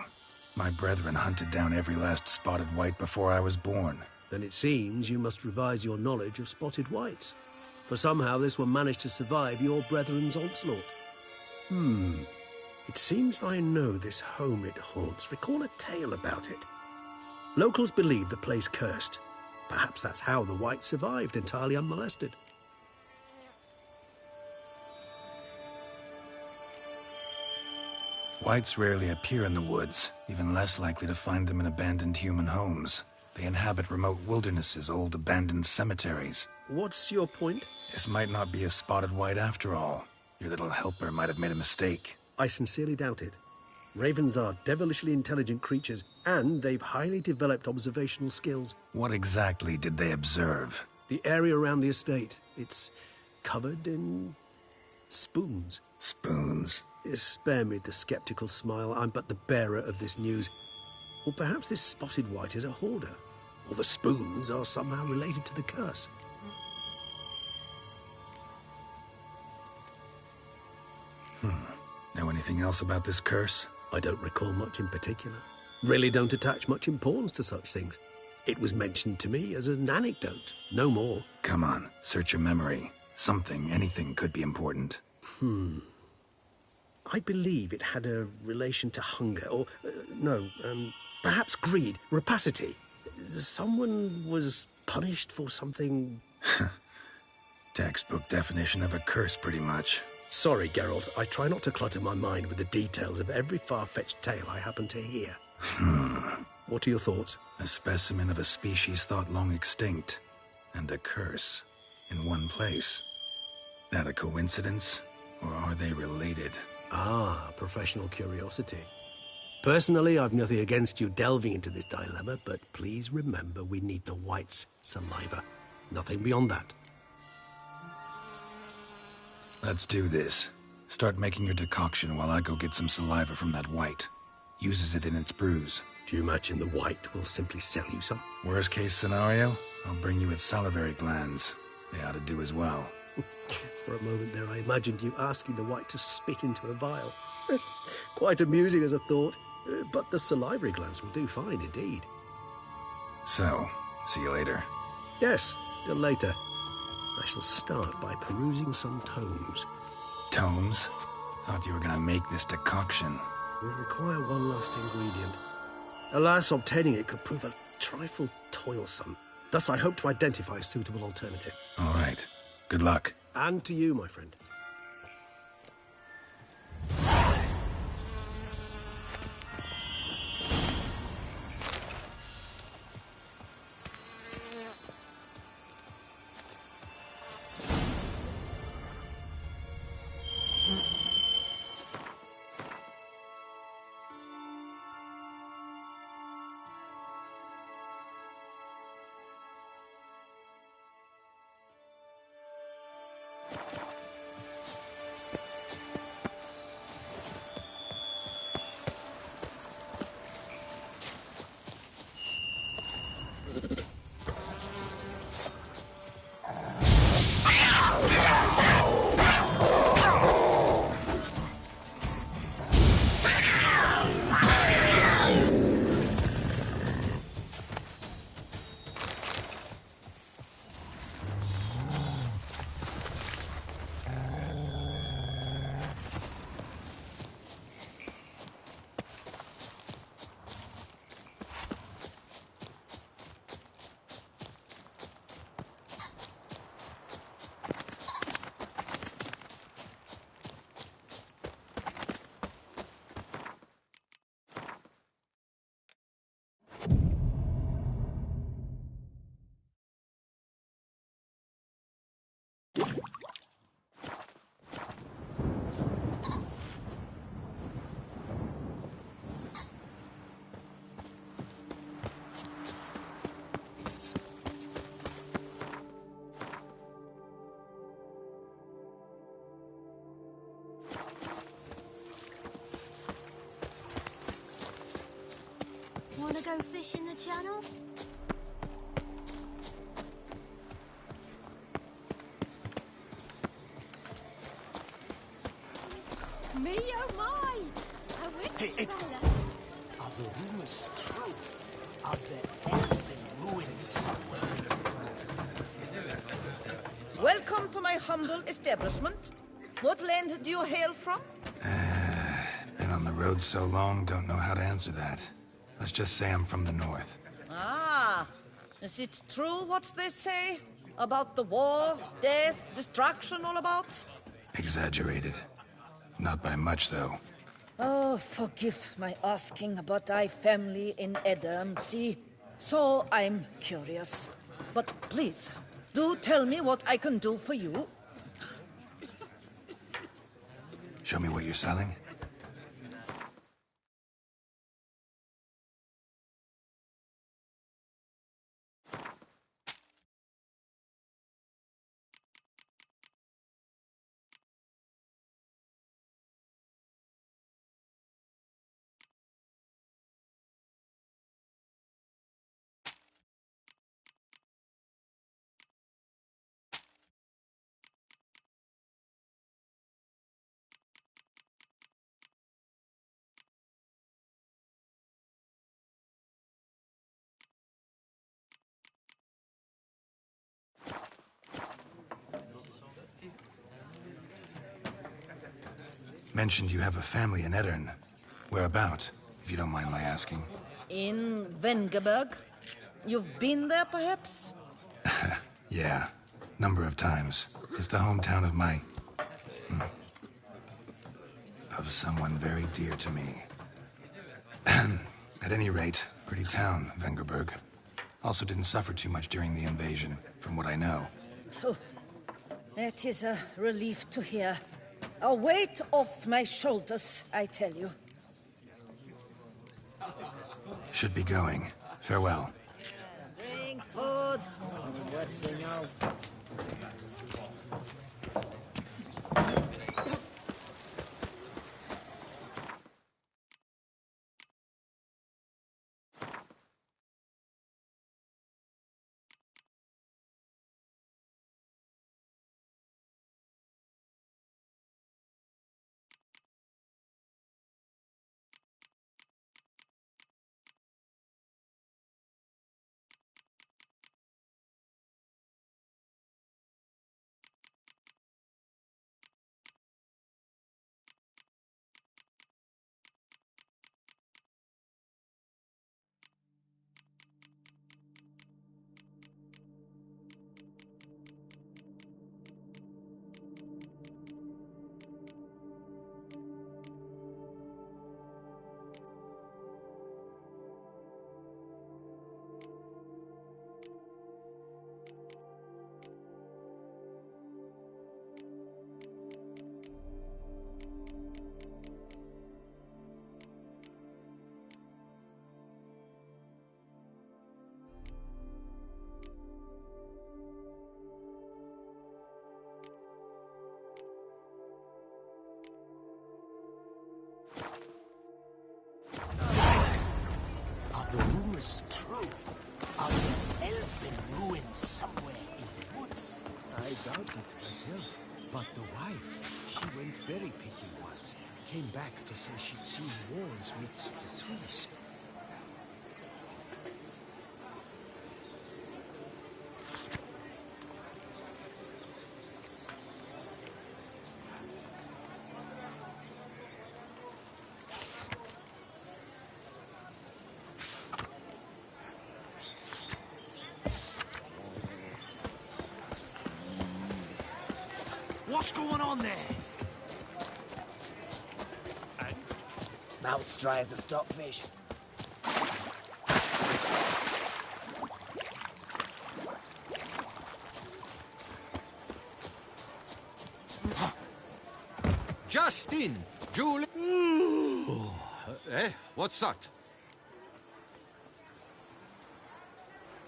My brethren hunted down every last spotted white before I was born. Then it seems you must revise your knowledge of spotted whites. For somehow this one managed to survive your brethren's onslaught. It seems I know this home it haunts. Recall a tale about it. Locals believe the place cursed. Perhaps that's how the white survived entirely unmolested. Whites rarely appear in the woods, even less likely to find them in abandoned human homes. They inhabit remote wildernesses, old abandoned cemeteries. What's your point? This might not be a spotted white after all. Your little helper might have made a mistake. I sincerely doubt it. Ravens are devilishly intelligent creatures, and they've highly developed observational skills. What exactly did they observe? The area around the estate. It's covered in spoons. Spoons? Spare me the skeptical smile. I'm but the bearer of this news. Or perhaps this spotted white is a hoarder. Or the spoons are somehow related to the curse. Know anything else about this curse? I don't recall much in particular. Really don't attach much importance to such things. It was mentioned to me as an anecdote, no more. Come on, search your memory. Something, anything could be important. I believe it had a relation to hunger, or, perhaps greed, rapacity. Someone was punished for something... Textbook definition of a curse, pretty much. Sorry, Geralt, I try not to clutter my mind with the details of every far-fetched tale I happen to hear. What are your thoughts? A specimen of a species thought long extinct, and a curse, in one place. That a coincidence, or are they related? Ah, professional curiosity. Personally, I've nothing against you delving into this dilemma, but please remember we need the white's saliva. Nothing beyond that. Let's do this. Start making your decoction while I go get some saliva from that white. Uses it in its brews. Do you imagine the white will simply sell you some? Worst case scenario, I'll bring you its salivary glands. They ought to do as well. For a moment there, I imagined you asking the white to spit into a vial. Quite amusing as a thought, but the salivary glands will do fine indeed. So, see you later. Yes, till later. I shall start by perusing some tomes. Tomes? Thought you were gonna make this decoction. We require one last ingredient. Alas, obtaining it could prove a trifle toilsome. Thus, I hope to identify a suitable alternative. All right. Good luck. And to you, my friend. Wanna go fish in the channel? Me oh my! A witch Hey, Edgar. Are the rumors true? Are there elfin ruins somewhere? Welcome to my humble establishment. What land do you hail from? Been on the road so long, don't know how to answer that. Let's just say I'm from the north. Ah, is it true what they say? About the war, death, destruction all about? Exaggerated. Not by much, though. Oh, forgive my asking, but I family in Edam, see? So I'm curious. But please, do tell me what I can do for you. Show me what you're selling. Mentioned you have a family in Edirn. Whereabout, if you don't mind my asking? In Vengerberg? You've been there, perhaps? Yeah, number of times. It's the hometown of my... of someone very dear to me. At any rate, pretty town, Vengerberg. Also didn't suffer too much during the invasion, from what I know. Oh, that is a relief to hear. A weight off my shoulders, I tell you. Should be going. Farewell. Drink, food. What's they know? Are the rumors true? Are there elfin ruins somewhere in the woods? I doubt it myself. But the wife, she went berry picking once. Came back to say she'd seen walls midst the trees. What's going on there? Mouth's dry as a stockfish. Justin! Julie... What's that?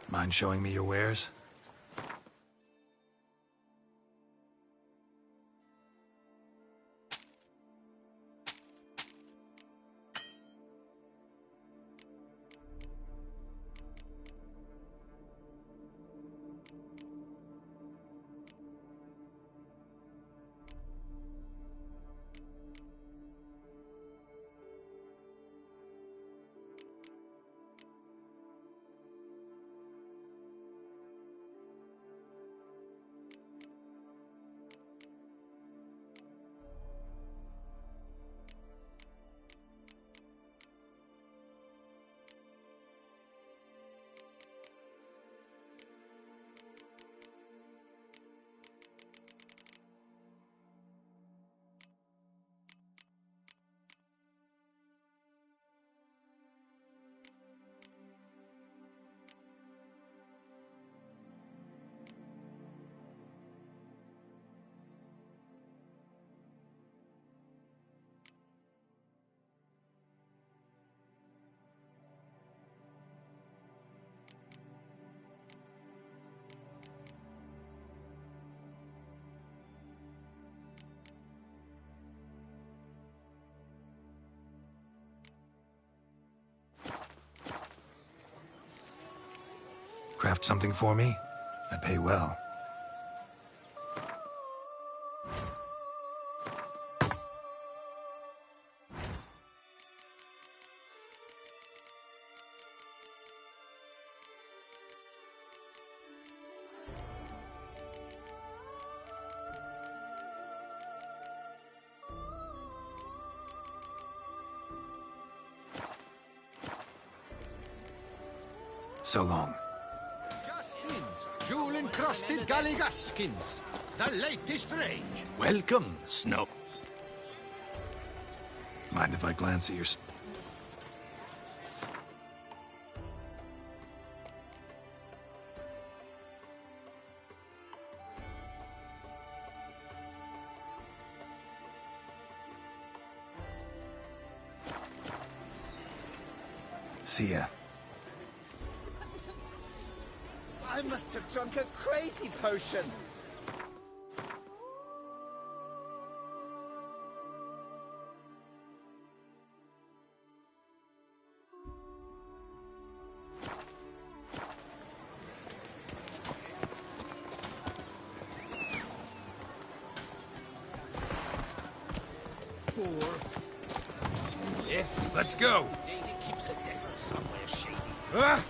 Mind showing me your wares? Craft something for me? I pay well. So long. Jewel-encrusted galligaskins. The latest range. Welcome, Snow. Mind if I glance at your... See ya. I must have drunk a crazy potion. Let's go. Keeps a devil somewhere shady. Ah!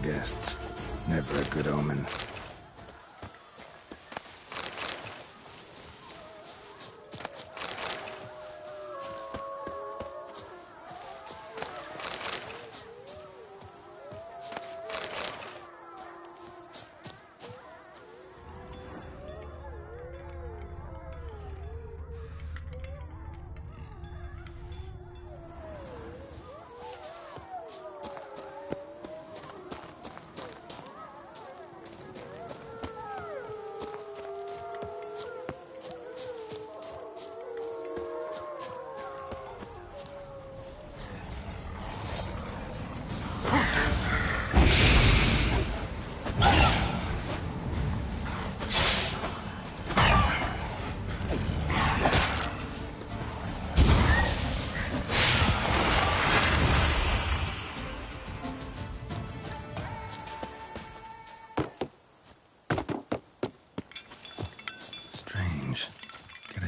Guests. Never a good omen.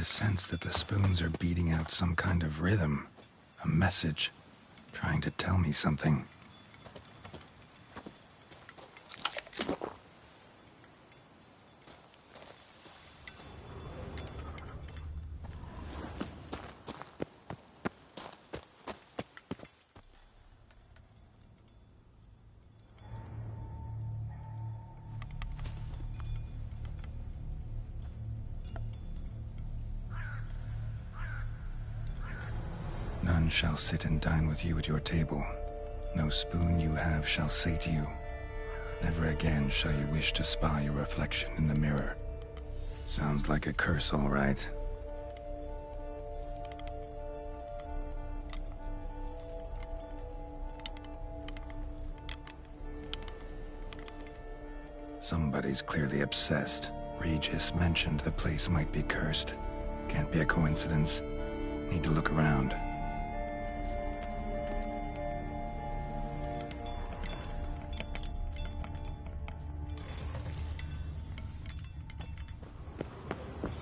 Sense that the spoons are beating out some kind of rhythm, a message, trying to tell me something. None shall sit and dine with you at your table. No spoon you have shall sate you. Never again shall you wish to spy your reflection in the mirror. Sounds like a curse, all right. Somebody's clearly obsessed. Regis mentioned the place might be cursed. Can't be a coincidence. Need to look around.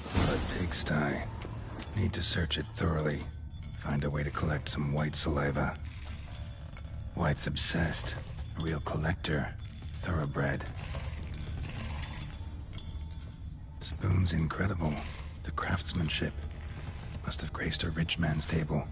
A pigsty. Need to search it thoroughly. Find a way to collect some white saliva. White's obsessed. A real collector. Thoroughbred. Spoon's incredible. The craftsmanship. Must have graced a rich man's table.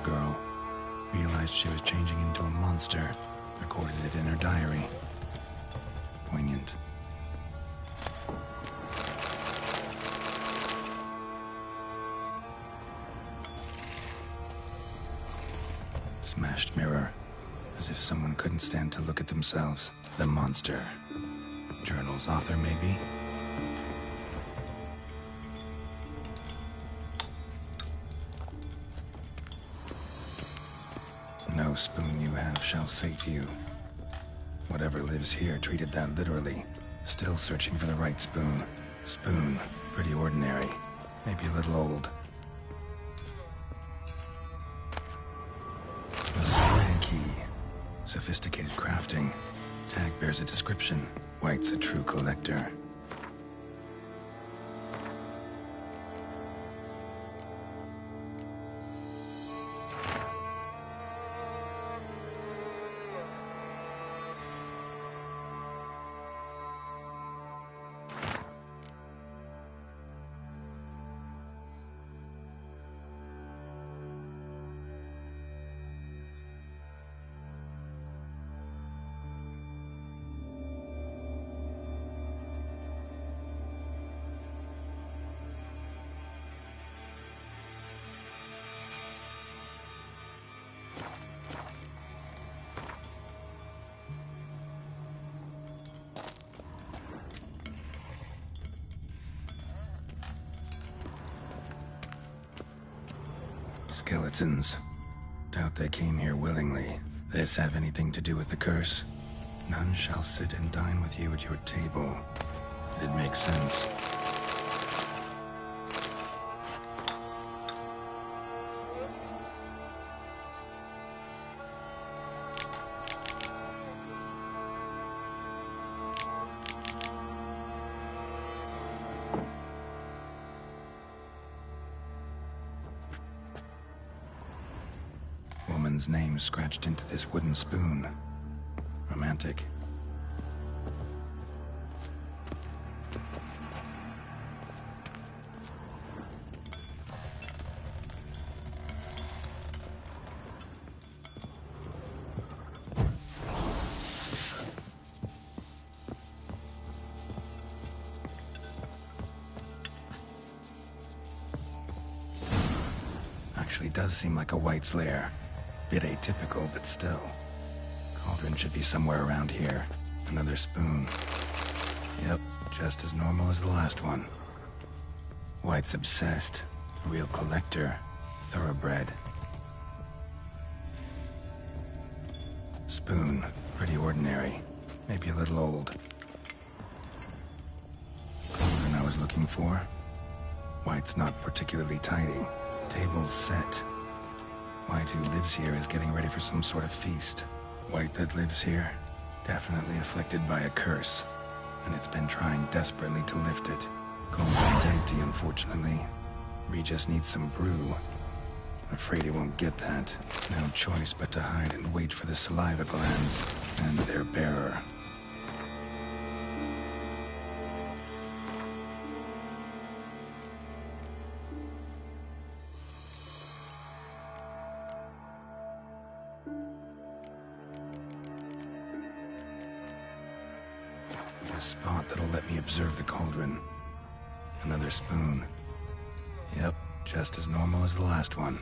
Girl realized she was changing into a monster, recorded it in her diary. Poignant. Smashed mirror, as if someone couldn't stand to look at themselves. The monster. Journal's author, maybe? No spoon you have shall sate you. Whatever lives here treated that literally. Still searching for the right spoon. Spoon, pretty ordinary. Maybe a little old. The spring key. Sophisticated crafting. Tag bears a description. White's a true collector. Skeletons. Doubt they came here willingly. This have anything to do with the curse? None shall sit and dine with you at your table. It makes sense. Woman's name scratched into this wooden spoon. Romantic. Actually does seem like a White's lair. Bit atypical, but still. Cauldron should be somewhere around here. Another spoon. Yep, just as normal as the last one. White's obsessed. A real collector. Thoroughbred. Spoon. Pretty ordinary. Maybe a little old. Cauldron I was looking for. White's not particularly tidy. Table's set. White who lives here is getting ready for some sort of feast. White that lives here, definitely afflicted by a curse, and it's been trying desperately to lift it. Cauldron's empty, unfortunately. Regis needs some brew. I'm afraid he won't get that. No choice but to hide and wait for the saliva glands and their bearer. A spot that'll let me observe the cauldron. Another spoon. Yep, just as normal as the last one.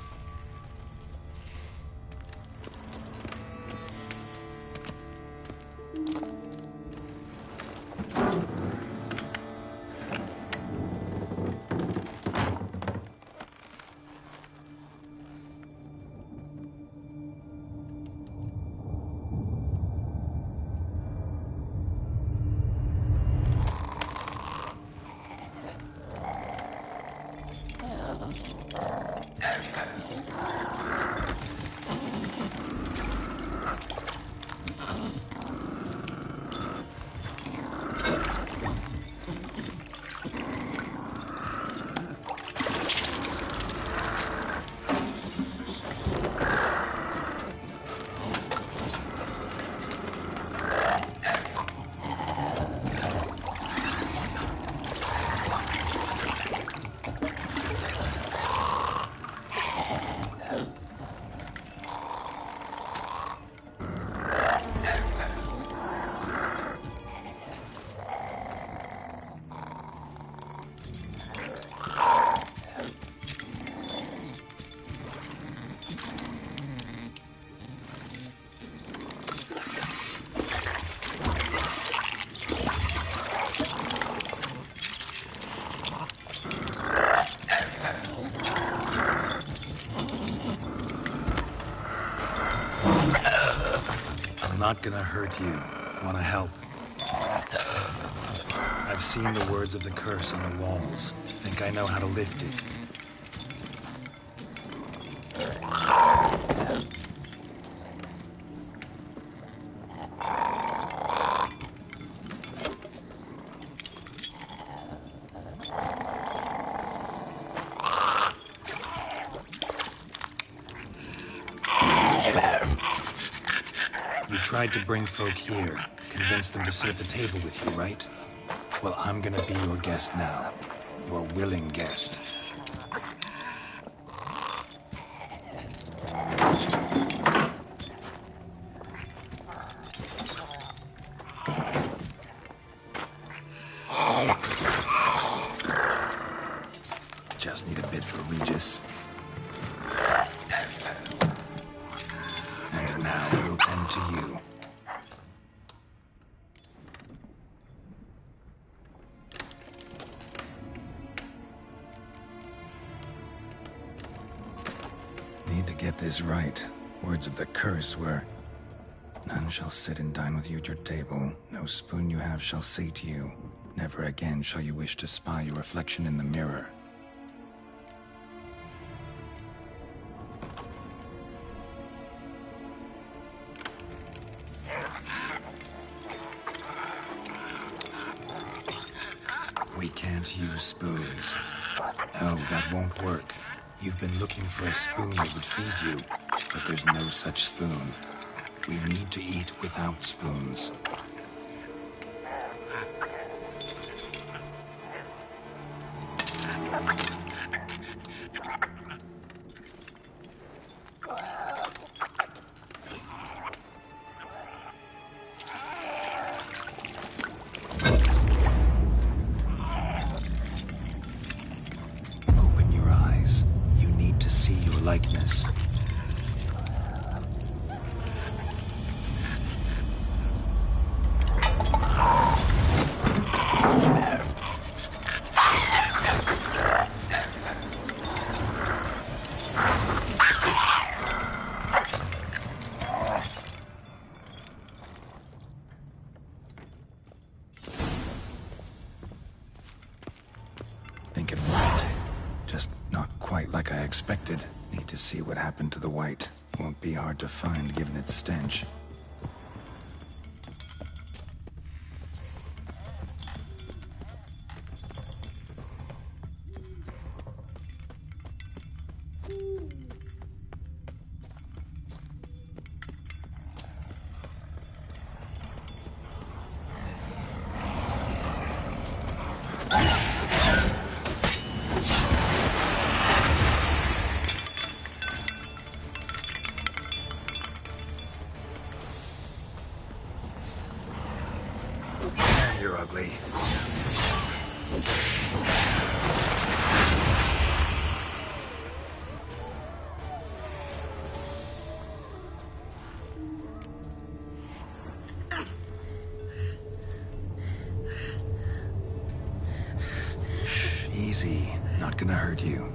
I'm not gonna hurt you. Wanna help? I've seen the words of the curse on the walls. Think I know how to lift it. You tried to bring folk here, convince them to sit at the table with you, right? Well, I'm gonna be your guest now. Your willing guest. Just need a bit for Regis. And now we'll tend to you. Need to get this right. Words of the curse were, none shall sit and dine with you at your table. No spoon you have shall sate you. Never again shall you wish to spy your reflection in the mirror. We can't use spoons. No, that won't work. You've been looking for a spoon that would feed you, but there's no such spoon. We need to eat without spoons. Open your eyes. You need to see your likeness. Think it worked. Just not quite like I expected. Need to see what happened to the white. Won't be hard to find given its stench. quickly. Shh, easy. Not gonna hurt you.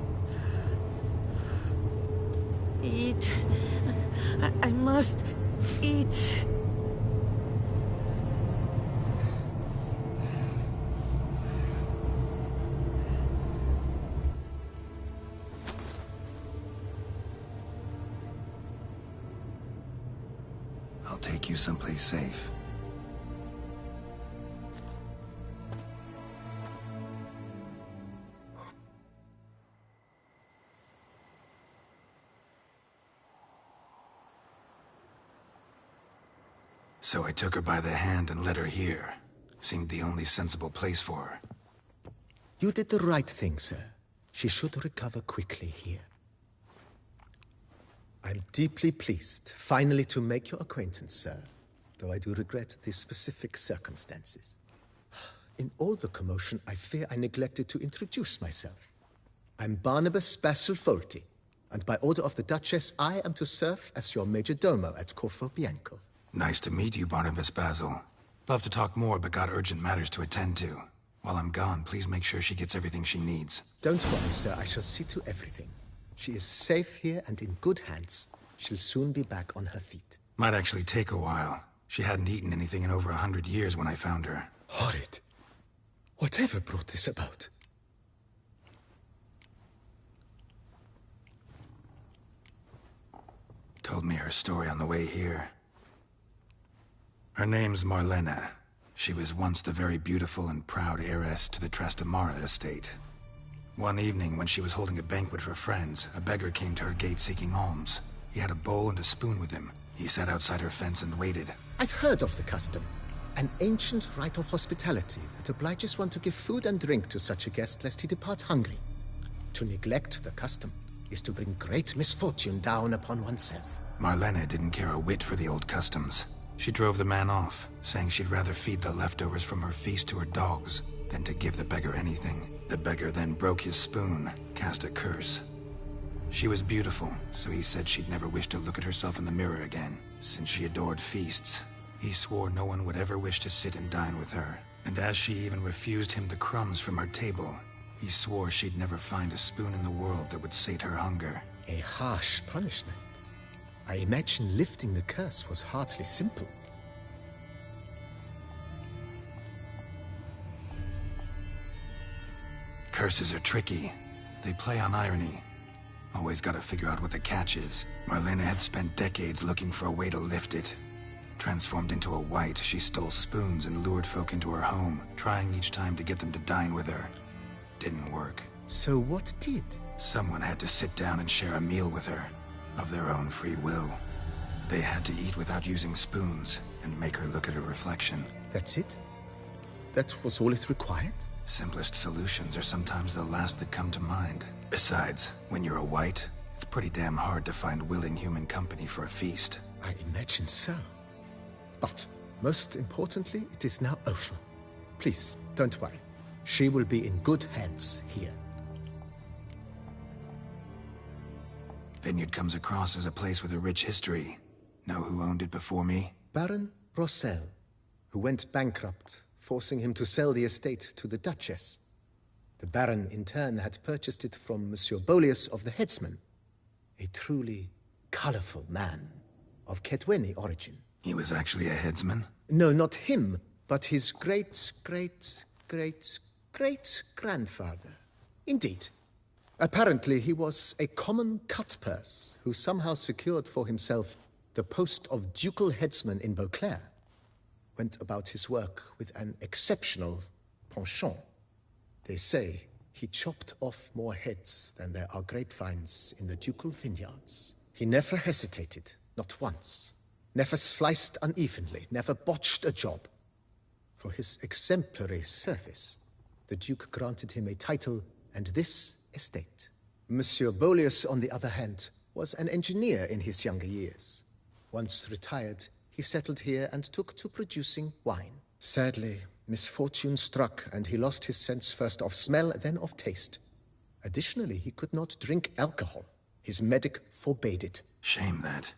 Eat. I must eat. I'll take you someplace safe. So I took her by the hand and led her here. Seemed the only sensible place for her. You did the right thing, sir. She should recover quickly here. I'm deeply pleased, finally, to make your acquaintance, sir, though I do regret the specific circumstances. In all the commotion, I fear I neglected to introduce myself. I'm Barnabas Basil Folty, and by order of the Duchess, I am to serve as your major domo at Corfo Bianco. Nice to meet you, Barnabas Basil. Love to talk more, but got urgent matters to attend to. While I'm gone, please make sure she gets everything she needs. Don't worry, sir. I shall see to everything. She is safe here and in good hands. She'll soon be back on her feet. Might actually take a while. She hadn't eaten anything in over 100 years when I found her. Horrid. Whatever brought this about? Told me her story on the way here. Her name's Marlena. She was once the very beautiful and proud heiress to the Trastamara estate. One evening, when she was holding a banquet for friends, a beggar came to her gate seeking alms. He had a bowl and a spoon with him. He sat outside her fence and waited. I've heard of the custom. An ancient rite of hospitality that obliges one to give food and drink to such a guest lest he depart hungry. To neglect the custom is to bring great misfortune down upon oneself. Marlena didn't care a whit for the old customs. She drove the man off, saying she'd rather feed the leftovers from her feast to her dogs than to give the beggar anything. The beggar then broke his spoon, cast a curse. She was beautiful, so he said she'd never wish to look at herself in the mirror again. Since she adored feasts, he swore no one would ever wish to sit and dine with her. And as she even refused him the crumbs from her table, he swore she'd never find a spoon in the world that would sate her hunger. A harsh punishment. I imagine lifting the curse was hardly simple. Curses are tricky. They play on irony. Always gotta figure out what the catch is. Marlena had spent decades looking for a way to lift it. Transformed into a wight, she stole spoons and lured folk into her home, trying each time to get them to dine with her. Didn't work. So what did? Someone had to sit down and share a meal with her, of their own free will. They had to eat without using spoons, and make her look at her reflection. That's it? That was all it required? Simplest solutions are sometimes the last that come to mind. Besides, when you're a wight, it's pretty damn hard to find willing human company for a feast. I imagine so. But, most importantly, it is now over. Please, don't worry. She will be in good hands here. Vineyard comes across as a place with a rich history. Know who owned it before me? Baron Rossel, who went bankrupt, forcing him to sell the estate to the Duchess. The Baron, in turn, had purchased it from Monsieur Bolius of the Headsman, a truly colorful man of Ketweni origin. He was actually a headsman? No, not him, but his great-great-great-great-grandfather. Indeed. Apparently, he was a common cut-purse who somehow secured for himself the post of ducal headsman in Beauclair. Went about his work with an exceptional penchant. They say he chopped off more heads than there are grapevines in the ducal vineyards. He never hesitated, not once. Never sliced unevenly, never botched a job. For his exemplary service, the Duke granted him a title and this estate. Monsieur Bolius, on the other hand, was an engineer in his younger years. Once retired, he settled here and took to producing wine. Sadly, Misfortune struck, and he lost his sense first of smell, then of taste. Additionally, he could not drink alcohol. His medic forbade it. Shame that.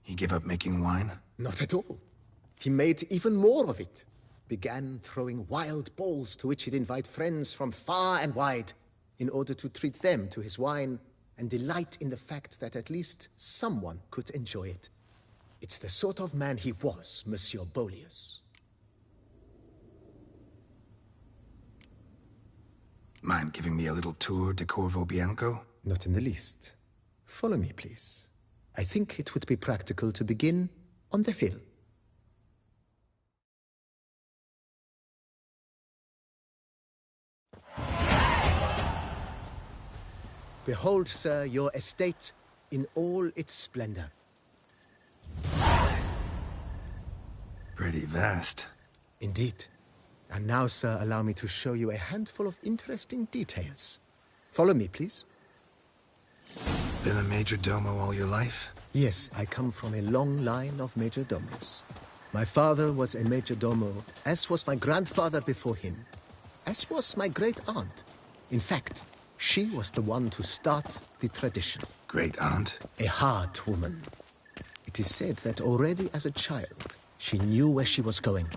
He gave up making wine? Not at all. He made even more of it. Began throwing wild balls to which he'd invite friends from far and wide in order to treat them to his wine and delight in the fact that at least someone could enjoy it. It's the sort of man he was, Monsieur Bolius. Mind giving me a little tour de Corvo Bianco? Not in the least. Follow me, please. I think it would be practical to begin on the hill. Behold, sir, your estate in all its splendor. Pretty vast. Indeed. And now, sir, allow me to show you a handful of interesting details. Follow me, please. Been a major domo all your life? Yes, I come from a long line of major domos. My father was a major domo, as was my grandfather before him, as was my great-aunt. In fact, she was the one to start the tradition. Great-aunt? A hard woman. It is said that already as a child, she knew where she was going,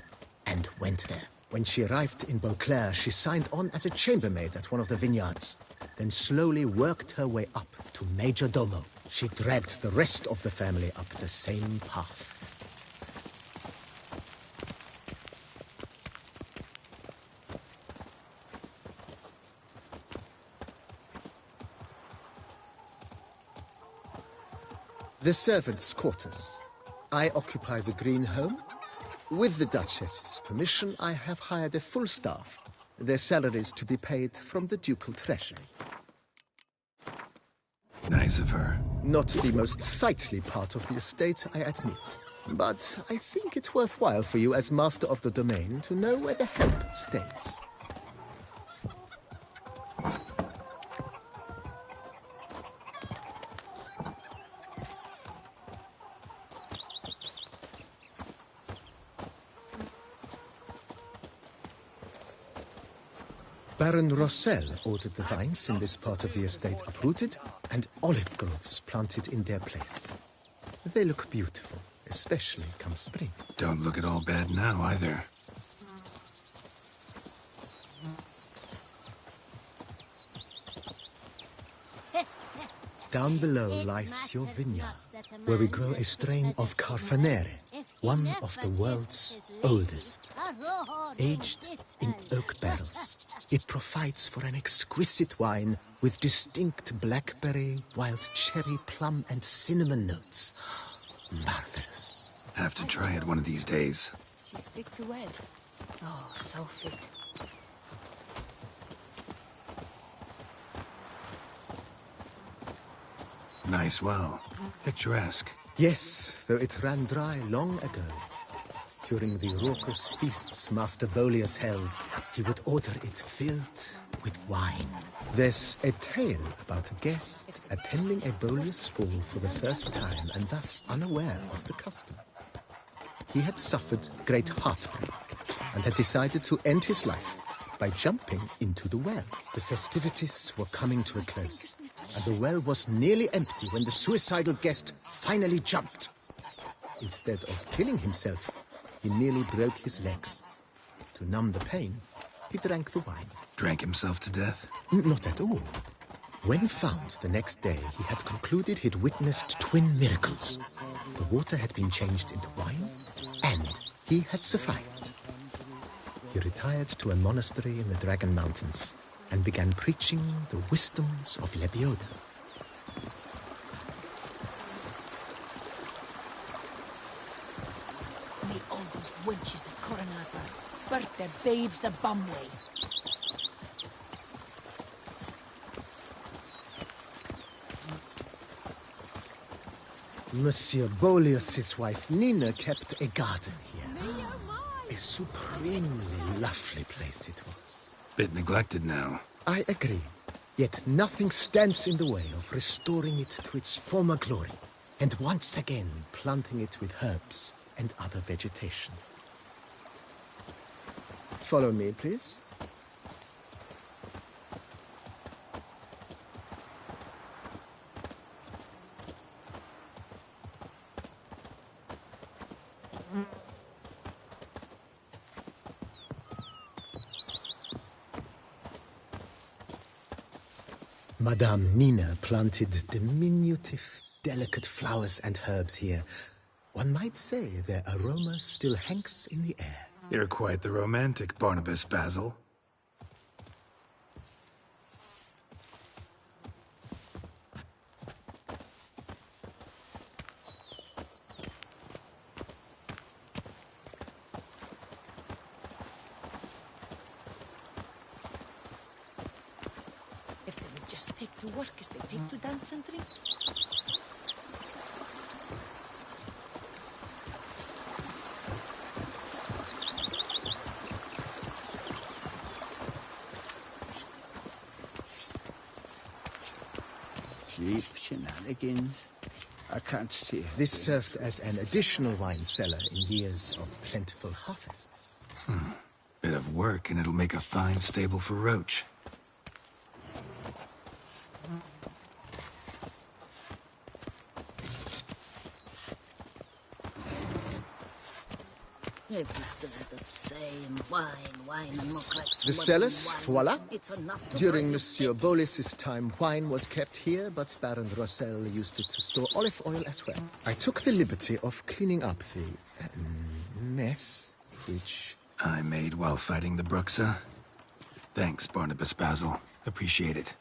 and went there. When she arrived in Beauclair, she signed on as a chambermaid at one of the vineyards, then slowly worked her way up to major domo. She dragged the rest of the family up the same path. The servants' quarters. I occupy the green home. With the Duchess's permission, I have hired a full staff. Their salaries to be paid from the ducal treasury. Nice of her. Not the most sightly part of the estate, I admit. But I think it worthwhile for you as master of the domain to know where the help stays. Baron Rossel ordered the vines in this part of the estate uprooted and olive groves planted in their place. They look beautiful, especially come spring. Don't look at all bad now, either. Down below lies your vineyard, where we grow a strain of Carfanere, one of the world's oldest. Aged in oak barrels, it provides for an exquisite wine with distinct blackberry, wild cherry, plum, and cinnamon notes. Marvelous. Have to try it one of these days. She's fit to wed. Oh, so fit. Nice well. Picturesque. Yes, though it ran dry long ago. During the raucous feasts Master Bolius held, he would order it filled with wine. There's a tale about a guest attending a Bolius ball for the first time and thus unaware of the custom. He had suffered great heartbreak and had decided to end his life by jumping into the well. The festivities were coming to a close, and the well was nearly empty when the suicidal guest finally jumped. Instead of killing himself, he nearly broke his legs. To numb the pain, he drank the wine. Drank himself to death? Not at all. When found the next day, he had concluded he'd witnessed twin miracles. The water had been changed into wine, and he had survived. He retired to a monastery in the Dragon Mountains and began preaching the wisdoms of Lebioda. Meet all those wenches at Coronata. Birth their babes the bum way. Monsieur Bolius' wife Nina kept a garden here. A supremely lovely place it was. Bit neglected now. I agree. Yet nothing stands in the way of restoring it to its former glory, and once again planting it with herbs and other vegetation. Follow me, please. Madame Nina planted diminutive, delicate flowers and herbs here. One might say their aroma still hangs in the air. You're quite the romantic, Barnabas Basil. If they would just take to work as they take to dance and drink. Cheap shenanigans. I can't see it. This served as an additional wine cellar in years of plentiful harvests. Bit of work, and it'll make a fine stable for Roach. The same wine and more cracks. The cellars, voila. It's enough to During burn Monsieur Bolis's time, wine was kept here, but Baron Rossel used it to store olive oil as well. I took the liberty of cleaning up the mess, which... I made while fighting the Bruxa. Thanks, Barnabas Basil. Appreciate it.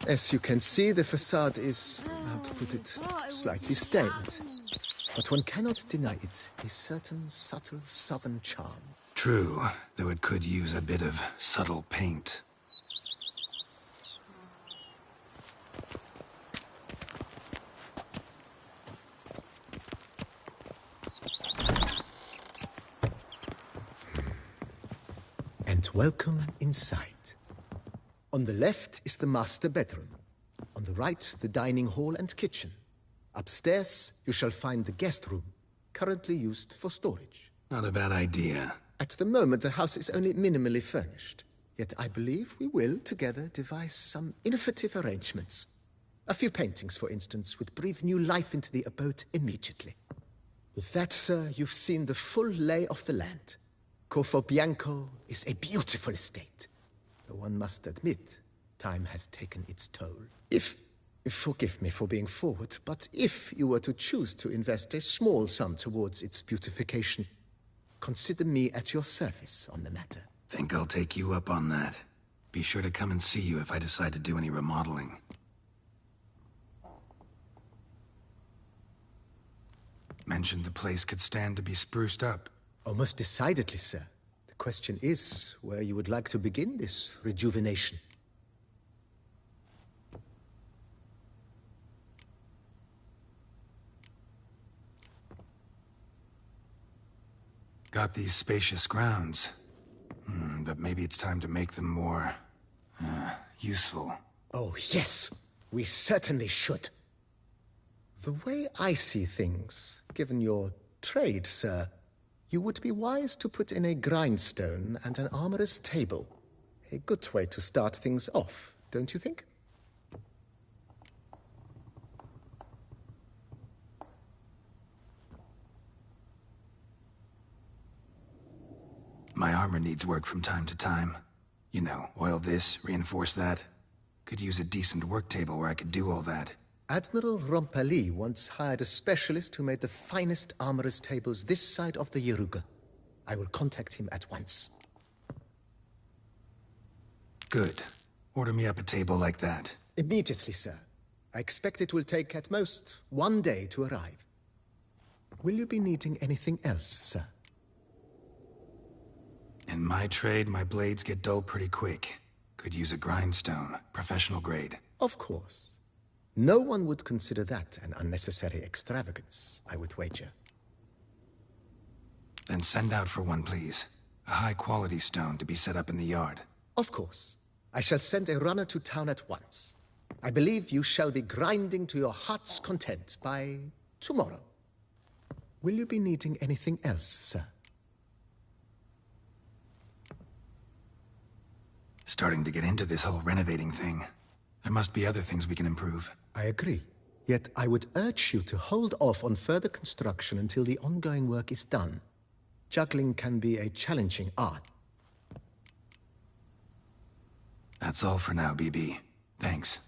As you can see, the facade is, how to put it, slightly stained. But one cannot deny it, a certain subtle southern charm. True, though it could use a bit of subtle paint. And welcome inside. On the left is the master bedroom. On the right, the dining hall and kitchen. Upstairs, you shall find the guest room, currently used for storage. Not a bad idea. At the moment, the house is only minimally furnished. Yet I believe we will, together, devise some innovative arrangements. A few paintings, for instance, would breathe new life into the abode immediately. With that, sir, you've seen the full lay of the land. Corfo Bianco is a beautiful estate. Though one must admit, time has taken its toll. Forgive me for being forward, but if you were to choose to invest a small sum towards its beautification, consider me at your service on the matter. Think I'll take you up on that. Be sure to come and see you if I decide to do any remodeling. Mentioned the place could stand to be spruced up. Oh, most decidedly, sir. The question is where you would like to begin this rejuvenation. Got these spacious grounds. But maybe it's time to make them more... useful. Oh, yes. We certainly should. The way I see things, given your trade, sir, you would be wise to put in a grindstone and an armorer's table. A good way to start things off, don't you think? My armor needs work from time to time. You know, oil this, reinforce that. Could use a decent work table where I could do all that. Admiral Rompali once hired a specialist who made the finest armorer's tables this side of the Yaruga. I will contact him at once. Good. Order me up a table like that. Immediately, sir. I expect it will take at most 1 day to arrive. Will you be needing anything else, sir? In my trade, my blades get dull pretty quick. Could use a grindstone, professional grade. Of course. No one would consider that an unnecessary extravagance, I would wager. Then send out for one, please. A high-quality stone to be set up in the yard. Of course. I shall send a runner to town at once. I believe you shall be grinding to your heart's content by tomorrow. Will you be needing anything else, sir? Starting to get into this whole renovating thing. There must be other things we can improve. I agree. Yet I would urge you to hold off on further construction until the ongoing work is done. Juggling can be a challenging art. That's all for now, BB. Thanks.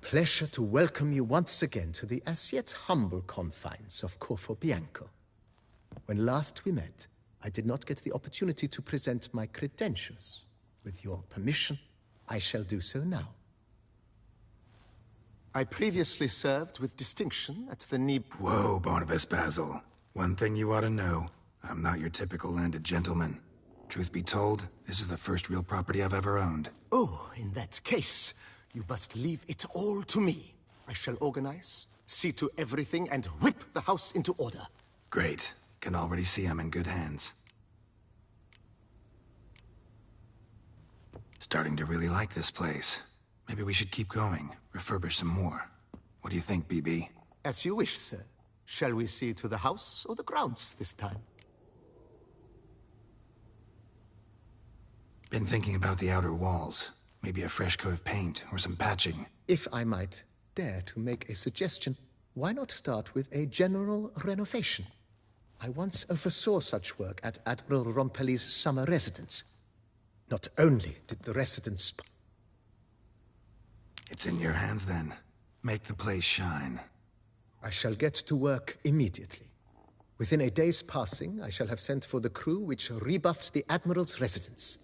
Pleasure to welcome you once again to the as yet humble confines of Corfo Bianco. When last we met, I did not get the opportunity to present my credentials. With your permission, I shall do so now. I previously served with distinction at the Whoa, Barnabas Basil. One thing you ought to know, I'm not your typical landed gentleman. Truth be told, this is the first real property I've ever owned. Oh, in that case, you must leave it all to me. I shall organize, see to everything, and whip the house into order. Great. Can already see I'm in good hands. Starting to really like this place. Maybe we should keep going, refurbish some more. What do you think, BB? As you wish, sir. Shall we see to the house or the grounds this time? Been thinking about the outer walls. Maybe a fresh coat of paint or some patching. If I might dare to make a suggestion, why not start with a general renovation? I once oversaw such work at Admiral Rompelli's summer residence. Not only did the residents... It's in your hands then. Make the place shine. I shall get to work immediately. Within a day's passing, I shall have sent for the crew which rebuffed the Admiral's residence.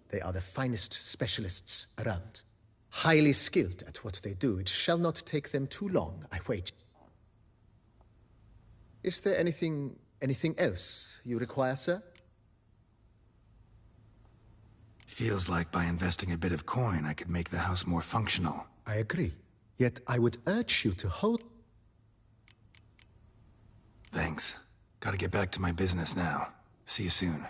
They are the finest specialists around. Highly skilled at what they do, it shall not take them too long, I wager. Is there anything else you require, sir? Feels like by investing a bit of coin, I could make the house more functional. I agree. Yet I would urge you to hold... Thanks. Gotta get back to my business now. See you soon.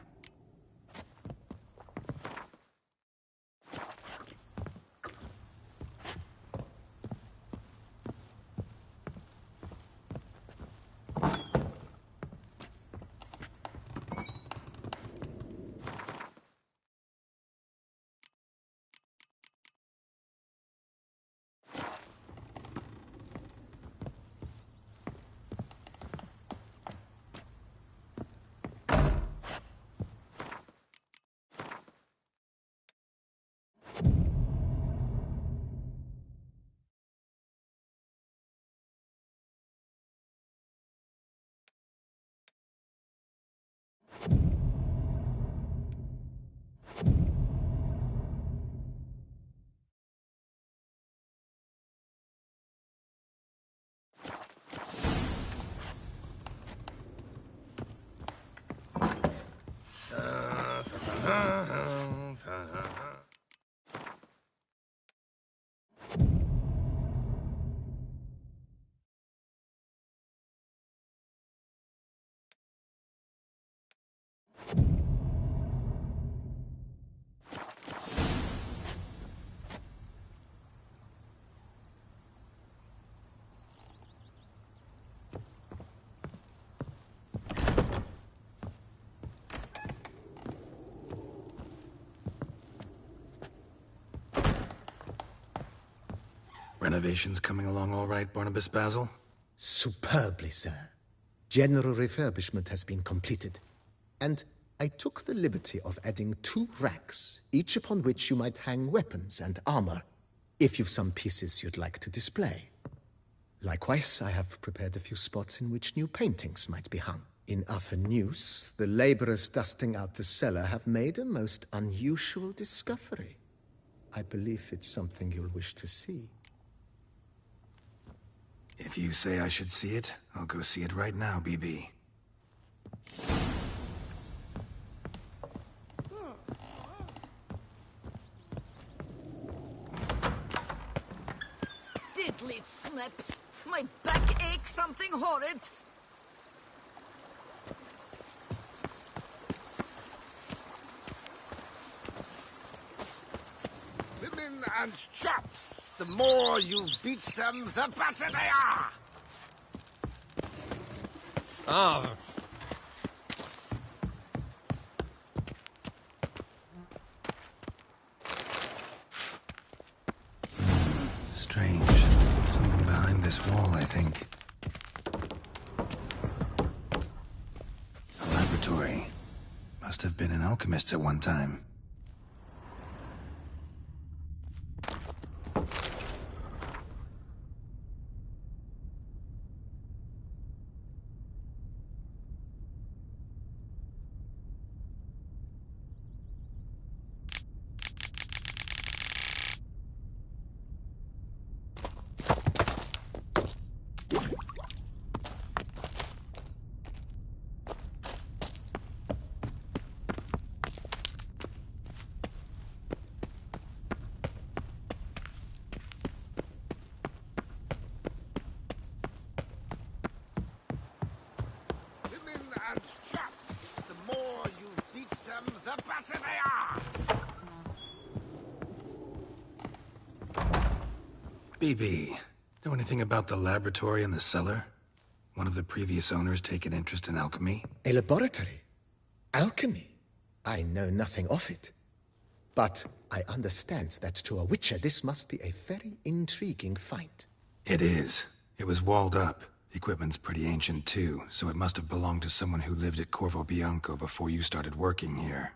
Renovations coming along all right, Barnabas Basil? Superbly, sir. General refurbishment has been completed. And I took the liberty of adding 2 racks, each upon which you might hang weapons and armor, if you've some pieces you'd like to display. Likewise, I have prepared a few spots in which new paintings might be hung. In News, the laborers dusting out the cellar have made a most unusual discovery. I believe it's something you'll wish to see. If you say I should see it, I'll go see it right now, BB. Diddly snaps! My back aches something horrid! Women and chaps, the more you beat them, the better they are! Ah. Strange. Something behind this wall, I think. A laboratory. Must have been an alchemist at one time. Chaps, the more you beat them, the better they are! BB, know anything about the laboratory in the cellar? One of the previous owners take an interest in alchemy? A laboratory? Alchemy? I know nothing of it. But I understand that to a witcher this must be a very intriguing find. It is. It was walled up. Equipment's pretty ancient too, so it must have belonged to someone who lived at Corvo Bianco before you started working here.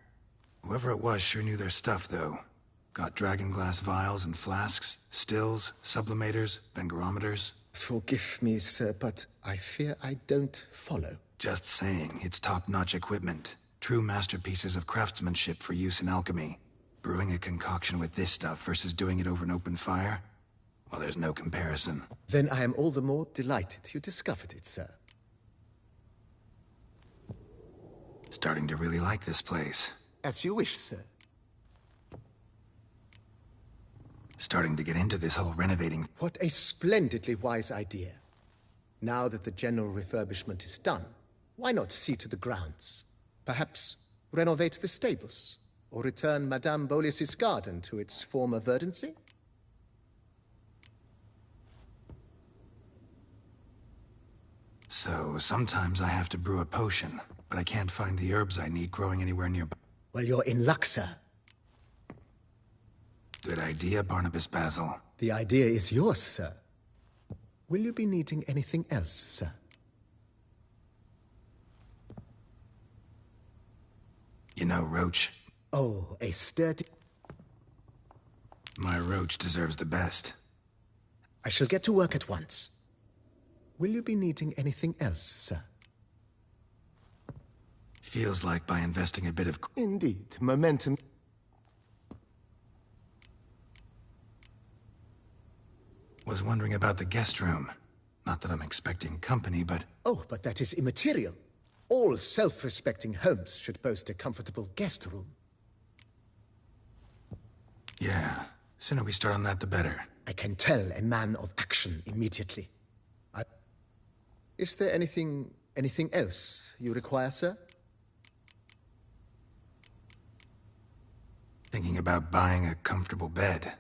Whoever it was sure knew their stuff, though. Got dragonglass vials and flasks, stills, sublimators, vengerometers. Forgive me, sir, but I fear I don't follow. Just saying, it's top-notch equipment. True masterpieces of craftsmanship for use in alchemy. Brewing a concoction with this stuff versus doing it over an open fire? Well, there's no comparison. Then I am all the more delighted you discovered it, sir. Starting to really like this place. As you wish, sir. Starting to get into this whole renovating. What a splendidly wise idea. Now that the general refurbishment is done, why not see to the grounds? Perhaps renovate the stables, or return Madame Bolis's garden to its former verdancy? So, sometimes I have to brew a potion, but I can't find the herbs I need growing anywhere nearby. Well, you're in luck, sir. Good idea, Barnabas Basil. The idea is yours, sir. Will you be needing anything else, sir? You know, Roach. Oh, a sturdy... My Roach deserves the best. I shall get to work at once. Will you be needing anything else, sir? Feels like by investing a bit of... Indeed, momentum... Was wondering about the guest room. Not that I'm expecting company, but... Oh, but that is immaterial. All self-respecting homes should boast a comfortable guest room. Yeah, sooner we start on that, the better. I can tell a man of action immediately. Is there anything else you require, sir? Thinking about buying a comfortable bed.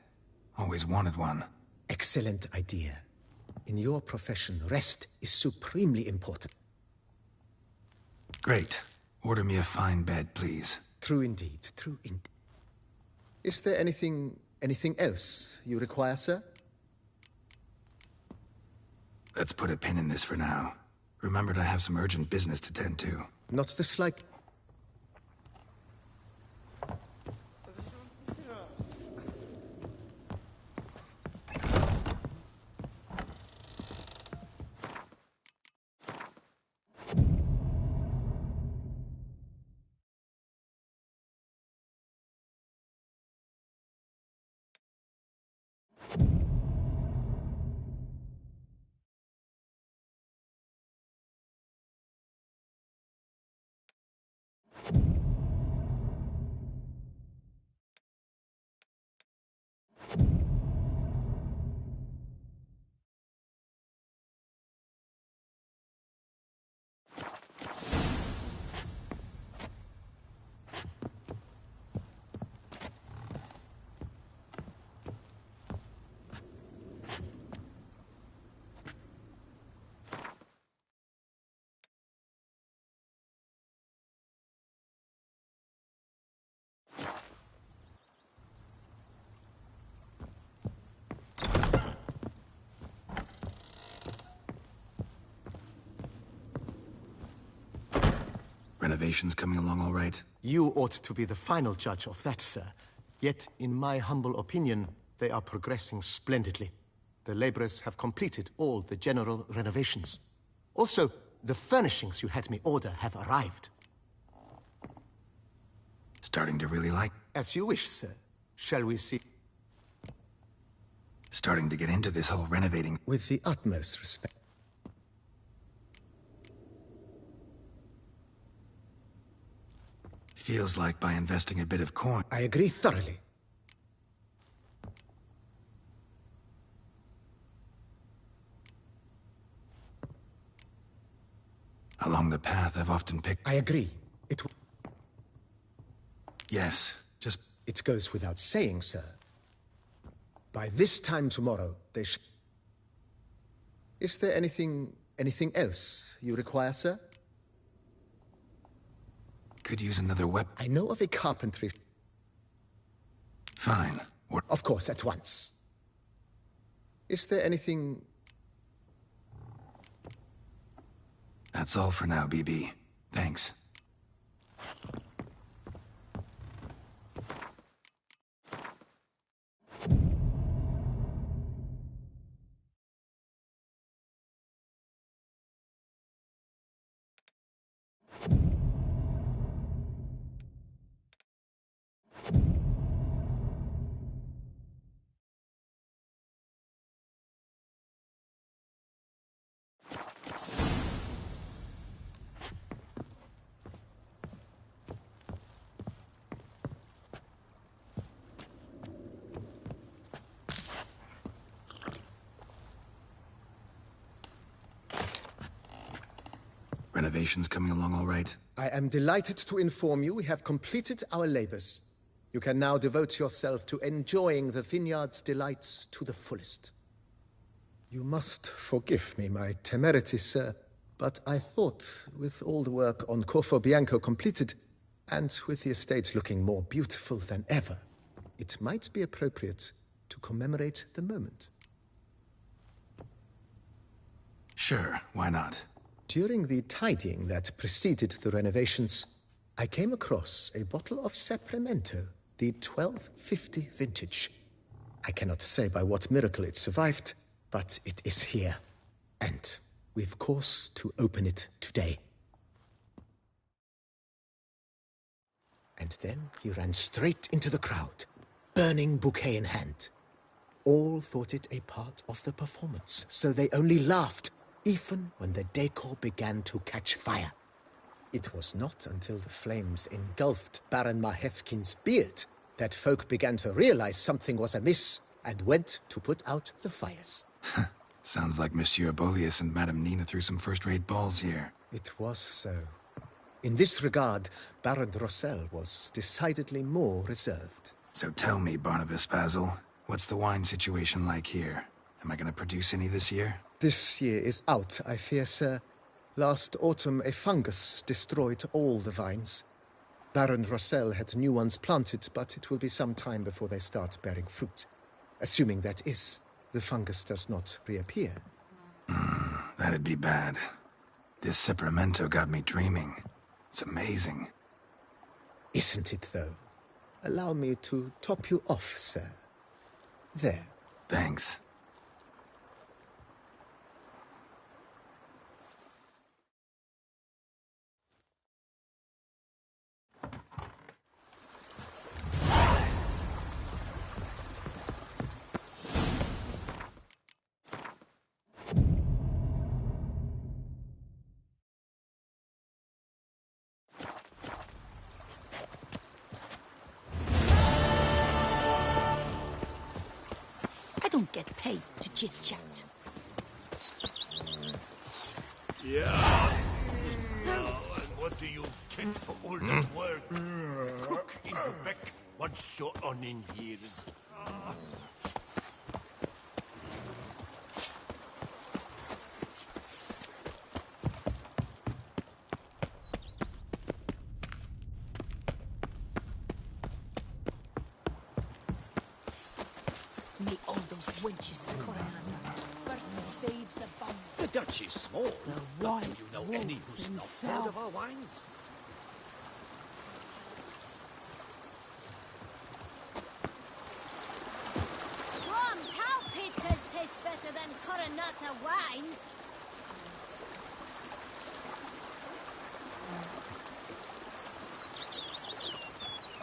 Always wanted one. Excellent idea. In your profession, rest is supremely important. Great. Order me a fine bed, please. True indeed, true indeed. Is there anything else you require, sir? Let's put a pin in this for now. Remembered I have some urgent business to tend to. Not the slight... renovations coming along all right? You ought to be the final judge of that, sir. Yet, in my humble opinion, they are progressing splendidly. The laborers have completed all the general renovations. Also, the furnishings you had me order have arrived. Starting to really like? As you wish, sir. Shall we see? Starting to get into this whole renovating. With the utmost respect. Feels like by investing a bit of coin. I agree thoroughly. Along the path, I've often picked... I agree. Yes, just... It goes without saying, sir. By this time tomorrow, they Is there anything else you require, sir? Could use another weapon. I know of a carpentry... Fine. Of course, at once. Is there anything... That's all for now, BB. Thanks. Renovations coming along all right? I am delighted to inform you we have completed our labors. You can now devote yourself to enjoying the vineyard's delights to the fullest. You must forgive me my temerity, sir, but I thought, with all the work on Corfo Bianco completed, and with the estate looking more beautiful than ever, it might be appropriate to commemorate the moment. Sure, why not? During the tidying that preceded the renovations, I came across a bottle of Sapramento, the 1250 vintage. I cannot say by what miracle it survived, but it is here. And we've cause to open it today. And then he ran straight into the crowd, burning bouquet in hand. All thought it a part of the performance, so they only laughed, even when the decor began to catch fire. It was not until the flames engulfed Baron Mahevkin's beard that folk began to realize something was amiss and went to put out the fires. Sounds like Monsieur Bolius and Madame Nina threw some first-rate balls here. It was so. In this regard, Baron Rossel was decidedly more reserved. So tell me, Barnabas Basil, what's the wine situation like here? Am I gonna produce any this year? This year is out, I fear, sir. Last autumn, a fungus destroyed all the vines. Baron Rossel had new ones planted, but it will be some time before they start bearing fruit. Assuming that is, the fungus does not reappear. That'd be bad. This Sapramento got me dreaming. It's amazing. Isn't it, though? Allow me to top you off, sir. There. Thanks. I don't get paid to chit-chat. Yeah. And what do you get for all that work? Cook in Quebec, once you're on in years. Me all those wenches at Coronado. Birthday babes, the bum. The Dutch is small. The But white do you know wolf any who's not himself. fond of our wines? could taste better than Coronata wine.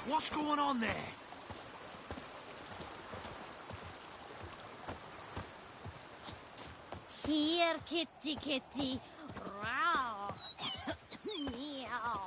What's going on there? Here, kitty, kitty. Row. Meow.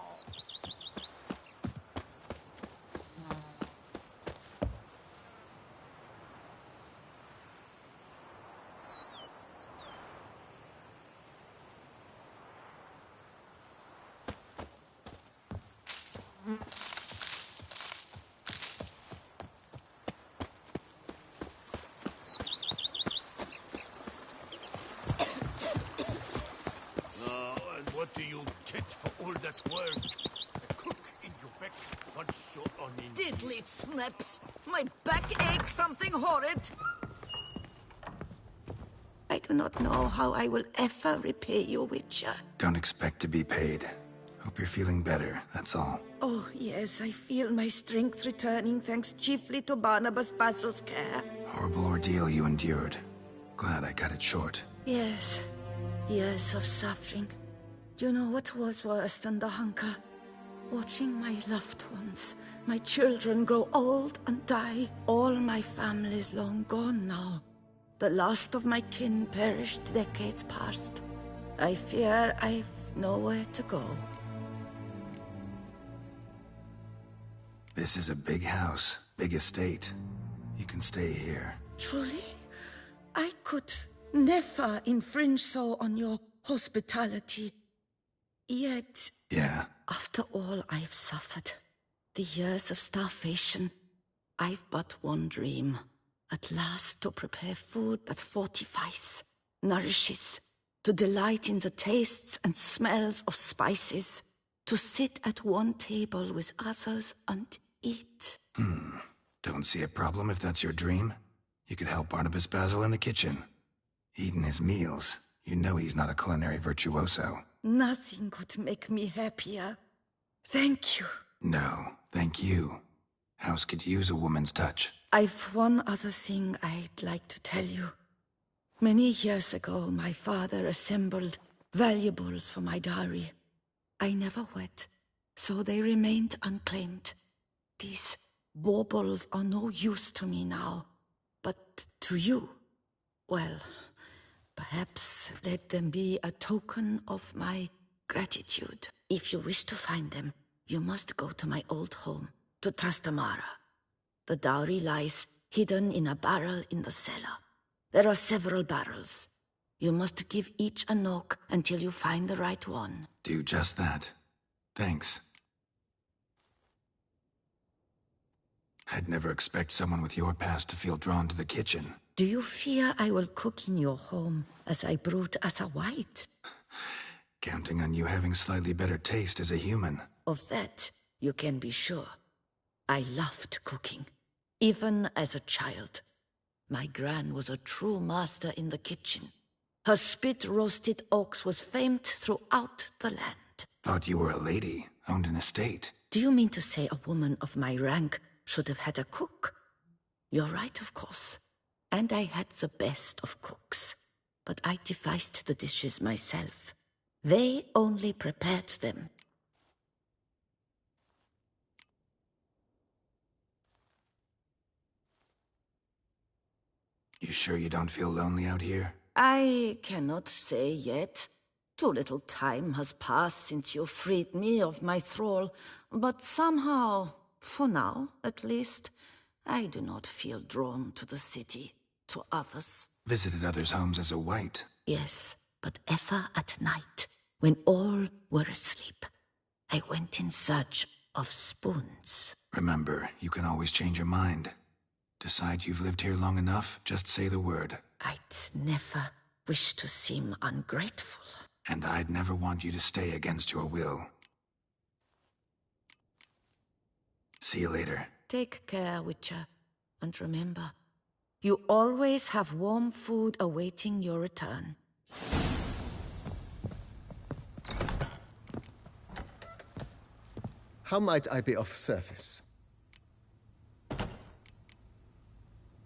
And what do you get for all that work? A cook in your back wants so Diddly snaps! My back aches something horrid! I do not know how I will ever repay you, Witcher. Don't expect to be paid. Hope you're feeling better, that's all. Oh, yes, I feel my strength returning thanks chiefly to Barnabas Basil's care. Horrible ordeal you endured. Glad I cut it short. Yes, years of suffering. Do you know what was worse than the hunger? Watching my loved ones, my children grow old and die. All my family's long gone now. The last of my kin perished decades past. I fear I've nowhere to go. This is a big house, big estate. You can stay here. Truly? I could never infringe so on your hospitality. Yet, Yeah? after all I've suffered, the years of starvation, I've but one dream. At last to prepare food that fortifies, nourishes, to delight in the tastes and smells of spices, to sit at one table with others and eat. Don't see a problem if that's your dream. You could help Barnabas Basil in the kitchen. Eating his meals. You know he's not a culinary virtuoso. Nothing could make me happier. Thank you. No, thank you. House could use a woman's touch. I've one other thing I'd like to tell you. Many years ago, my father assembled valuables for my dowry. I never wed, so they remained unclaimed. These baubles are no use to me now, but to you, well, perhaps let them be a token of my gratitude. If you wish to find them, you must go to my old home, to Trastamara. The dowry lies hidden in a barrel in the cellar. There are several barrels. You must give each a knock until you find the right one. Do just that. Thanks. I'd never expect someone with your past to feel drawn to the kitchen. Do you fear I will cook in your home as I brewed as a white? Counting on you having slightly better taste as a human. Of that, you can be sure. I loved cooking, even as a child. My gran was a true master in the kitchen. Her spit-roasted ox was famed throughout the land. Thought you were a lady, owned an estate. Do you mean to say a woman of my rank should have had a cook? You're right, of course. And I had the best of cooks. But I devised the dishes myself. They only prepared them. You sure you don't feel lonely out here? I cannot say yet. Too little time has passed since you freed me of my thrall, but somehow, for now at least, I do not feel drawn to the city, to others. Visited others' homes as a white. Yes, but ever at night, when all were asleep, I went in search of spoons. Remember, you can always change your mind. Decide you've lived here long enough, just say the word. I'd never wish to seem ungrateful. And I'd never want you to stay against your will. See you later. Take care, Witcher. And remember, you always have warm food awaiting your return. How might I be of service?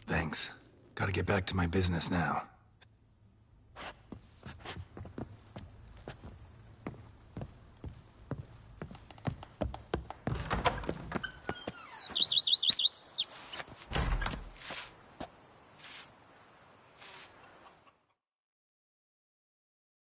Thanks. Gotta get back to my business now.